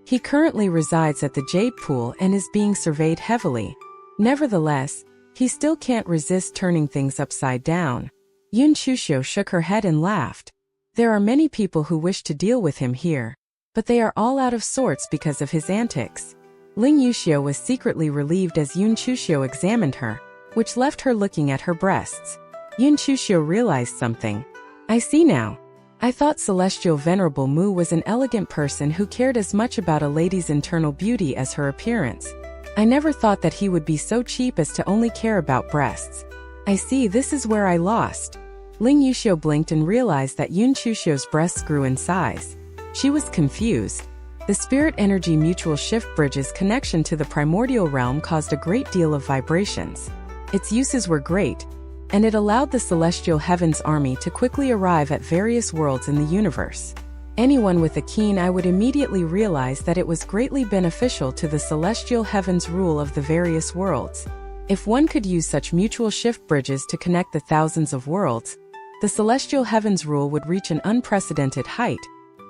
"He currently resides at the Jade Pool and is being surveyed heavily. Nevertheless, he still can't resist turning things upside down." Yun Chuxiu shook her head and laughed. "There are many people who wish to deal with him here, but they are all out of sorts because of his antics." Ling Yuxiu was secretly relieved as Yun Chuxiu examined her, which left her looking at her breasts. Yun Chuxiu realized something. "I see now. I thought Celestial Venerable Mu was an elegant person who cared as much about a lady's internal beauty as her appearance. I never thought that he would be so cheap as to only care about breasts. I see, this is where I lost." Ling Yuxiu blinked and realized that Yun Chuxiu's breasts grew in size. She was confused. The Spirit Energy Mutual Shift Bridge's connection to the primordial realm caused a great deal of vibrations. Its uses were great, and it allowed the Celestial Heavens army to quickly arrive at various worlds in the universe. Anyone with a keen eye would immediately realize that it was greatly beneficial to the Celestial Heavens rule of the various worlds. If one could use such mutual shift bridges to connect the thousands of worlds, the Celestial Heavens rule would reach an unprecedented height,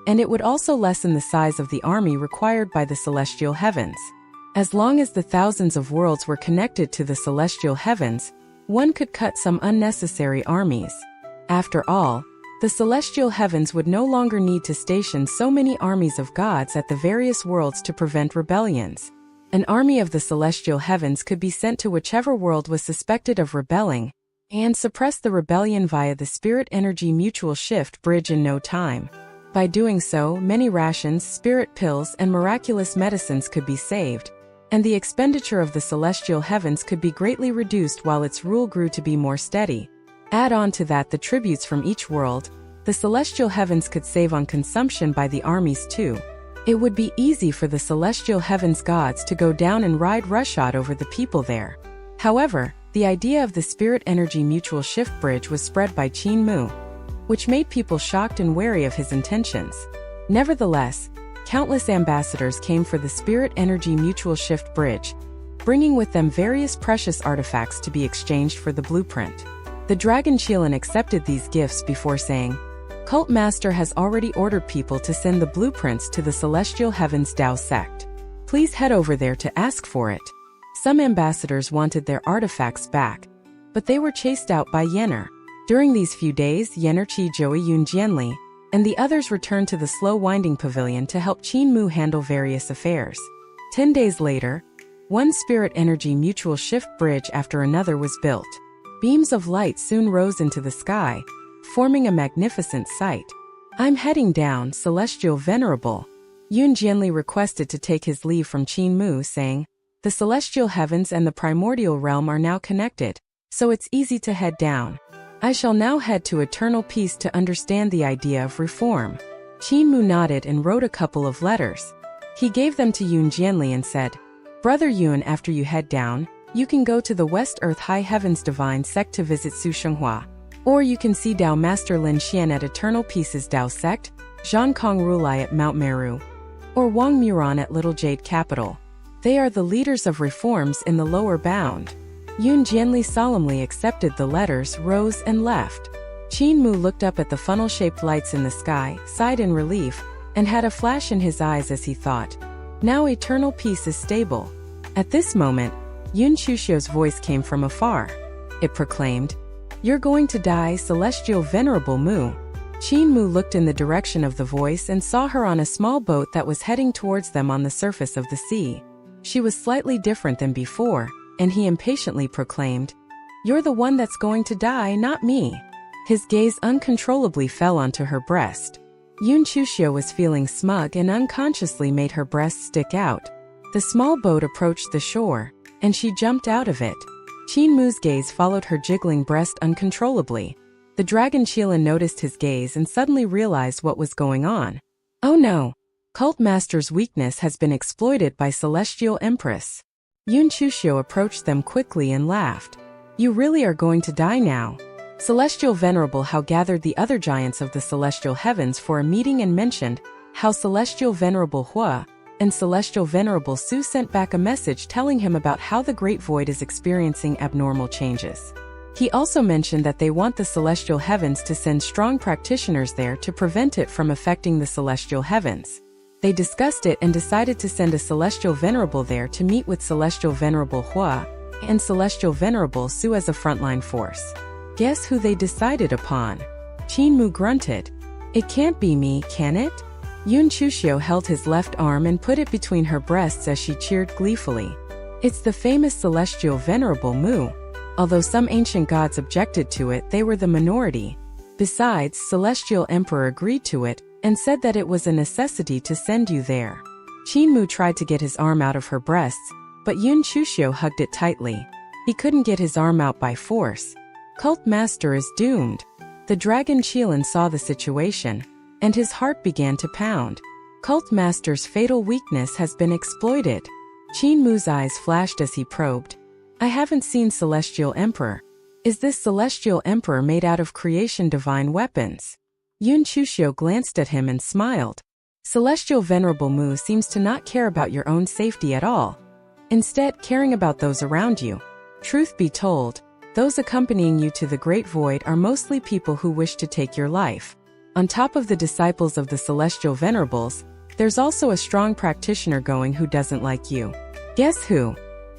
and it would also lessen the size of the army required by the Celestial Heavens. As long as the thousands of worlds were connected to the Celestial Heavens, one could cut some unnecessary armies. After all, the Celestial Heavens would no longer need to station so many armies of gods at the various worlds to prevent rebellions. An army of the Celestial Heavens could be sent to whichever world was suspected of rebelling, and suppress the rebellion via the Spirit Energy Mutual Shift Bridge in no time. By doing so, many rations, spirit pills, and miraculous medicines could be saved, and the expenditure of the Celestial Heavens could be greatly reduced while its rule grew to be more steady. Add on to that the tributes from each world, the Celestial Heavens could save on consumption by the armies too. It would be easy for the Celestial Heavens gods to go down and ride roughshod over the people there. However, the idea of the Spirit Energy Mutual Shift Bridge was spread by Qin Mu, which made people shocked and wary of his intentions. Nevertheless, countless ambassadors came for the Spirit Energy Mutual Shift Bridge, bringing with them various precious artifacts to be exchanged for the blueprint. The Dragon Qilin accepted these gifts before saying, "Cult Master has already ordered people to send the blueprints to the Celestial Heavens Dao sect. Please head over there to ask for it." Some ambassadors wanted their artifacts back, but they were chased out by Yenner. During these few days, Yenner Qi Joey Yun Jianli and the others returned to the slow winding pavilion to help Qin Mu handle various affairs. 10 days later, One spirit energy mutual shift bridge after another was built. Beams of light soon rose into the sky, forming a magnificent sight. I'm heading down, Celestial Venerable. Yun Jianli requested to take his leave from Qin Mu, saying, the celestial heavens and the primordial realm are now connected, so it's easy to head down. I shall now head to eternal peace to understand the idea of reform. Qin Mu nodded and wrote a couple of letters. He gave them to Yun Jianli and said, Brother Yun, after you head down, you can go to the West Earth High Heavens Divine Sect to visit Su Shenghua. Or you can see Dao Master Lin Xian at Eternal Peace's Dao Sect, Zhang Kong Rulai at Mount Meru, or Wang Muran at Little Jade Capital. They are the leaders of reforms in the lower bound. Yun Jianli solemnly accepted the letters, rose and left. Qin Mu looked up at the funnel-shaped lights in the sky, sighed in relief, and had a flash in his eyes as he thought, now eternal peace is stable. At this moment, Yun Chuxiu's voice came from afar. It proclaimed, you're going to die, Celestial Venerable Mu. Qin Mu looked in the direction of the voice and saw her on a small boat that was heading towards them on the surface of the sea. She was slightly different than before, and he impatiently proclaimed, you're the one that's going to die, not me. His gaze uncontrollably fell onto her breast. Yun Chuxiu was feeling smug and unconsciously made her breast stick out. The small boat approached the shore, and she jumped out of it. Qin Mu's gaze followed her jiggling breast uncontrollably. The dragon Qilin noticed his gaze and suddenly realized what was going on. Oh no! Cult Master's weakness has been exploited by Celestial Empress. Yun Chuxiu approached them quickly and laughed. You really are going to die now. Celestial Venerable Hao gathered the other giants of the celestial heavens for a meeting and mentioned how Celestial Venerable Hua and Celestial Venerable Su sent back a message telling him about how the Great Void is experiencing abnormal changes. He also mentioned that they want the celestial heavens to send strong practitioners there to prevent it from affecting the celestial heavens. They discussed it and decided to send a Celestial Venerable there to meet with Celestial Venerable Hua and Celestial Venerable Su as a frontline force. Guess who they decided upon? Qin Mu grunted. It can't be me, can it? Yun Chuxiu held his left arm and put it between her breasts as she cheered gleefully. It's the famous Celestial Venerable Mu. Although some ancient gods objected to it, they were the minority. Besides, Celestial Emperor agreed to it and said that it was a necessity to send you there. Qin Mu tried to get his arm out of her breasts, but Yun Chuxiu hugged it tightly. He couldn't get his arm out by force. Cult Master is doomed. The dragon Qilin saw the situation, and his heart began to pound. Cult Master's fatal weakness has been exploited. Qin Mu's eyes flashed as he probed. I haven't seen Celestial Emperor. Is this Celestial Emperor made out of creation divine weapons? Yun Chuxiu glanced at him and smiled. Celestial Venerable Mu seems to not care about your own safety at all. Instead, caring about those around you. Truth be told, those accompanying you to the Great Void are mostly people who wish to take your life. On top of the disciples of the Celestial Venerables, there's also a strong practitioner going who doesn't like you. Guess who?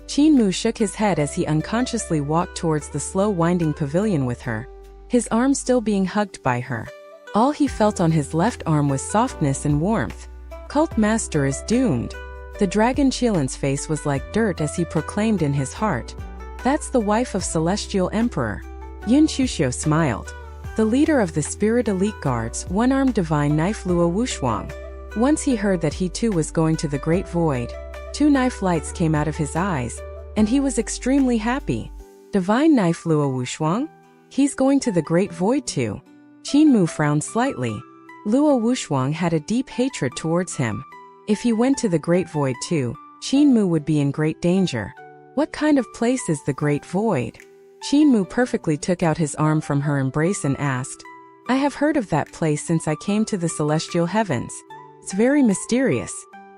Qin Mu shook his head as he unconsciously walked towards the slow winding pavilion with her, his arm still being hugged by her. All he felt on his left arm was softness and warmth. Cult Master is doomed. The dragon Qilin's face was like dirt as he proclaimed in his heart. That's the wife of Celestial Emperor. Yun Chuxiu smiled. The leader of the Spirit Elite Guards, one-armed divine knife Luo Wushuang. Once he heard that he too was going to the Great Void, 2 knife lights came out of his eyes, and he was extremely happy. Divine knife Luo Wushuang? He's going to the Great Void too. Qin Mu frowned slightly. Luo Wushuang had a deep hatred towards him. If he went to the Great Void too, Qin Mu would be in great danger. What kind of place is the Great Void? Qin Mu perfectly took out his arm from her embrace and asked, I have heard of that place since I came to the celestial heavens. It's very mysterious.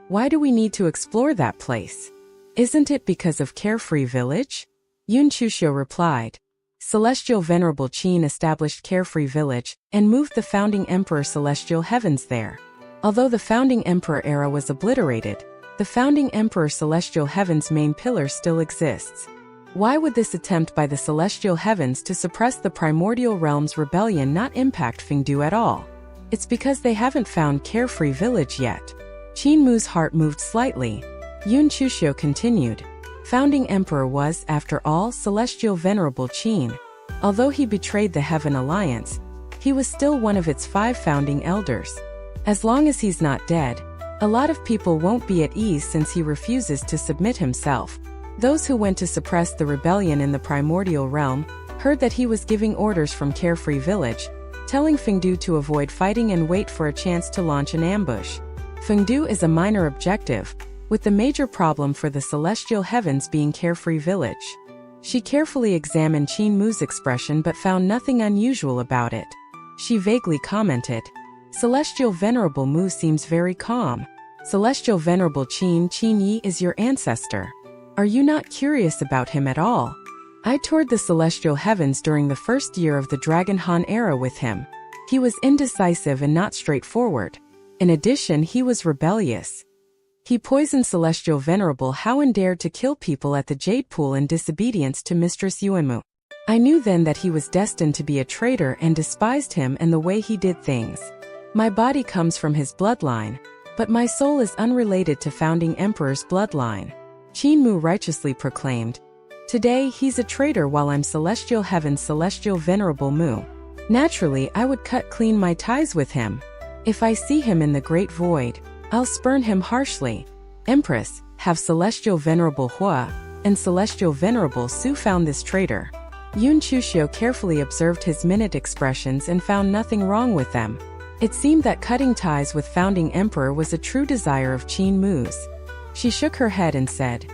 Why do we need to explore that place? Isn't it because of Carefree Village? Yun Chuxiu replied. Celestial Venerable Qin established Carefree Village and moved the founding Emperor Celestial Heavens there. Although the founding Emperor era was obliterated, the founding Emperor Celestial Heavens' main pillar still exists. Why would this attempt by the Celestial Heavens to suppress the Primordial Realm's rebellion not impact Fengdu at all? It's because they haven't found Carefree Village yet. Qin Mu's heart moved slightly. Yun Chuxiu continued. Founding emperor was, after all, Celestial Venerable Qin. Although he betrayed the Heaven Alliance, he was still one of its 5 founding elders. As long as he's not dead, a lot of people won't be at ease since he refuses to submit himself. Those who went to suppress the rebellion in the primordial realm heard that he was giving orders from Carefree Village, telling Fengdu to avoid fighting and wait for a chance to launch an ambush. Fengdu is a minor objective, with the major problem for the celestial heavens being Carefree Village. She carefully examined Qin Mu's expression but found nothing unusual about it. She vaguely commented, "Celestial Venerable Mu seems very calm. Celestial Venerable Qin Yi is your ancestor. Are you not curious about him at all? I toured the celestial heavens during the first year of the Dragon Han era with him. He was indecisive and not straightforward. In addition, he was rebellious. He poisoned Celestial Venerable Hao and dared to kill people at the Jade Pool in disobedience to Mistress Yuanmu. I knew then that he was destined to be a traitor and despised him and the way he did things. My body comes from his bloodline, but my soul is unrelated to founding emperor's bloodline." Qin Mu righteously proclaimed, "Today he's a traitor while I'm Celestial Heaven's Celestial Venerable Mu. Naturally, I would cut clean my ties with him. If I see him in the Great Void, I'll spurn him harshly." Empress, have Celestial Venerable Hua and Celestial Venerable Su found this traitor? Yun Chuxiu carefully observed his minute expressions and found nothing wrong with them. It seemed that cutting ties with founding emperor was a true desire of Qin Mu's. She shook her head and said,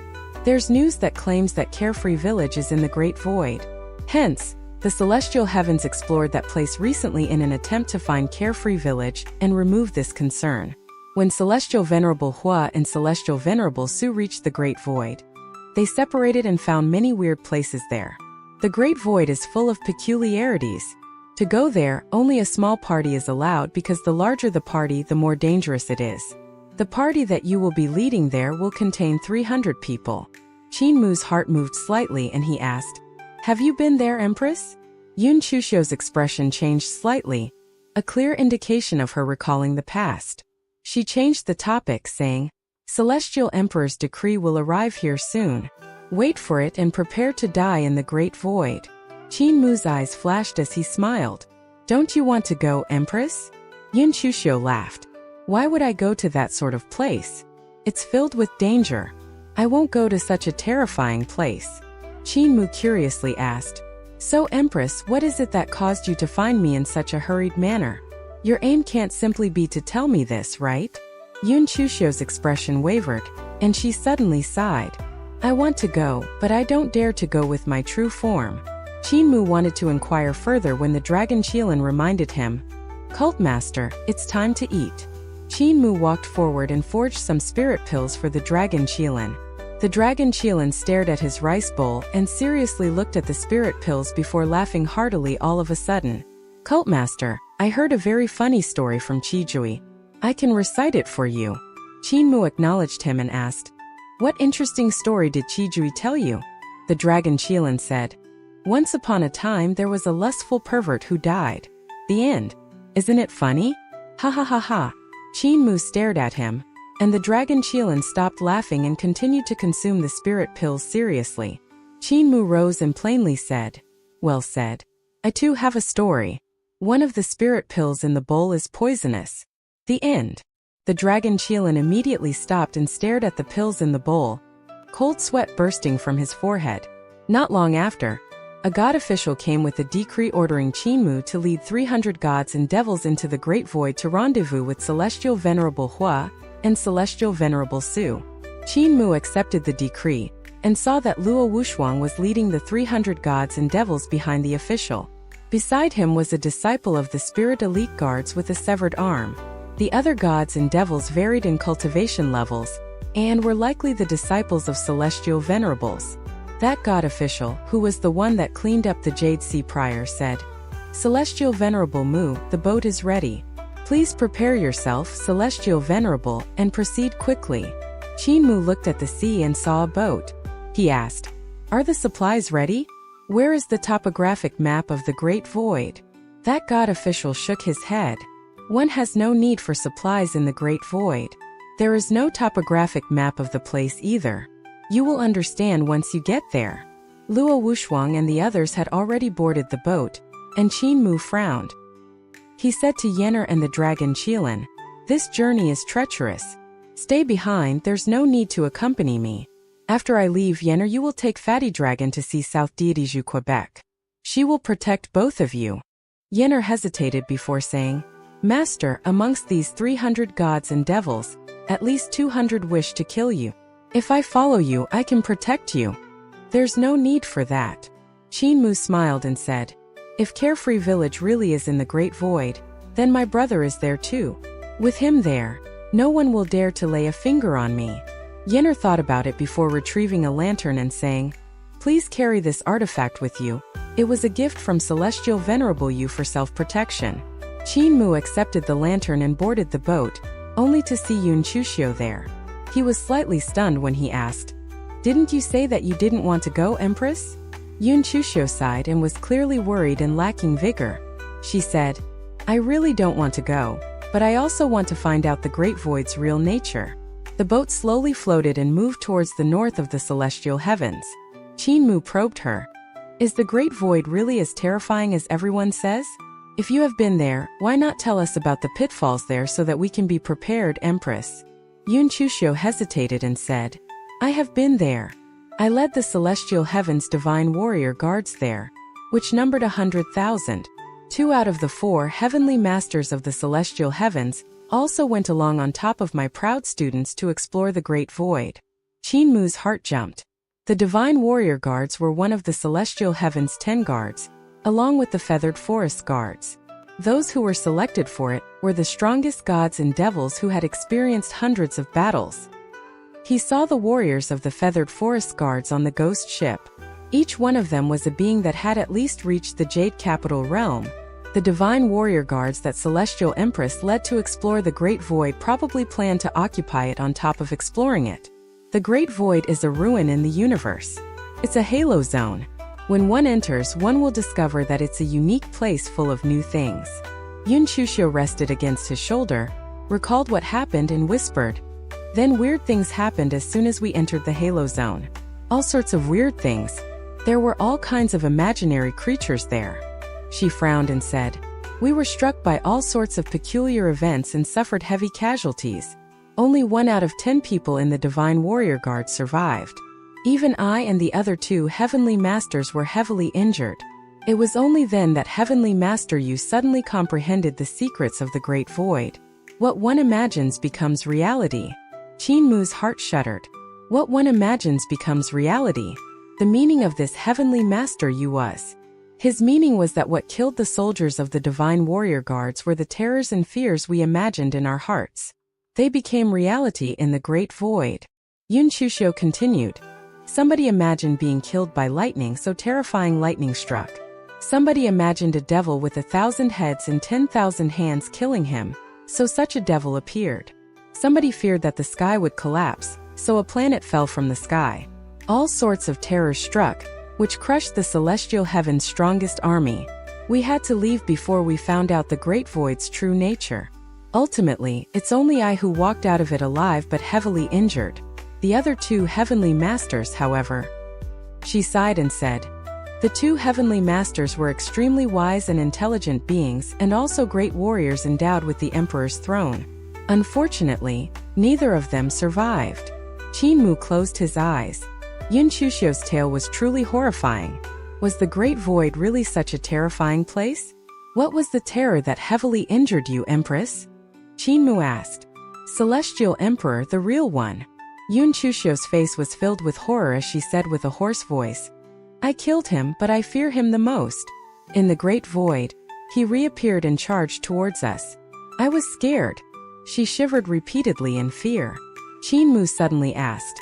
"There's news that claims that Carefree Village is in the Great Void. Hence, the celestial heavens explored that place recently in an attempt to find Carefree Village and remove this concern. When Celestial Venerable Hua and Celestial Venerable Su reached the Great Void, they separated and found many weird places there. The Great Void is full of peculiarities. To go there, only a small party is allowed because the larger the party, the more dangerous it is. The party that you will be leading there will contain 300 people." Qin Mu's heart moved slightly and he asked, "Have you been there, Empress?" Yun Chuxiu's expression changed slightly, a clear indication of her recalling the past. She changed the topic, saying, "Celestial Emperor's decree will arrive here soon. Wait for it and prepare to die in the Great Void." Qin Mu's eyes flashed as he smiled. "Don't you want to go, Empress?" Yun Chuxiu laughed. "Why would I go to that sort of place? It's filled with danger. I won't go to such a terrifying place." Qin Mu curiously asked, "So, Empress, what is it that caused you to find me in such a hurried manner? Your aim can't simply be to tell me this, right?" Yun Chuxiu's expression wavered, and she suddenly sighed. "I want to go, but I don't dare to go with my true form." Qin Mu wanted to inquire further when the Dragon Qilin reminded him, "Cult Master, it's time to eat." Qin Mu walked forward and forged some spirit pills for the Dragon Qilin. The Dragon Qilin stared at his rice bowl and seriously looked at the spirit pills before laughing heartily all of a sudden. "Cult Master, I heard a very funny story from Qijui. I can recite it for you." Qin Mu acknowledged him and asked, "What interesting story did Qijui tell you?" The Dragon Qilin said, "Once upon a time there was a lustful pervert who died. The end. Isn't it funny? Ha ha ha ha." Qin Mu stared at him, and the Dragon Qilin stopped laughing and continued to consume the spirit pills seriously. Qin Mu rose and plainly said, "Well said. I too have a story. One of the spirit pills in the bowl is poisonous. The end." The Dragon Qilin immediately stopped and stared at the pills in the bowl, cold sweat bursting from his forehead. Not long after, a god official came with a decree ordering Qin Mu to lead 300 gods and devils into the Great Void to rendezvous with Celestial Venerable Hua and Celestial Venerable Su. Qin Mu accepted the decree and saw that Luo Wushuang was leading the 300 gods and devils behind the official. Beside him was a disciple of the Spirit Elite Guards with a severed arm. The other gods and devils varied in cultivation levels and were likely the disciples of Celestial Venerables. That god official, who was the one that cleaned up the Jade Sea prior, said, "Celestial Venerable Mu, the boat is ready. Please prepare yourself, Celestial Venerable, and proceed quickly." Qin Mu looked at the sea and saw a boat. He asked, "Are the supplies ready? Where is the topographic map of the Great Void?" That god official shook his head. "One has no need for supplies in the Great Void. There is no topographic map of the place either." You will understand once you get there. Luo Wushuang and the others had already boarded the boat, and Qin Mu frowned. He said to Yenner and the dragon Qilin, "This journey is treacherous. Stay behind, there's no need to accompany me. After I leave Yenner, you will take Fatty Dragon to see South Deity Quebec. She will protect both of you." Yenner hesitated before saying, "Master, amongst these 300 gods and devils, at least 200 wish to kill you. If I follow you, I can protect you." "There's no need for that." Qin Mu smiled and said, "If Carefree Village really is in the Great Void, then my brother is there too. With him there, no one will dare to lay a finger on me." Yenner thought about it before retrieving a lantern and saying, "Please carry this artifact with you. It was a gift from Celestial Venerable You for self-protection." Qin Mu accepted the lantern and boarded the boat, only to see Yun Chuxiu there. He was slightly stunned when he asked, "Didn't you say that you didn't want to go, Empress?" Yun Chuxiu sighed and was clearly worried and lacking vigor. She said, "I really don't want to go, but I also want to find out the Great Void's real nature." The boat slowly floated and moved towards the north of the celestial heavens. Qin Mu probed her. "Is the Great Void really as terrifying as everyone says? If you have been there, why not tell us about the pitfalls there so that we can be prepared, Empress?" Yun Chuxiu hesitated and said, "I have been there. I led the celestial heavens divine warrior guards there, which numbered 100,000. 2 out of the 4 heavenly masters of the celestial heavens also went along on top of my proud students to explore the Great Void." Qin Mu's heart jumped. The divine warrior guards were one of the celestial heavens' 10 guards, along with the feathered forest guards. Those who were selected for it were the strongest gods and devils who had experienced hundreds of battles. He saw the warriors of the feathered forest guards on the ghost ship. Each one of them was a being that had at least reached the Jade Capital realm. The divine warrior guards that Celestial Empress led to explore the Great Void probably planned to occupy it on top of exploring it. The Great Void is a ruin in the universe. It's a halo zone. When one enters, one will discover that it's a unique place full of new things. Yun Chuxiu rested against his shoulder, recalled what happened and whispered, "Then weird things happened as soon as we entered the halo zone. All sorts of weird things. There were all kinds of imaginary creatures there." She frowned and said, "We were struck by all sorts of peculiar events and suffered heavy casualties. Only 1 out of 10 people in the Divine Warrior Guard survived. Even I and the other 2 Heavenly Masters were heavily injured. It was only then that Heavenly Master Yu suddenly comprehended the secrets of the Great Void. What one imagines becomes reality." Qin Mu's heart shuddered. What one imagines becomes reality. The meaning of this Heavenly Master Yu was. His meaning was that what killed the soldiers of the Divine Warrior Guards were the terrors and fears we imagined in our hearts. They became reality in the Great Void. Yun Chuxiu continued. Somebody imagined being killed by lightning, so terrifying lightning struck. Somebody imagined a devil with 1,000 heads and 10,000 hands killing him, so such a devil appeared. Somebody feared that the sky would collapse, so a planet fell from the sky. All sorts of terrors struck, which crushed the celestial heaven's strongest army. We had to leave before we found out the Great Void's true nature. Ultimately, it's only I who walked out of it alive but heavily injured. The other 2 Heavenly Masters, however." She sighed and said, "The 2 Heavenly Masters were extremely wise and intelligent beings and also great warriors endowed with the Emperor's throne. Unfortunately, neither of them survived." Qin Mu closed his eyes. Yun Chuxiu's tale was truly horrifying. Was the Great Void really such a terrifying place? What was the terror that heavily injured you, Empress? Qin Mu asked. Celestial Emperor, the real one. Yun Chuxiu's face was filled with horror as she said with a hoarse voice, "I killed him, but I fear him the most. In the Great Void, he reappeared and charged towards us. I was scared." She shivered repeatedly in fear. Qin Mu suddenly asked,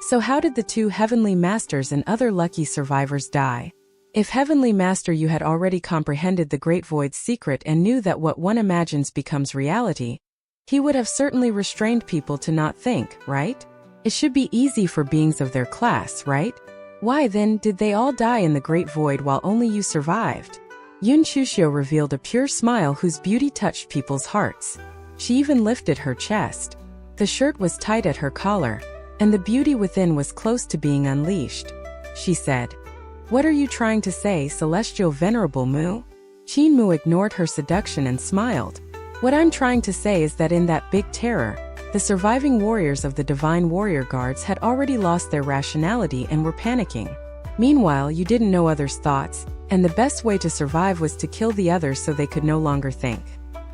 "So how did the 2 Heavenly Masters and other lucky survivors die? If Heavenly Master you had already comprehended the Great Void's secret and knew that what one imagines becomes reality, he would have certainly restrained people to not think, right? It should be easy for beings of their class, right? Why then did they all die in the Great Void while only you survived?" Yun Chuxiu revealed a pure smile whose beauty touched people's hearts. She even lifted her chest. The shirt was tight at her collar. and the beauty within was close to being unleashed. She said, "What are you trying to say, Celestial Venerable Mu?" Qin Mu ignored her seduction and smiled. "What I'm trying to say is that in that big terror, the surviving warriors of the Divine Warrior Guards had already lost their rationality and were panicking. Meanwhile, you didn't know others' thoughts, and the best way to survive was to kill the others so they could no longer think.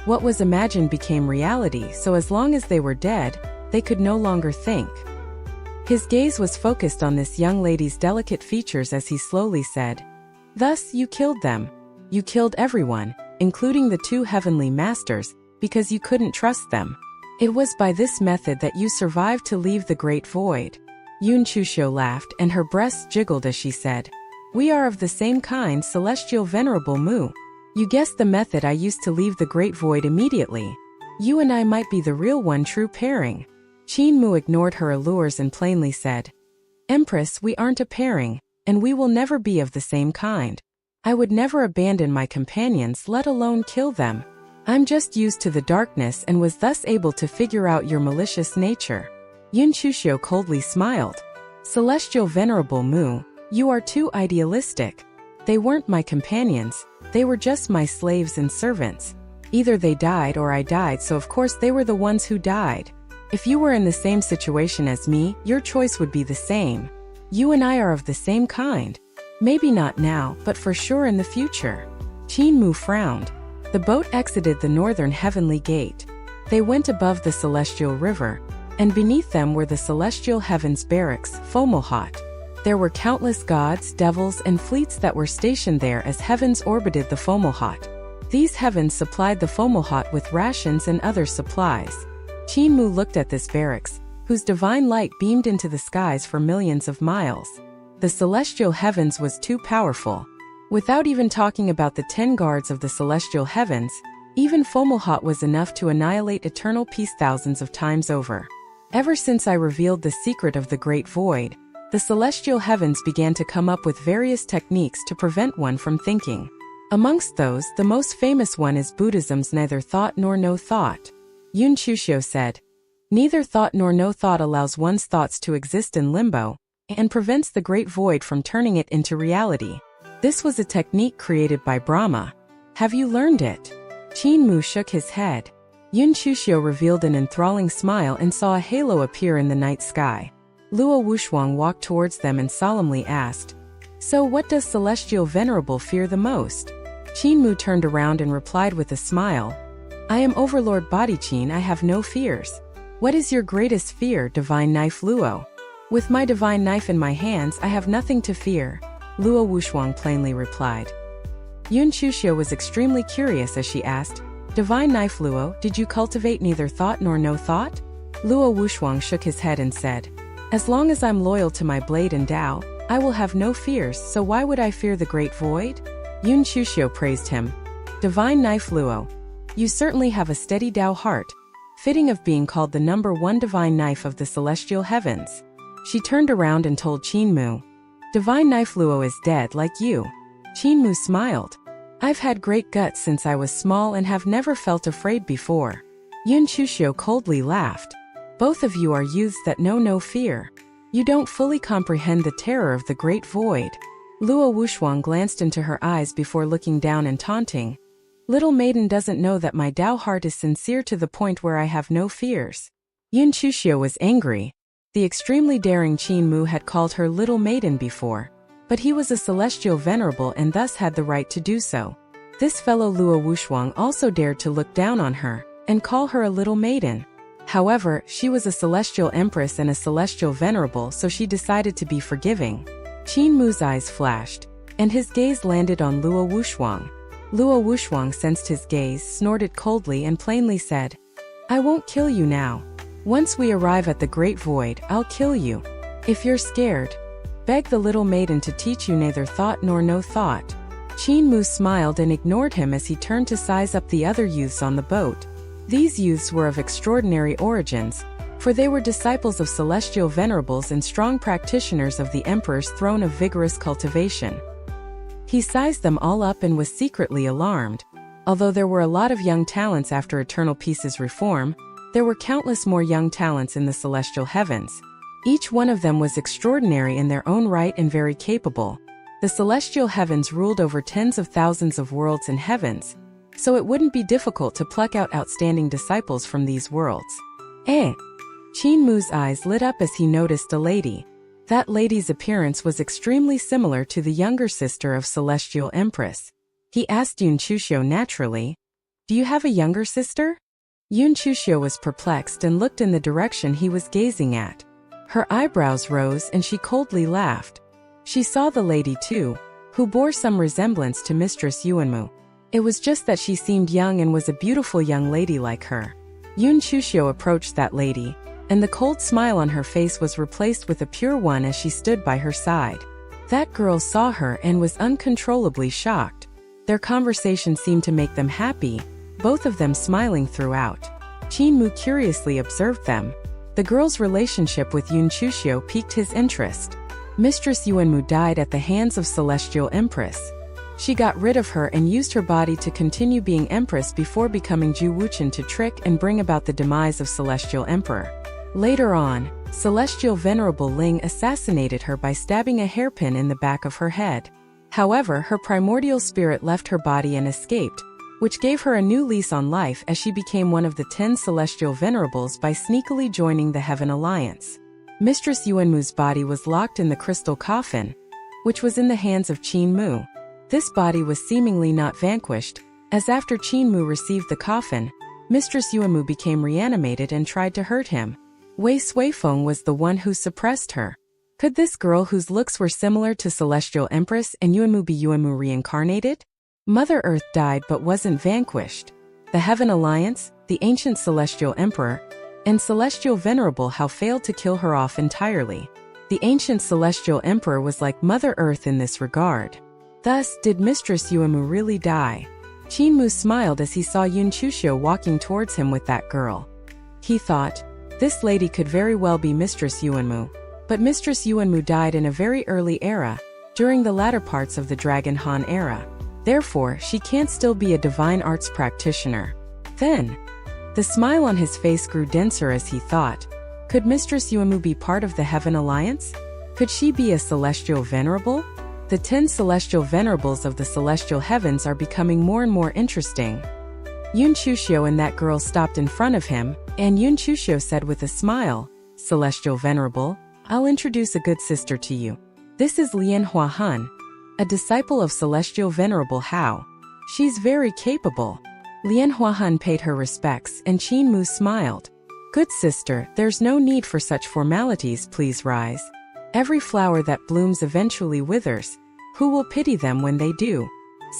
What was imagined became reality, so as long as they were dead, they could no longer think." His gaze was focused on this young lady's delicate features as he slowly said, "Thus, you killed them. You killed everyone, including the two heavenly masters, because you couldn't trust them. It was by this method that you survived to leave the Great Void." Yun Chuxiu laughed and her breasts jiggled as she said, "We are of the same kind, Celestial Venerable Mu. You guessed the method I used to leave the Great Void immediately. You and I might be the real one true pairing." Qin Mu ignored her allures and plainly said, "Empress, we aren't a pairing, and we will never be of the same kind. I would never abandon my companions, let alone kill them. I'm just used to the darkness and was thus able to figure out your malicious nature." Yun Chuxiu coldly smiled. "Celestial Venerable Mu, you are too idealistic. They weren't my companions, they were just my slaves and servants. Either they died or I died, so of course they were the ones who died. If you were in the same situation as me, your choice would be the same. You and I are of the same kind. Maybe not now, but for sure in the future." Qin Mu frowned. The boat exited the northern heavenly gate. They went above the celestial river, and beneath them were the celestial heavens barracks, Fomalhaut. There were countless gods, devils, and fleets that were stationed there as heavens orbited the Fomalhaut. These heavens supplied the Fomalhaut with rations and other supplies. Qin Mu looked at this barracks, whose divine light beamed into the skies for millions of miles. The celestial heavens was too powerful. Without even talking about the 10 guards of the celestial heavens, even Fomalhaut was enough to annihilate eternal peace thousands of times over. Ever since I revealed the secret of the Great Void, the celestial heavens began to come up with various techniques to prevent one from thinking. Amongst those, the most famous one is Buddhism's neither thought nor no thought. Yun Chuxiu said, "Neither thought nor no thought allows one's thoughts to exist in limbo, and prevents the Great Void from turning it into reality. This was a technique created by Brahma. Have you learned it?" Qin Mu shook his head. Yun Chuxiu revealed an enthralling smile and saw a halo appear in the night sky. Luo Wushuang walked towards them and solemnly asked, "So what does Celestial Venerable fear the most?" Qin Mu turned around and replied with a smile, "I am Overlord Bodyqin, I have no fears. What is your greatest fear, Divine Knife Luo?" "With my divine knife in my hands, I have nothing to fear," Luo Wushuang plainly replied. Yun Chuxiu was extremely curious as she asked, "Divine Knife Luo, did you cultivate neither thought nor no thought?" Luo Wushuang shook his head and said, "As long as I'm loyal to my blade and Tao, I will have no fears, so why would I fear the Great Void?" Yun Chuxiu praised him. "Divine Knife Luo, you certainly have a steady Tao heart, fitting of being called the #1 divine knife of the celestial heavens." She turned around and told Qin Mu, "Divine Knife Luo is dead like you." Qin Mu smiled. "I've had great guts since I was small and have never felt afraid before." Yun Chuxiu coldly laughed. "Both of you are youths that know no fear. You don't fully comprehend the terror of the Great Void." Luo Wushuang glanced into her eyes before looking down and taunting, "Little maiden doesn't know that my Tao heart is sincere to the point where I have no fears." Yun Chuxiu was angry. The extremely daring Qin Mu had called her little maiden before, but he was a celestial venerable and thus had the right to do so. This fellow Luo Wushuang also dared to look down on her and call her a little maiden. However, she was a celestial empress and a celestial venerable, so she decided to be forgiving. Qin Mu's eyes flashed, and his gaze landed on Luo Wushuang. Luo Wushuang sensed his gaze, snorted coldly and plainly said, "I won't kill you now. Once we arrive at the Great Void, I'll kill you. If you're scared, beg the little maiden to teach you neither thought nor no thought." Qin Mu smiled and ignored him as he turned to size up the other youths on the boat. These youths were of extraordinary origins, for they were disciples of celestial venerables and strong practitioners of the Emperor's throne of vigorous cultivation. He sized them all up and was secretly alarmed. Although there were a lot of young talents after Eternal Peace's reform, there were countless more young talents in the celestial heavens. Each one of them was extraordinary in their own right and very capable. The celestial heavens ruled over tens of thousands of worlds and heavens, so it wouldn't be difficult to pluck out outstanding disciples from these worlds. Qin Mu's eyes lit up as he noticed a lady. That lady's appearance was extremely similar to the younger sister of Celestial Empress. He asked Yun Chuxiu naturally, "Do you have a younger sister?" Yun Chuxiu was perplexed and looked in the direction he was gazing at. Her eyebrows rose and she coldly laughed. She saw the lady too, who bore some resemblance to Mistress Yuanmu. It was just that she seemed young and was a beautiful young lady like her. Yun Chuxiu approached that lady, and the cold smile on her face was replaced with a pure one as she stood by her side. That girl saw her and was uncontrollably shocked. Their conversation seemed to make them happy, both of them smiling throughout. Qin Mu curiously observed them. The girl's relationship with Yun Chuxiu piqued his interest. Mistress Yuanmu died at the hands of Celestial Empress. She got rid of her and used her body to continue being Empress before becoming Ju Wuchen to trick and bring about the demise of Celestial Emperor. Later on, Celestial Venerable Ling assassinated her by stabbing a hairpin in the back of her head. However, her primordial spirit left her body and escaped, which gave her a new lease on life as she became one of the 10 Celestial Venerables by sneakily joining the Heaven Alliance. Mistress Yuanmu's body was locked in the crystal coffin, which was in the hands of Qin Mu. This body was seemingly not vanquished, as after Qin Mu received the coffin, Mistress Yuanmu became reanimated and tried to hurt him. Wei Suifeng was the one who suppressed her. Could this girl whose looks were similar to Celestial Empress and Yuanmu be Yuanmu reincarnated? Mother Earth died but wasn't vanquished. The Heaven Alliance, the ancient Celestial Emperor, and Celestial Venerable Hao failed to kill her off entirely. The ancient Celestial Emperor was like Mother Earth in this regard. Thus, did Mistress Yuanmu really die? Qin Mu smiled as he saw Yun Chuxiu walking towards him with that girl. He thought, this lady could very well be Mistress Yuanmu. But Mistress Yuanmu died in a very early era, during the latter parts of the Dragon Han era. Therefore, she can't still be a divine arts practitioner. Then, the smile on his face grew denser as he thought, could Mistress Yuanmu be part of the Heaven Alliance? Could she be a Celestial Venerable? The 10 Celestial Venerables of the Celestial Heavens are becoming more and more interesting. Yun Chuxiu and that girl stopped in front of him, and Yun Chuxiu said with a smile, Celestial Venerable, I'll introduce a good sister to you. This is Lian Huahan, a disciple of Celestial Venerable Hao. She's very capable. Lian Huahan paid her respects and Qin Mu smiled. Good sister, there's no need for such formalities, please rise. Every flower that blooms eventually withers. Who will pity them when they do?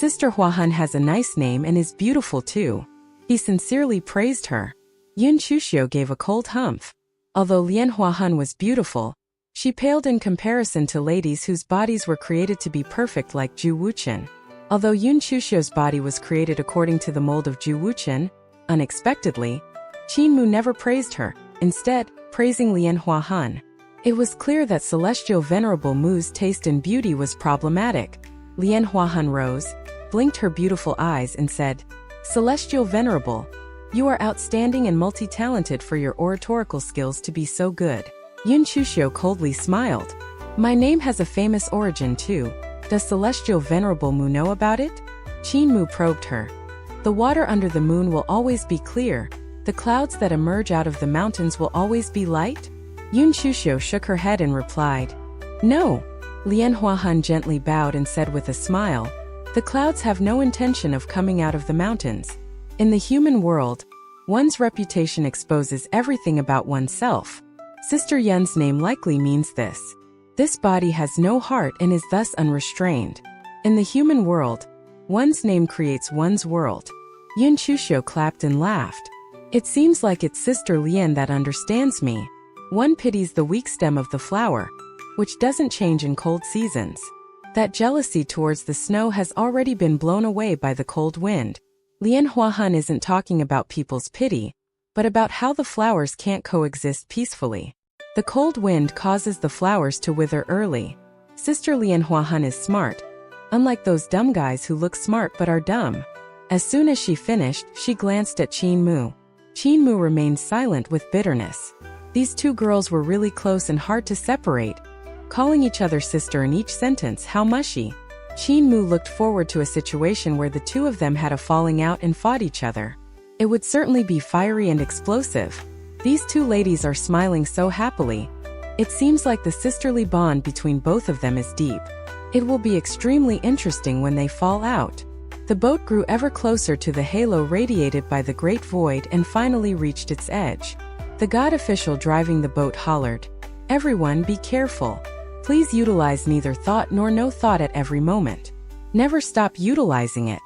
Sister Huahan has a nice name and is beautiful too. He sincerely praised her. Yun Chuxiu gave a cold humph. Although Lian Huahan was beautiful, she paled in comparison to ladies whose bodies were created to be perfect like Ju Wuchen. Although Yun Chuxiu's body was created according to the mold of Ju Wuchen, unexpectedly, Qin Mu never praised her, instead, praising Lian Huahan. It was clear that Celestial Venerable Mu's taste in beauty was problematic. Lian Huahan rose, blinked her beautiful eyes and said, Celestial Venerable, you are outstanding and multi-talented for your oratorical skills to be so good. Yun Chuxiu coldly smiled. My name has a famous origin too. Does Celestial Venerable Mu know about it? Qin Mu probed her. The water under the moon will always be clear. The clouds that emerge out of the mountains will always be light? Yun Chuxiu shook her head and replied, No. Lian Huahan gently bowed and said with a smile, The clouds have no intention of coming out of the mountains. In the human world, one's reputation exposes everything about oneself. Sister Yun's name likely means this. This body has no heart and is thus unrestrained. In the human world, one's name creates one's world. Yun Chuxiu clapped and laughed. It seems like it's Sister Lian that understands me. One pities the weak stem of the flower, which doesn't change in cold seasons. That jealousy towards the snow has already been blown away by the cold wind. Lian Huahan isn't talking about people's pity, but about how the flowers can't coexist peacefully. The cold wind causes the flowers to wither early. Sister Lian Huahan is smart, unlike those dumb guys who look smart but are dumb. As soon as she finished, she glanced at Qin Mu. Qin Mu remained silent with bitterness. These two girls were really close and hard to separate, calling each other sister in each sentence. How mushy. Qin Mu looked forward to a situation where the two of them had a falling out and fought each other. It would certainly be fiery and explosive. These two ladies are smiling so happily. It seems like the sisterly bond between both of them is deep. It will be extremely interesting when they fall out. The boat grew ever closer to the halo radiated by the Great Void and finally reached its edge. The god official driving the boat hollered, "Everyone be careful. Please utilize neither thought nor no thought at every moment. Never stop utilizing it."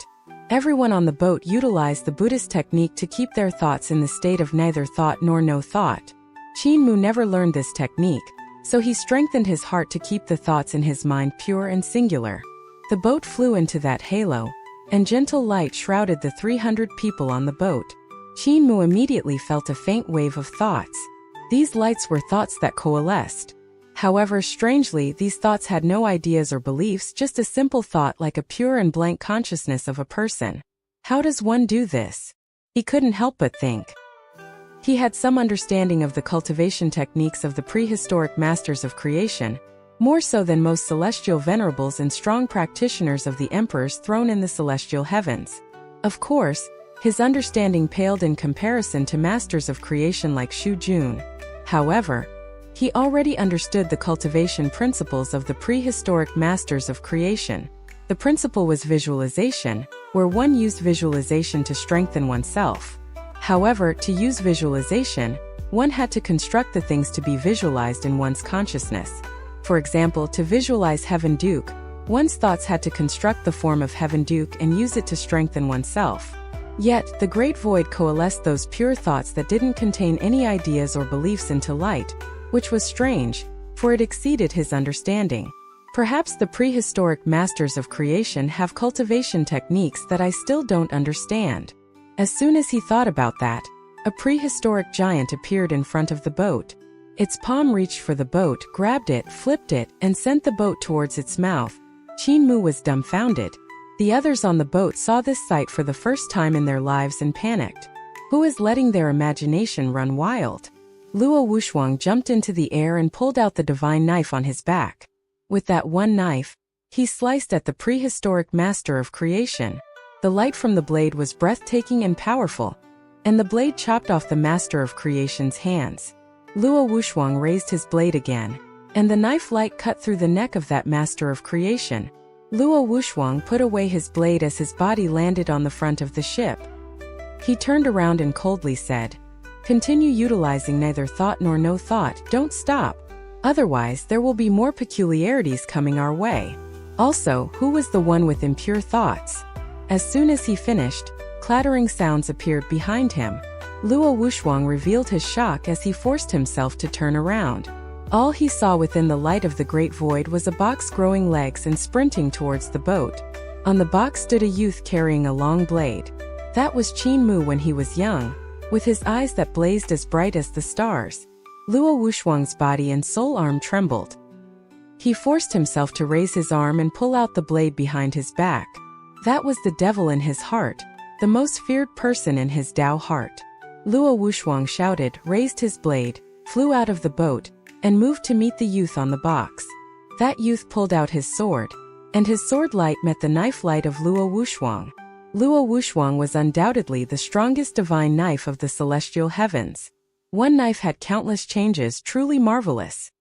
Everyone on the boat utilized the Buddhist technique to keep their thoughts in the state of neither thought nor no thought. Qin Mu never learned this technique, so he strengthened his heart to keep the thoughts in his mind pure and singular. The boat flew into that halo, and gentle light shrouded the 300 people on the boat. Qin Mu immediately felt a faint wave of thoughts. These lights were thoughts that coalesced. However, strangely, these thoughts had no ideas or beliefs, just a simple thought like a pure and blank consciousness of a person. How does one do this? He couldn't help but think. He had some understanding of the cultivation techniques of the prehistoric masters of creation, more so than most celestial venerables and strong practitioners of the emperor's throne in the celestial heavens. Of course, his understanding paled in comparison to masters of creation like Shu Jun. However, he already understood the cultivation principles of the prehistoric masters of creation. The principle was visualization, where one used visualization to strengthen oneself. However, to use visualization, one had to construct the things to be visualized in one's consciousness. For example, to visualize Heaven Duke, one's thoughts had to construct the form of Heaven Duke and use it to strengthen oneself. Yet, the Great Void coalesced those pure thoughts that didn't contain any ideas or beliefs into light, which was strange, for it exceeded his understanding. Perhaps the prehistoric masters of creation have cultivation techniques that I still don't understand. As soon as he thought about that, a prehistoric giant appeared in front of the boat. Its palm reached for the boat, grabbed it, flipped it, and sent the boat towards its mouth. Qin Mu was dumbfounded. The others on the boat saw this sight for the first time in their lives and panicked. Who is letting their imagination run wild? Luo Wushuang jumped into the air and pulled out the divine knife on his back. With that one knife, he sliced at the prehistoric master of creation. The light from the blade was breathtaking and powerful, and the blade chopped off the master of creation's hands. Luo Wushuang raised his blade again, and the knife light cut through the neck of that master of creation. Luo Wushuang put away his blade as his body landed on the front of the ship. He turned around and coldly said, "Continue utilizing neither thought nor no thought, don't stop. Otherwise, there will be more peculiarities coming our way." Also, who was the one with impure thoughts? As soon as he finished, clattering sounds appeared behind him. Luo Wushuang revealed his shock as he forced himself to turn around. All he saw within the light of the Great Void was a box growing legs and sprinting towards the boat. On the box stood a youth carrying a long blade. That was Qin Mu when he was young, with his eyes that blazed as bright as the stars. Luo Wushuang's body and soul arm trembled. He forced himself to raise his arm and pull out the blade behind his back. That was the devil in his heart, the most feared person in his Tao heart. Luo Wushuang shouted, raised his blade, flew out of the boat, and moved to meet the youth on the box. That youth pulled out his sword, and his sword light met the knife light of Luo Wushuang. Luo Wushuang was undoubtedly the strongest divine knife of the celestial heavens. One knife had countless changes truly marvelous.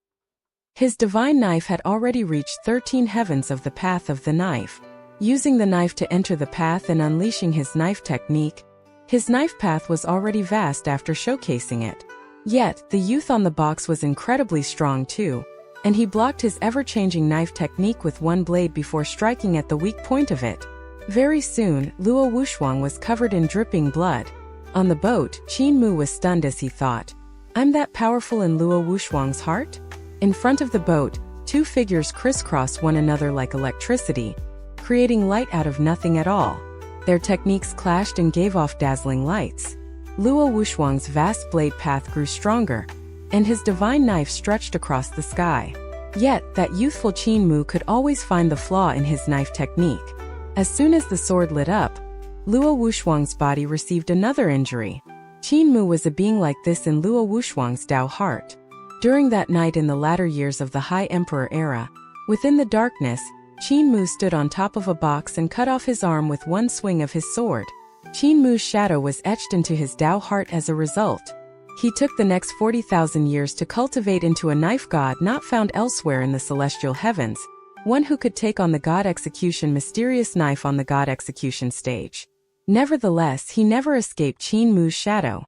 His divine knife had already reached 13 heavens of the path of the knife. Using the knife to enter the path and unleashing his knife technique, his knife path was already vast after showcasing it. Yet, the youth on the box was incredibly strong too, and he blocked his ever-changing knife technique with one blade before striking at the weak point of it. Very soon, Luo Wushuang was covered in dripping blood. On the boat, Qin Mu was stunned as he thought, "I'm that powerful in Luo Wushuang's heart?" In front of the boat, two figures crisscrossed one another like electricity, creating light out of nothing at all. Their techniques clashed and gave off dazzling lights. Luo Wushuang's vast blade path grew stronger, and his divine knife stretched across the sky. Yet, that youthful Qin Mu could always find the flaw in his knife technique. As soon as the sword lit up, Luo Wushuang's body received another injury. Qin Mu was a being like this in Luo Wushuang's Tao heart. During that night in the latter years of the High Emperor era, within the darkness, Qin Mu stood on top of a box and cut off his arm with one swing of his sword. Qin Mu's shadow was etched into his Tao heart as a result. He took the next 40,000 years to cultivate into a knife god not found elsewhere in the celestial heavens, one who could take on the God Execution mysterious knife on the God Execution stage. Nevertheless, he never escaped Qin Mu's shadow.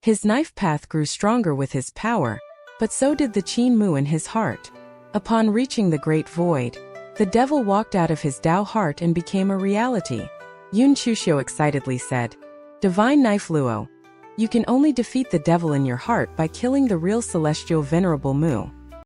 His knife path grew stronger with his power, but so did the Qin Mu in his heart. Upon reaching the Great Void, the devil walked out of his Tao heart and became a reality. Yun Chuxiu excitedly said, "Divine Knife Luo, you can only defeat the devil in your heart by killing the real celestial venerable Mu."